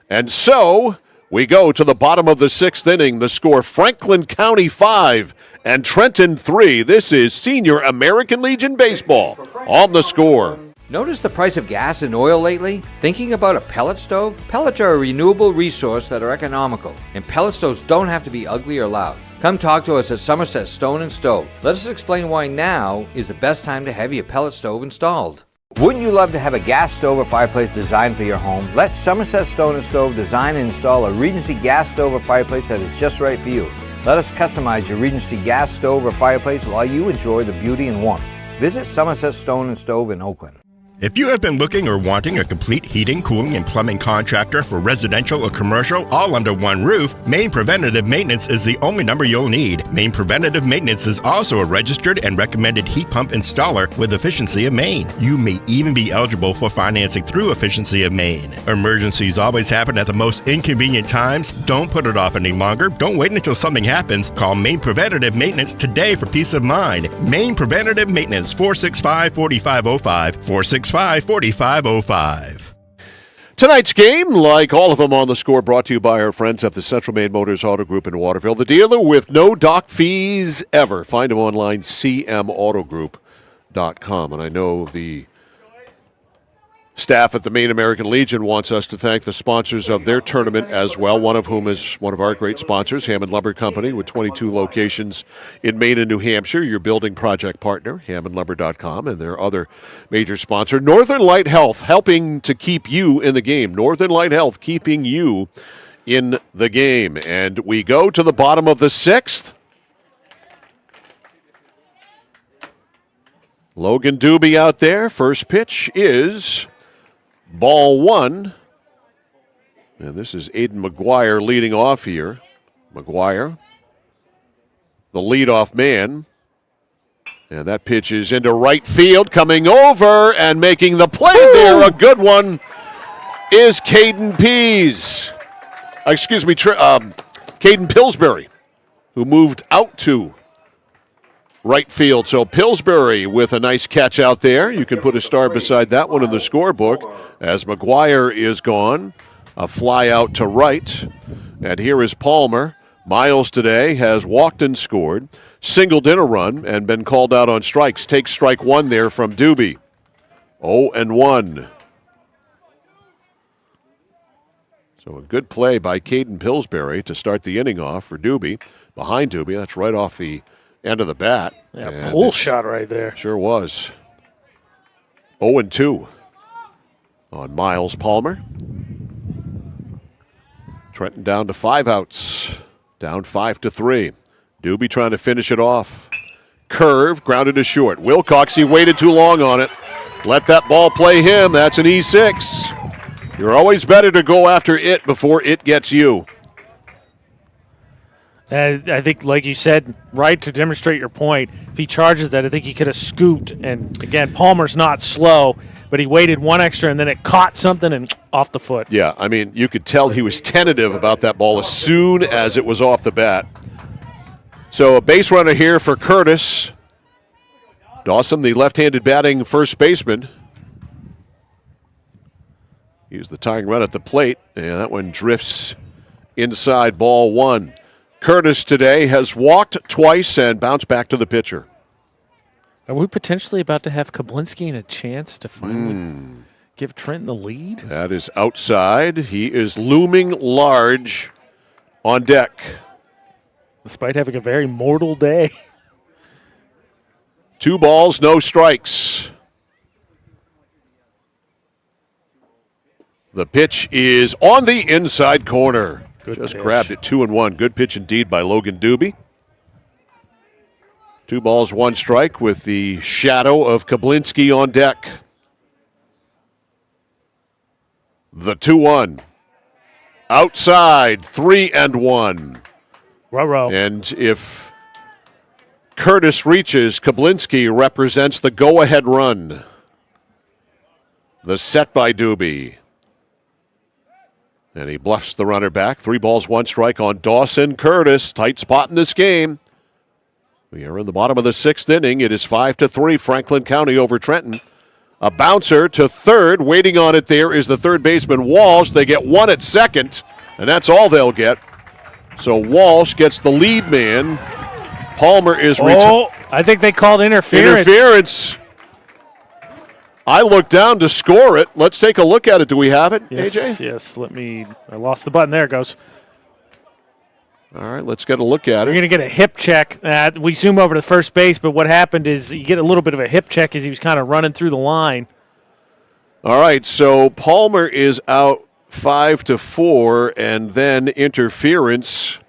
And so we go to the bottom of the 6th inning. The score, Franklin County 5 and Trenton 3. This is Senior American Legion Baseball on the score. Notice the price of gas and oil lately? Thinking about a pellet stove? Pellets are a renewable resource that are economical, and pellet stoves don't have to be ugly or loud. Come talk to us at Somerset Stone & Stove. Let us explain why now is the best time to have your pellet stove installed. Wouldn't you love to have a gas stove or fireplace designed for your home? Let Somerset Stone & Stove design and install a Regency gas stove or fireplace that is just right for you. Let us customize your Regency gas stove or fireplace while you enjoy the beauty and warmth. Visit Somerset Stone & Stove in Oakland. If you have been looking or wanting a complete heating, cooling, and plumbing contractor for residential or commercial, all under one roof, Maine Preventative Maintenance is the only number you'll need. Maine Preventative Maintenance is also a registered and recommended heat pump installer with Efficiency of Maine. You may even be eligible for financing through Efficiency of Maine. Emergencies always happen at the most inconvenient times. Don't put it off any longer. Don't wait until something happens. Call Maine Preventative Maintenance today for peace of mind. Maine Preventative Maintenance, 465-4505, 465-4505. Tonight's game, like all of them on the score, brought to you by our friends at the Central Maine Motors Auto Group in Waterville, the dealer with no dock fees ever. Find them online, cmautogroup.com. And I know the staff at the Maine American Legion wants us to thank the sponsors of their tournament as well, one of whom is one of our great sponsors, Hammond Lumber Company, with 22 locations in Maine and New Hampshire, your building project partner, hammondlumber.com, and their other major sponsor, Northern Light Health, helping to keep you in the game. Northern Light Health, keeping you in the game. And we go to the bottom of the 6th. Logan Doobie out there. First pitch is ball 1. And this is Aiden McGuire leading off here. McGuire, the leadoff man. And that pitch is into right field, coming over and making the play there. A good one is Caden Pillsbury, who moved out to right field. So Pillsbury with a nice catch out there. You can put a star beside that one in the scorebook as McGuire is gone. A fly out to right. And here is Palmer. Miles today has walked and scored, singled in a run, and been called out on strikes. Takes strike 1 there from Doobie. 0-1. So a good play by Caden Pillsbury to start the inning off for Doobie. Behind Doobie, that's right off the end of the bat. Yeah, pull shot right there. Sure was. 0-2 on Miles Palmer. Trenton down to 5 outs. Down 5-3. Doobie trying to finish it off. Curve, grounded to short. Wilcox, he waited too long on it. Let that ball play him. That's an E6. You're always better to go after it before it gets you. I think, like you said, right, to demonstrate your point, if he charges that, I think he could have scooped. And, again, Palmer's not slow, but he waited one extra, and then it caught something and off the foot. Yeah, I mean, you could tell he was tentative about that ball as soon as it was off the bat. So a base runner here for Curtis. Dawson, the left-handed batting first baseman. He's the tying run at the plate, and that one drifts inside, ball one. Curtis today has walked twice and bounced back to the pitcher. Are we potentially about to have Kablinski in a chance to finally give Trenton the lead? That is outside. He is looming large on deck. Despite having a very mortal day. 2 balls, no strikes. The pitch is on the inside corner. Good Just pitch. grabbed it 2-1. Good pitch indeed by Logan Doobie. 2 balls, 1 strike with the shadow of Kablinski on deck. The 2-1. Outside, 3-1. Ruh-roh. And if Curtis reaches, Kablinski represents the go-ahead run. The set by Doobie. And he bluffs the runner back. 3 balls, 1 strike on Dawson Curtis. Tight spot in this game. We are in the bottom of the 6th inning. It is 5-3, Franklin County over Trenton. A bouncer to third. Waiting on it there is the third baseman, Walsh. They get 1 at second, and that's all they'll get. So Walsh gets the lead man. Palmer is I think they called interference. Interference. I looked down to score it. Let's take a look at it. Do we have it, Yes, AJ? yes. I lost the button. There it goes. All right, let's get a look at We're it. going to get a hip check. We zoom over to first base, but what happened is you get a little bit of a hip check as he was kind of running through the line. All right, so Palmer is out 5-4, and then interference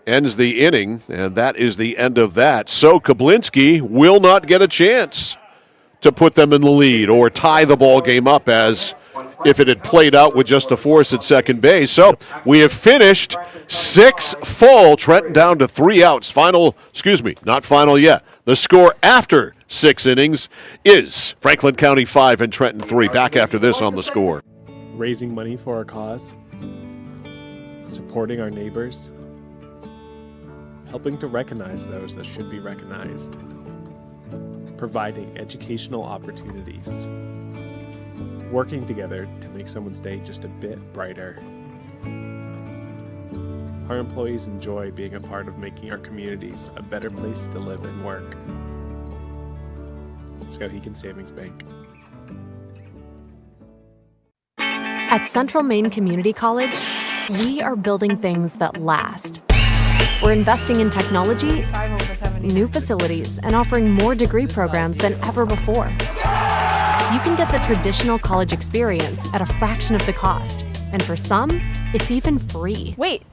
ends the inning, and that is the end of that. So Kablinski will not get a chance to put them in the lead or tie the ball game up as if it had played out with just a force at second base. So we have finished 6 full. Trenton down to 3 outs. Not final yet. The score after 6 innings is Franklin County 5 and Trenton 3. Back after this on The Score. Raising money for our cause, supporting our neighbors, helping to recognize those that should be recognized, providing educational opportunities, working together to make someone's day just a bit brighter. Our employees enjoy being a part of making our communities a better place to live and work. Skowhegan Savings Bank. At Central Maine Community College, we are building things that last. We're investing in technology, new facilities, and offering more degree programs than ever before. You can get the traditional college experience at a fraction of the cost, and for some, it's even free. Wait,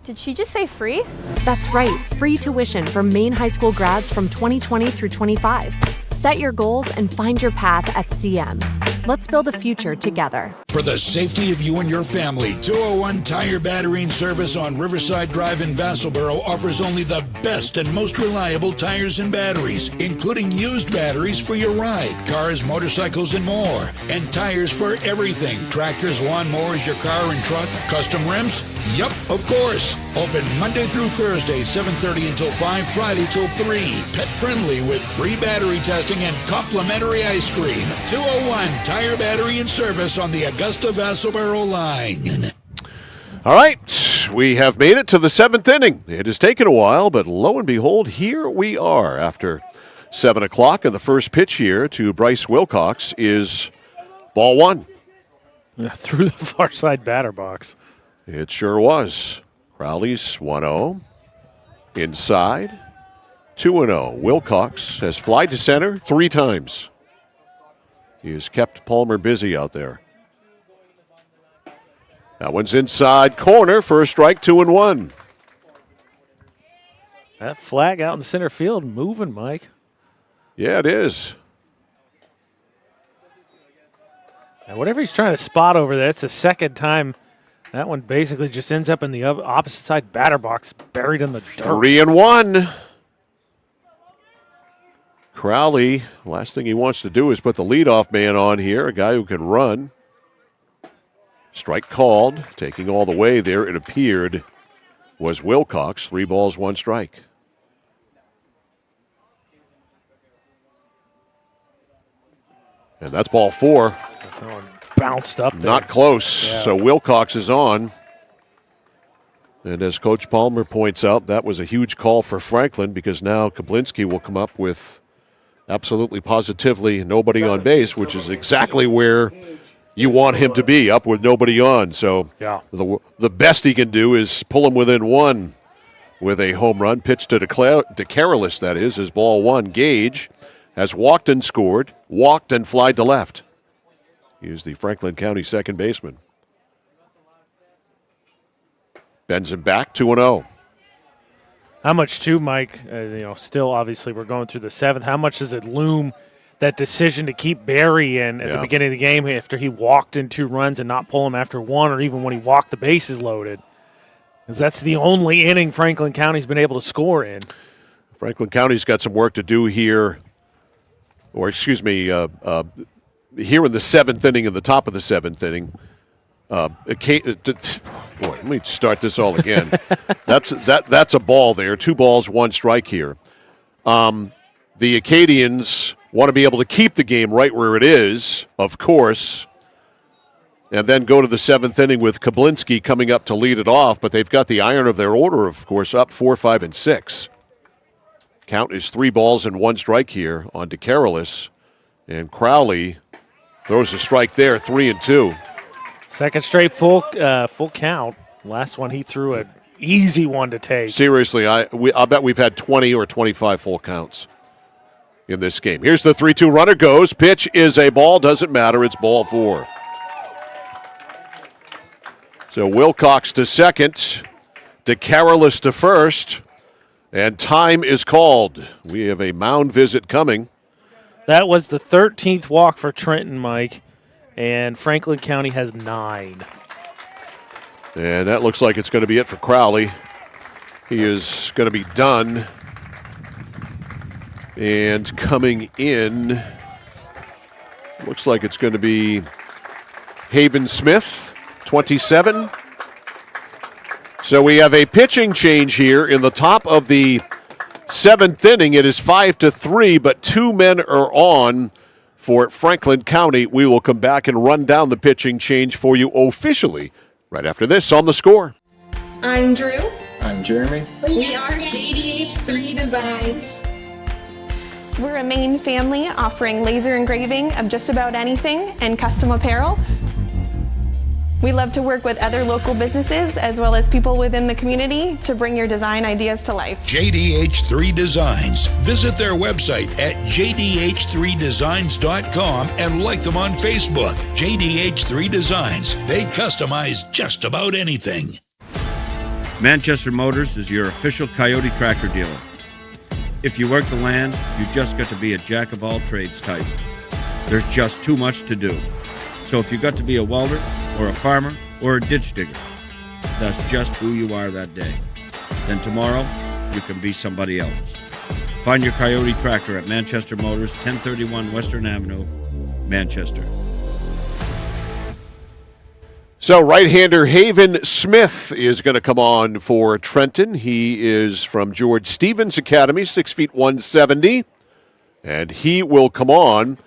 did she just say free? That's right, free tuition for Maine high school grads from 2020 through 25. Set your goals and find your path at CM. Let's build a future together. For the safety of you and your family, 201 Tire Battery and Service on Riverside Drive in Vassalboro offers only the best and most reliable tires and batteries, including used batteries for your ride, cars, motorcycles, and more. And tires for everything. Tractors, lawnmowers, your car and truck, custom rims? Yup, of course. Open Monday through Thursday, 7:30 until 5, Friday till 3. Pet friendly with free battery testing and complimentary ice cream. 201 Tire Battery and Service on the Augusta Vassalboro line. All right, we have made it to the 7th inning. It has taken a while, but lo and behold, here we are after 7 o'clock. And the first pitch here to Bryce Wilcox is ball 1. Through the far side batter box. It sure was. Crowley's 1-0. Inside, 2-0. Wilcox has flied to center 3 times. He has kept Palmer busy out there. That one's inside corner for a strike, 2-1. That flag out in center field moving, Mike. Yeah, it is. And whatever he's trying to spot over there, it's the second time that one basically just ends up in the opposite side batter box, buried in the dirt. 3-1. Crowley, last thing he wants to do is put the leadoff man on here, a guy who can run. Strike called, taking all the way there, it appeared, was Wilcox. 3 balls, 1 strike. And that's ball 4. That one bounced up there. Not close, Yeah. so Wilcox is on. And as Coach Palmer points out, that was a huge call for Franklin because now Kablinski will come up with absolutely positively nobody on base, which is exactly where you want him to be, up with nobody on. So yeah. the best he can do is pull him within 1 with a home run. Pitch to DeCarolis, that is ball 1. Gage has walked and scored, walked and flied to left. He is the Franklin County second baseman. Bends him back, 2-0. How much, too, Mike, still obviously we're going through the 7th. How much does it loom, that decision to keep Barry in at the beginning of the game after he walked in 2 runs and not pull him after 1, or even when he walked the bases loaded? Because that's the only inning Franklin County's been able to score in. Franklin County's got some work to do here, here in the 7th inning, in the top of the 7th inning. Boy, let me start this all again. That's a ball there. 2 balls, 1 strike here. The Acadians want to be able to keep the game right where it is, of course, and then go to the 7th inning with Kablinski coming up to lead it off, but they've got the iron of their order, of course, up 4, 5, and 6. Count is 3 balls and 1 strike here on DeCarolis, and Crowley throws a strike there, 3-2. Second straight full count. Last one he threw an easy one to take. Seriously, I'll bet we've had 20 or 25 full counts in this game. Here's the 3-2 runner goes. Pitch is a ball. Doesn't matter. It's ball 4. So Wilcox to second. DeCarolis to first. And time is called. We have a mound visit coming. That was the 13th walk for Trenton, Mike. And Franklin County has 9. And that looks like it's going to be it for Crowley. He is going to be done. And coming in, looks like it's going to be Haven Smith, 27. So we have a pitching change here in the top of the 7th inning. It is 5-3, but 2 men are on for Franklin County. We will come back and run down the pitching change for you officially right after this on The Score. I'm Drew. I'm Jeremy. We are JDH3 Designs. We're a Maine family offering laser engraving of just about anything and custom apparel. We love to work with other local businesses as well as people within the community to bring your design ideas to life. JDH3 Designs. Visit their website at jdh3designs.com and like them on Facebook. JDH3 Designs. They customize just about anything. Manchester Motors is your official Coyote tractor dealer. If you work the land, you just got to be a jack of all trades type. There's just too much to do. So if you got to be a welder, or a farmer, or a ditch digger, that's just who you are that day. Then tomorrow, you can be somebody else. Find your Coyote tractor at Manchester Motors, 1031 Western Avenue, Manchester. So right-hander Haven Smith is going to come on for Trenton. He is from George Stevens Academy, 6 feet 170. And he will come on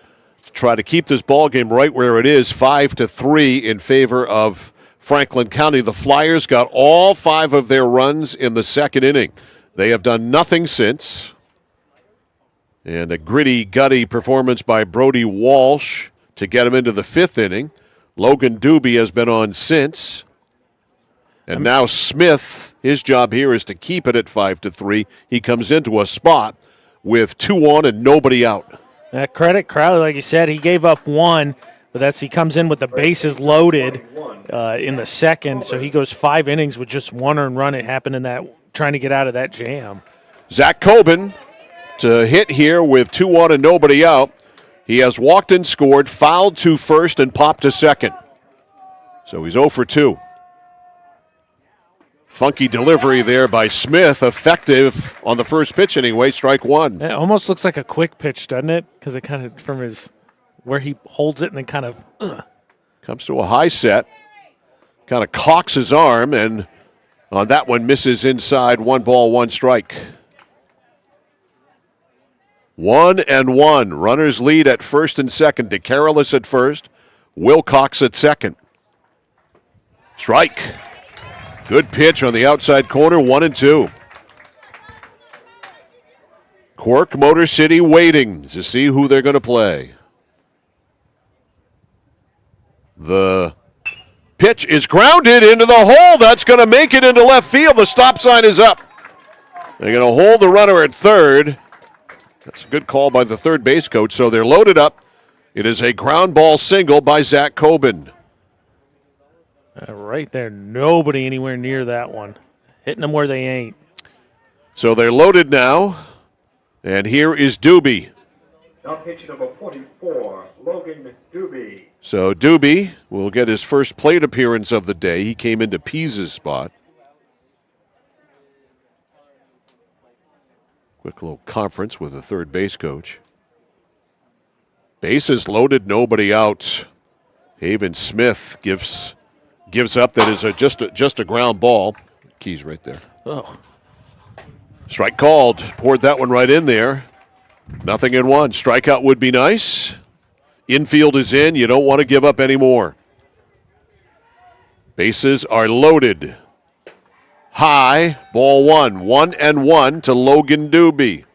to try to keep this ball game right where it is, 5-3 in favor of Franklin County. The Flyers got all 5 of their runs in the 2nd inning. They have done nothing since. And a gritty, gutty performance by Brody Walsh to get him into the 5th inning. Logan Doobie has been on since. And now Smith, his job here is to keep it at 5-3. He comes into a spot with 2 on and nobody out. Credit Crowley, like you said, he gave up one, but he comes in with the bases loaded in the second, so he goes 5 innings with just 1 earned run. It happened in that, trying to get out of that jam. Zach Coben to hit here with 2-1 and nobody out. He has walked and scored, fouled to first, and popped to second. So he's 0 for 2. Funky delivery there by Smith, effective on the first pitch anyway, strike 1. It almost looks like a quick pitch, doesn't it? Because it kind of, from where he holds it and then kind of. Comes to a high set, kind of cocks his arm, and on that one misses inside. 1 ball, 1 strike. 1-1. Runners lead at first and second. DeCarolis at first, Wilcox at second. Strike. Good pitch on the outside corner, 1-2. Quirk Motor City waiting to see who they're going to play. The pitch is grounded into the hole. That's going to make it into left field. The stop sign is up. They're going to hold the runner at third. That's a good call by the third base coach. So they're loaded up. It is a ground ball single by Zach Coben. Right there, nobody anywhere near that one. Hitting them where they ain't. So they're loaded now. And here is Doobie. Now pitch number 44, Logan Doobie. So Doobie will get his first plate appearance of the day. He came into Pease's spot. Quick little conference with the third base coach. Bases loaded, nobody out. Haven Smith gives up. That is just a ground ball. Key's right there. Oh. Strike called. Poured that one right in there. 0-1. Strikeout would be nice. Infield is in. You don't want to give up any more. Bases are loaded. High, ball 1. 1-1 to Logan Doobie.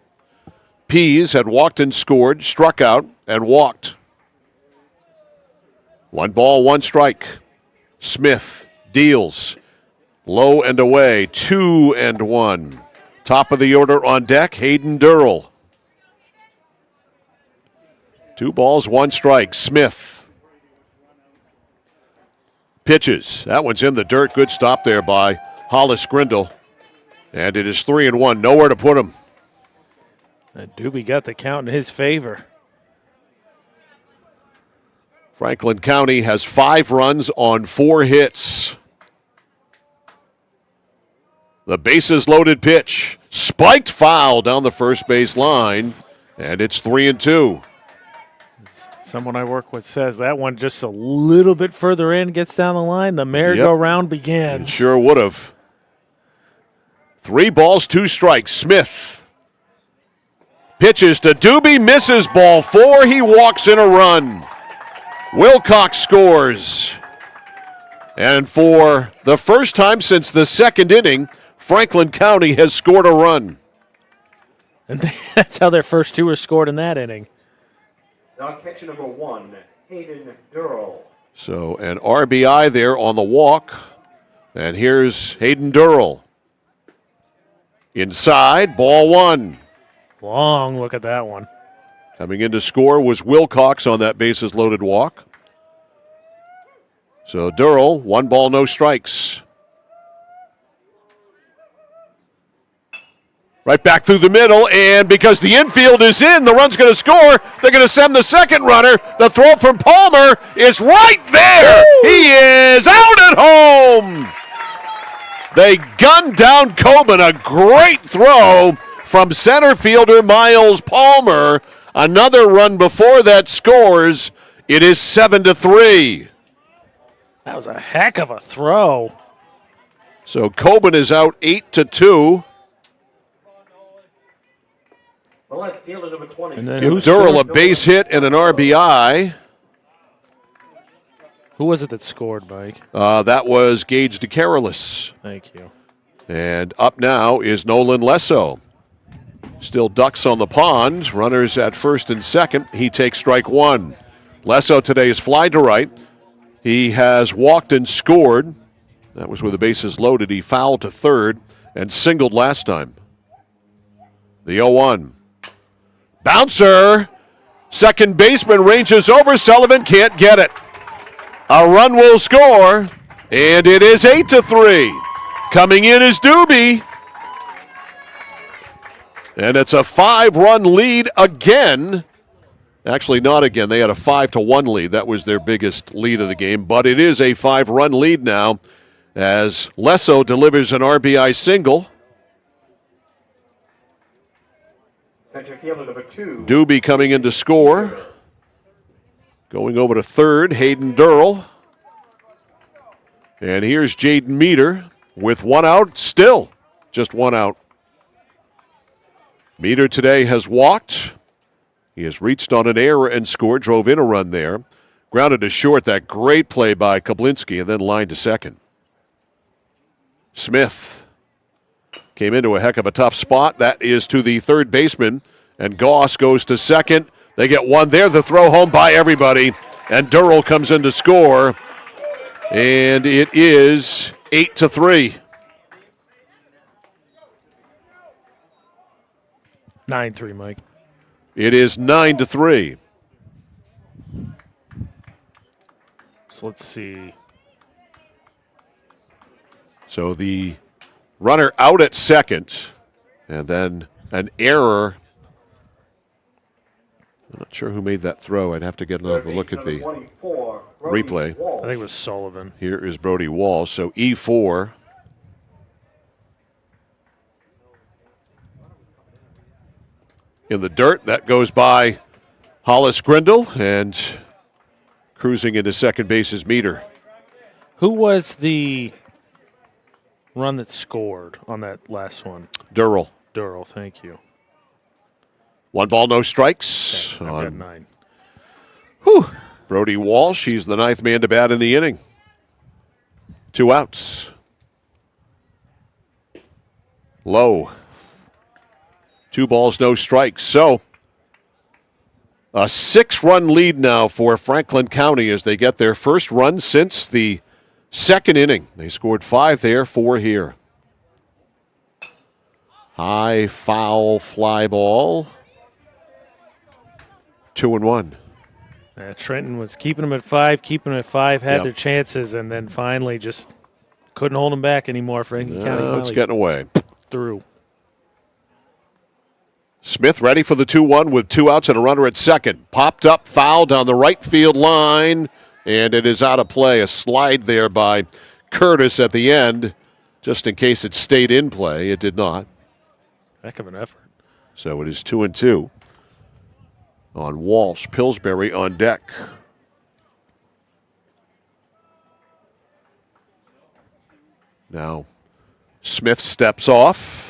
Pease had walked and scored, struck out, and walked. 1 ball, 1 strike. Smith deals. Low and away. 2-1. Top of the order on deck, Hayden Durrell. 2 balls, 1 strike. Smith pitches. That one's in the dirt. Good stop there by Hollis Grindle. And it is 3-1. Nowhere to put him. Doobie got the count in his favor. Franklin County has 5 runs on 4 hits. The bases loaded pitch. Spiked foul down the first base line. And it's 3-2. Someone I work with says that one just a little bit further in gets down the line. The merry-go-round begins. It sure would have. 3 balls, 2 strikes. Smith pitches to Doobie, misses ball 4. He walks in a run. Wilcox scores. And for the first time since the second inning, Franklin County has scored a run. And that's how their first 2 were scored in that inning. Now catch number 1, Hayden Durrell. So an RBI there on the walk. And here's Hayden Durrell. Inside, ball 1. Long look at that one. Coming in to score was Wilcox on that bases loaded walk. So Durrell, 1 ball, no strikes. Right back through the middle, and because the infield is in, the run's going to score. They're going to send the second runner. The throw from Palmer is right there. Woo! He is out at home. They gunned down Coben. A great throw from center fielder Miles Palmer. Another run before that scores. It is 7-3. That was a heck of a throw. So Coben is out 8-2. The left fielder number 20. Give Durrell a base hit and an RBI. Who was it that scored, Mike? That was Gage DeCarolis. Thank you. And up now is Nolan Lesso. Still ducks on the pond. Runners at first and second. He takes strike 1. Lesso today is fly to right. He has walked and scored. That was with the bases loaded. He fouled to third and singled last time. The 0-1. Bouncer Second baseman ranges over. Sullivan can't get it. A run will score, and it is 8-3. Coming in is Doobie. And it's a 5-run lead again. Actually, not again. They had a 5-1 lead. That was their biggest lead of the game. But it is a 5-run lead now as Lesso delivers an RBI single. Center fielder number 2. Doobie coming in to score. Going over to third, Hayden Durrell. And here's Jaden Meter with one out, still just one out. Meter today has walked. He has reached on an error and scored, drove in a run there. Grounded to short, that great play by Kablinski, and then lined to second. Smith came into a heck of a tough spot. That is to the third baseman, and Goss goes to second. They get one there. The throw home by everybody, and Durrell comes in to score, and it is 8-3. 9-3, Mike. It is 9-3. So let's see. So the runner out at second, and then an error. I'm not sure who made that throw. I'd have to get another look at the replay. I think it was Sullivan. Here is Brody Walsh. So E4. In the dirt, that goes by Hollis Grindle, and cruising into second base is Meter. Who was the run that scored on that last one? Durrell. Durrell, thank you. 1 ball, no strikes. Okay, I've got 9. Whew. Brody Walsh, he's the 9th man to bat in the inning. 2 outs. Low. 2 balls, no strikes. So, a 6-run lead now for Franklin County as they get their first run since the second inning. They scored 5 there, 4 here. High foul fly ball. 2-1. Trenton was keeping them at 5, had their chances, and then finally just couldn't hold them back anymore. Franklin County finally it's getting away. Through. Smith ready for the 2-1 with 2 outs and a runner at second. Popped up, foul down the right field line, and it is out of play. A slide there by Curtis at the end, just in case it stayed in play. It did not. Heck of an effort. So it is 2-2 on Walsh. Pillsbury on deck. Now Smith steps off.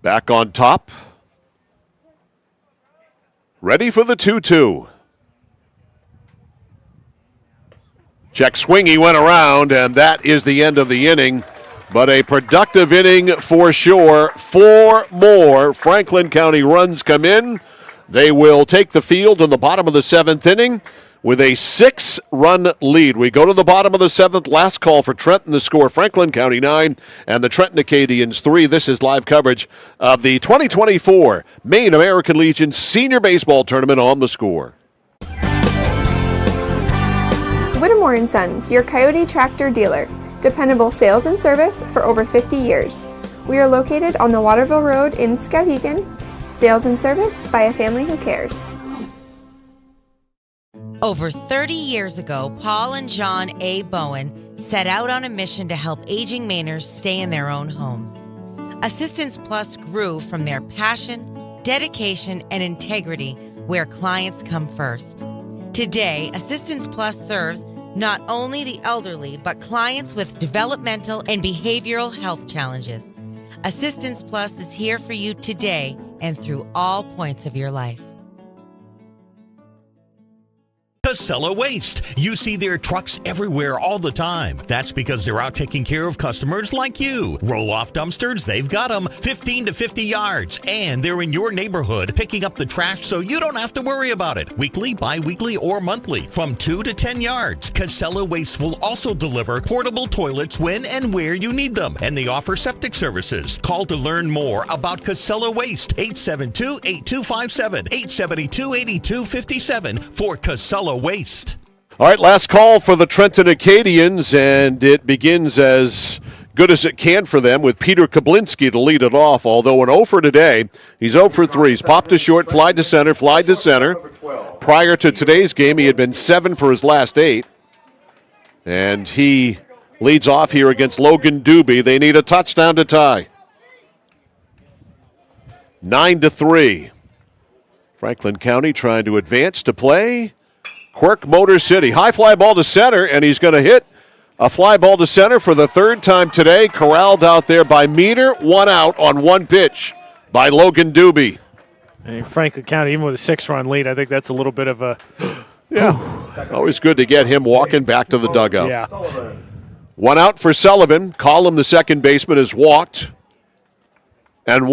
Back on top. Ready for the 2-2. Check swing, he went around, and that is the end of the inning. But a productive inning for sure. 4 more Franklin County runs come in. They will take the field in the bottom of the 7th inning with a 6-run lead. We go to the bottom of the 7th. Last call for Trenton. The score, Franklin County 9 and the Trenton Acadians 3. This is live coverage of the 2024 Maine American Legion Senior Baseball Tournament on The Score. Whittemore & Sons, your Coyote tractor dealer. Dependable sales and service for over 50 years. We are located on the Waterville Road in Skowhegan. Sales and service by a family who cares. Over 30 years ago, Paul and John A. Bowen set out on a mission to help aging Mainers stay in their own homes. Assistance Plus grew from their passion, dedication, and integrity where clients come first. Today, Assistance Plus serves not only the elderly, but clients with developmental and behavioral health challenges. Assistance Plus is here for you today and through all points of your life. Casella Waste. You see their trucks everywhere all the time. That's because they're out taking care of customers like you. Roll-off dumpsters, they've got them 15 to 50 yards. And they're in your neighborhood picking up the trash so you don't have to worry about it. Weekly, bi-weekly, or monthly from 2 to 10 yards. Casella Waste will also deliver portable toilets when and where you need them. And they offer septic services. Call to learn more about Casella Waste. 872-8257, 872-8257 for Casella Waste. All right, last call for the Trenton Acadians, and it begins as good as it can for them with Peter Kablinski to lead it off, although an 0 for today. He's 0 for 3. He's popped to short, fly to center. Prior to today's game, he had been 7 for his last 8. And he leads off here against Logan Doobie. They need a touchdown to tie. 9-3. Franklin County trying to advance to play Quirk Motor City. High fly ball to center, and he's going to hit a fly ball to center for the third time today. Corralled out there by Meter. 1 out on 1 pitch by Logan Doobie. And Franklin County, even with a 6-run lead, I think that's a little bit of a... Yeah, always good to get him walking back to the dugout. Yeah. 1 out for Sullivan. Collum, the second baseman, has walked, and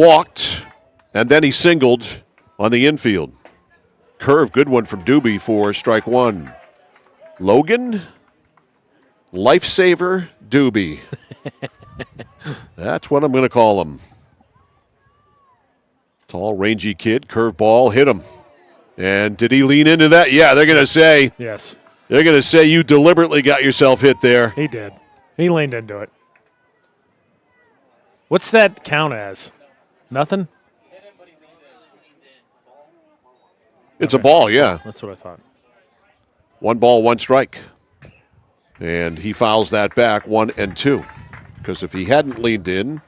then he singled on the infield. Curve, good one from Doobie for strike 1. Logan, Lifesaver Doobie. That's what I'm going to call him. Tall, rangy kid, curveball, hit him. And did he lean into that? Yeah, they're going to say. Yes. They're going to say you deliberately got yourself hit there. He did. He leaned into it. What's that count as? Nothing? It's a ball, yeah. That's what I thought. 1 ball, 1 strike. And he fouls that back 1-2. Because if he hadn't leaned in,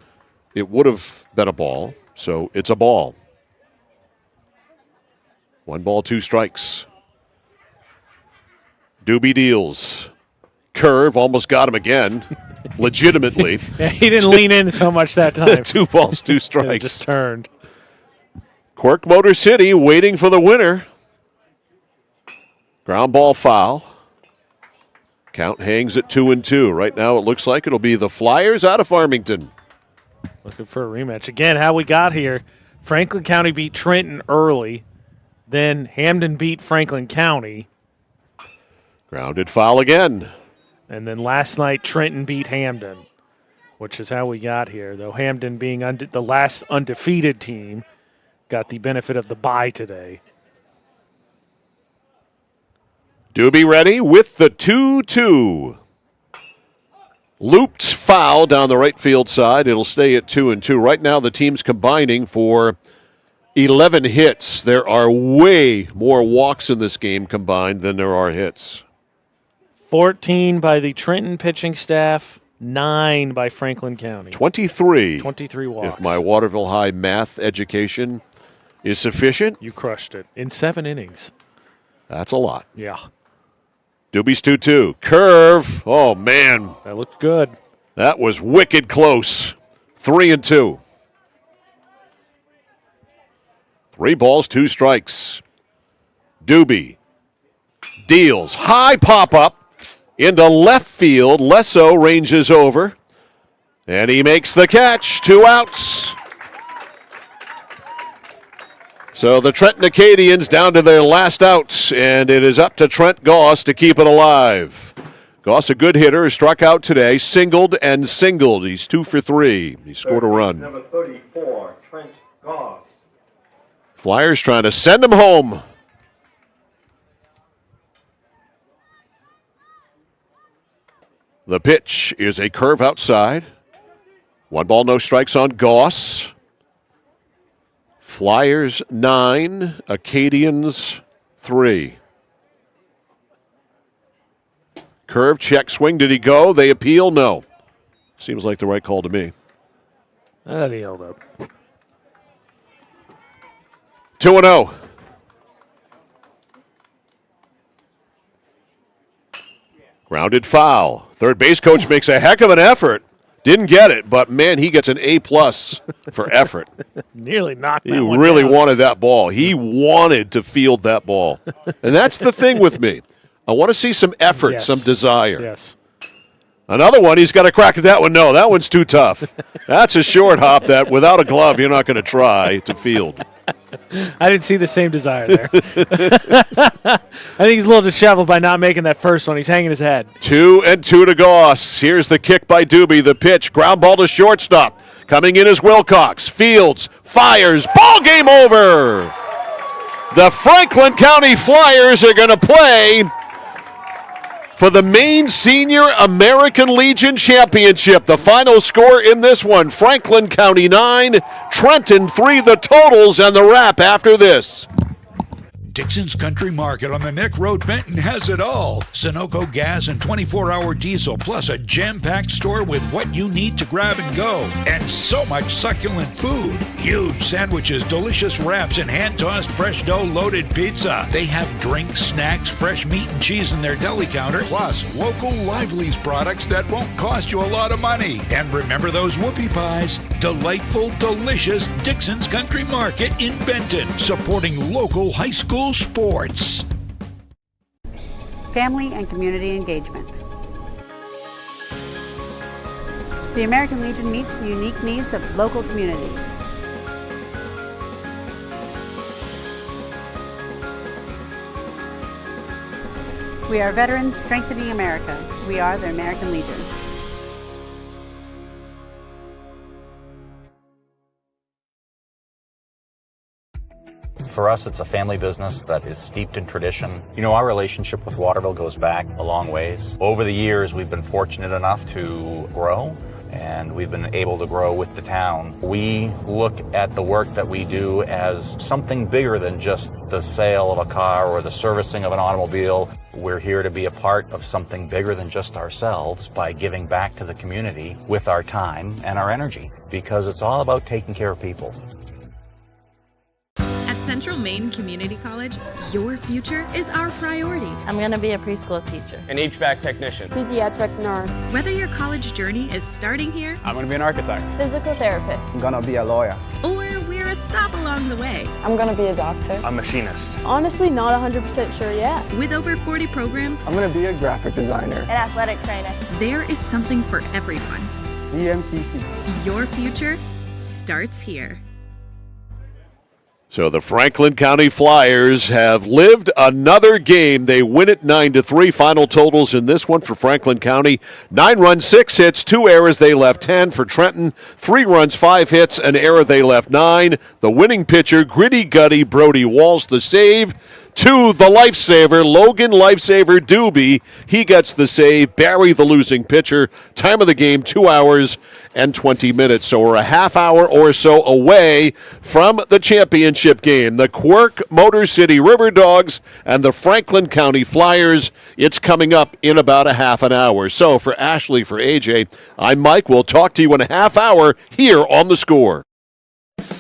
it would have been a ball. So it's a ball. 1 ball, 2 strikes. Doobie deals. Curve, almost got him again. Legitimately. Yeah, he didn't lean in so much that time. 2 balls, 2 strikes. It just turned. Quirk Motor City waiting for the winner. Ground ball foul. Count hangs at 2-2. Right now it looks like it'll be the Flyers out of Farmington. Looking for a rematch. Again, how we got here. Franklin County beat Trenton early. Then Hamden beat Franklin County. Grounded foul again. And then last night Trenton beat Hamden, which is how we got here. Though Hamden being the last undefeated team, got the benefit of the bye today. Doobie ready with the 2-2. Looped foul down the right field side. It'll stay at 2-2. Right now the team's combining for 11 hits. There are way more walks in this game combined than there are hits. 14 by the Trenton pitching staff, 9 by Franklin County. 23. 23 walks. If my Waterville High math education is sufficient. You crushed it. In 7 innings. That's a lot. Yeah. Doobie's 2-2. Curve. Oh, man. That looked good. That was wicked close. 3-2. 3 balls, 2 strikes. Doobie deals. High pop-up into left field. Lesso ranges over. And he makes the catch. 2 outs. So the Trenton Acadians down to their last outs, and it is up to Trent Goss to keep it alive. Goss, a good hitter, struck out today, singled and singled. He's 2 for 3. He scored a run. Number 34, Trent Goss. Flyers trying to send him home. The pitch is a curve outside. 1 ball, no strikes on Goss. Flyers 9, Acadians 3. Curve, check, swing. Did he go? They appeal? No. Seems like the right call to me. That he held up. 2-0. Grounded foul. Third base coach makes a heck of an effort. Didn't get it, but, man, he gets an A+ for effort. Nearly knocked that He one really down. wanted that ball. He wanted to field that ball. And that's the thing with me. I want to see some effort, Yes. some desire. Yes. Another one, he's got a crack at that one. No, that one's too tough. That's a short hop that without a glove you're not going to try to field. I didn't see the same desire there. I think he's a little disheveled by not making that first one. He's hanging his head. 2-2 to Goss. Here's the kick by Doobie. The pitch, ground ball to shortstop. Coming in is Wilcox. Fields, fires, ball game over. The Franklin County Flyers are going to play for the Maine Senior American Legion Championship. The final score in this one, Franklin County 9, Trenton 3, the totals and the wrap after this. Dixon's Country Market on the Neck Road, Benton has it all. Sunoco gas and 24-hour diesel, plus a jam-packed store with what you need to grab and go. And so much succulent food. Huge sandwiches, delicious wraps, and hand-tossed fresh dough-loaded pizza. They have drinks, snacks, fresh meat and cheese in their deli counter, plus local Lively's products that won't cost you a lot of money. And remember those whoopie pies? Delightful, delicious Dixon's Country Market in Benton, supporting local high school sports. Family and community engagement. The American Legion meets the unique needs of local communities. We are veterans strengthening America. We are the American Legion. For us, it's a family business that is steeped in tradition. You know, our relationship with Waterville goes back a long ways. Over the years, we've been fortunate enough to grow, and we've been able to grow with the town. We look at the work that we do as something bigger than just the sale of a car or the servicing of an automobile. We're here to be a part of something bigger than just ourselves by giving back to the community with our time and our energy, because it's all about taking care of people. At Central Maine Community College, your future is our priority. I'm going to be a preschool teacher. An HVAC technician. Pediatric nurse. Whether your college journey is starting here, I'm going to be an architect. Physical therapist. I'm going to be a lawyer. Or we're a stop along the way. I'm going to be a doctor. A machinist. Honestly, not 100% sure yet. With over 40 programs, I'm going to be a graphic designer. An athletic trainer. There is something for everyone. CMCC. Your future starts here. So the Franklin County Flyers have lived another game. They win it 9-3. Final totals in this one for Franklin County: 9 runs, 6 hits, 2 errors. They left 10 for Trenton. 3 runs, 5 hits, an error. They left 9. The winning pitcher, Gritty Gutty Brody Walsh, the save. To the lifesaver, Logan Lifesaver Doobie. He gets the save. Barry, the losing pitcher. Time of the game, 2 hours and 20 minutes. So we're a half hour or so away from the championship game. The Quirk Motor City River Dogs and the Franklin County Flyers. It's coming up in about a half an hour. So for Ashley, for AJ, I'm Mike. We'll talk to you in a half hour here on The Score.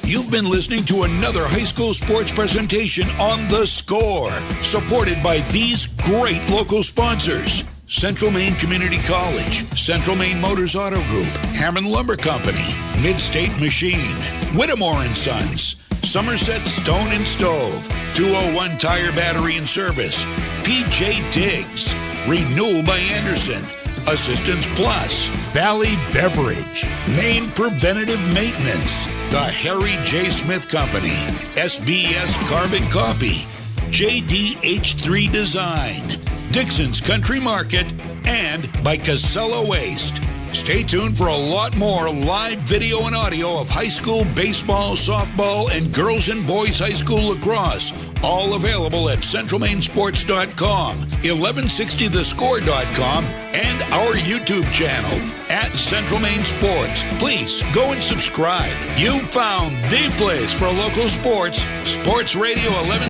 You've been listening to another high school sports presentation on The Score, supported by these great local sponsors: Central Maine Community College, Central Maine Motors Auto Group, Hammond Lumber Company, Mid-State Machine, Whittemore & Sons, Somerset Stone and Stove, 201 Tire Battery and Service, PJ Diggs, Renewal by Anderson, Assistance Plus, Valley Beverage, Maine Preventative Maintenance, The Harry J. Smith Company, SBS Carbon Copy, JDH3 Design, Dixon's Country Market, and by Casella Waste. Stay tuned for a lot more live video and audio of high school baseball, softball, and girls and boys high school lacrosse. All available at centralmainsports.com, 1160thescore.com, and our YouTube channel at Central Maine Sports. Please go and subscribe. You found the place for local sports, Sports Radio 11.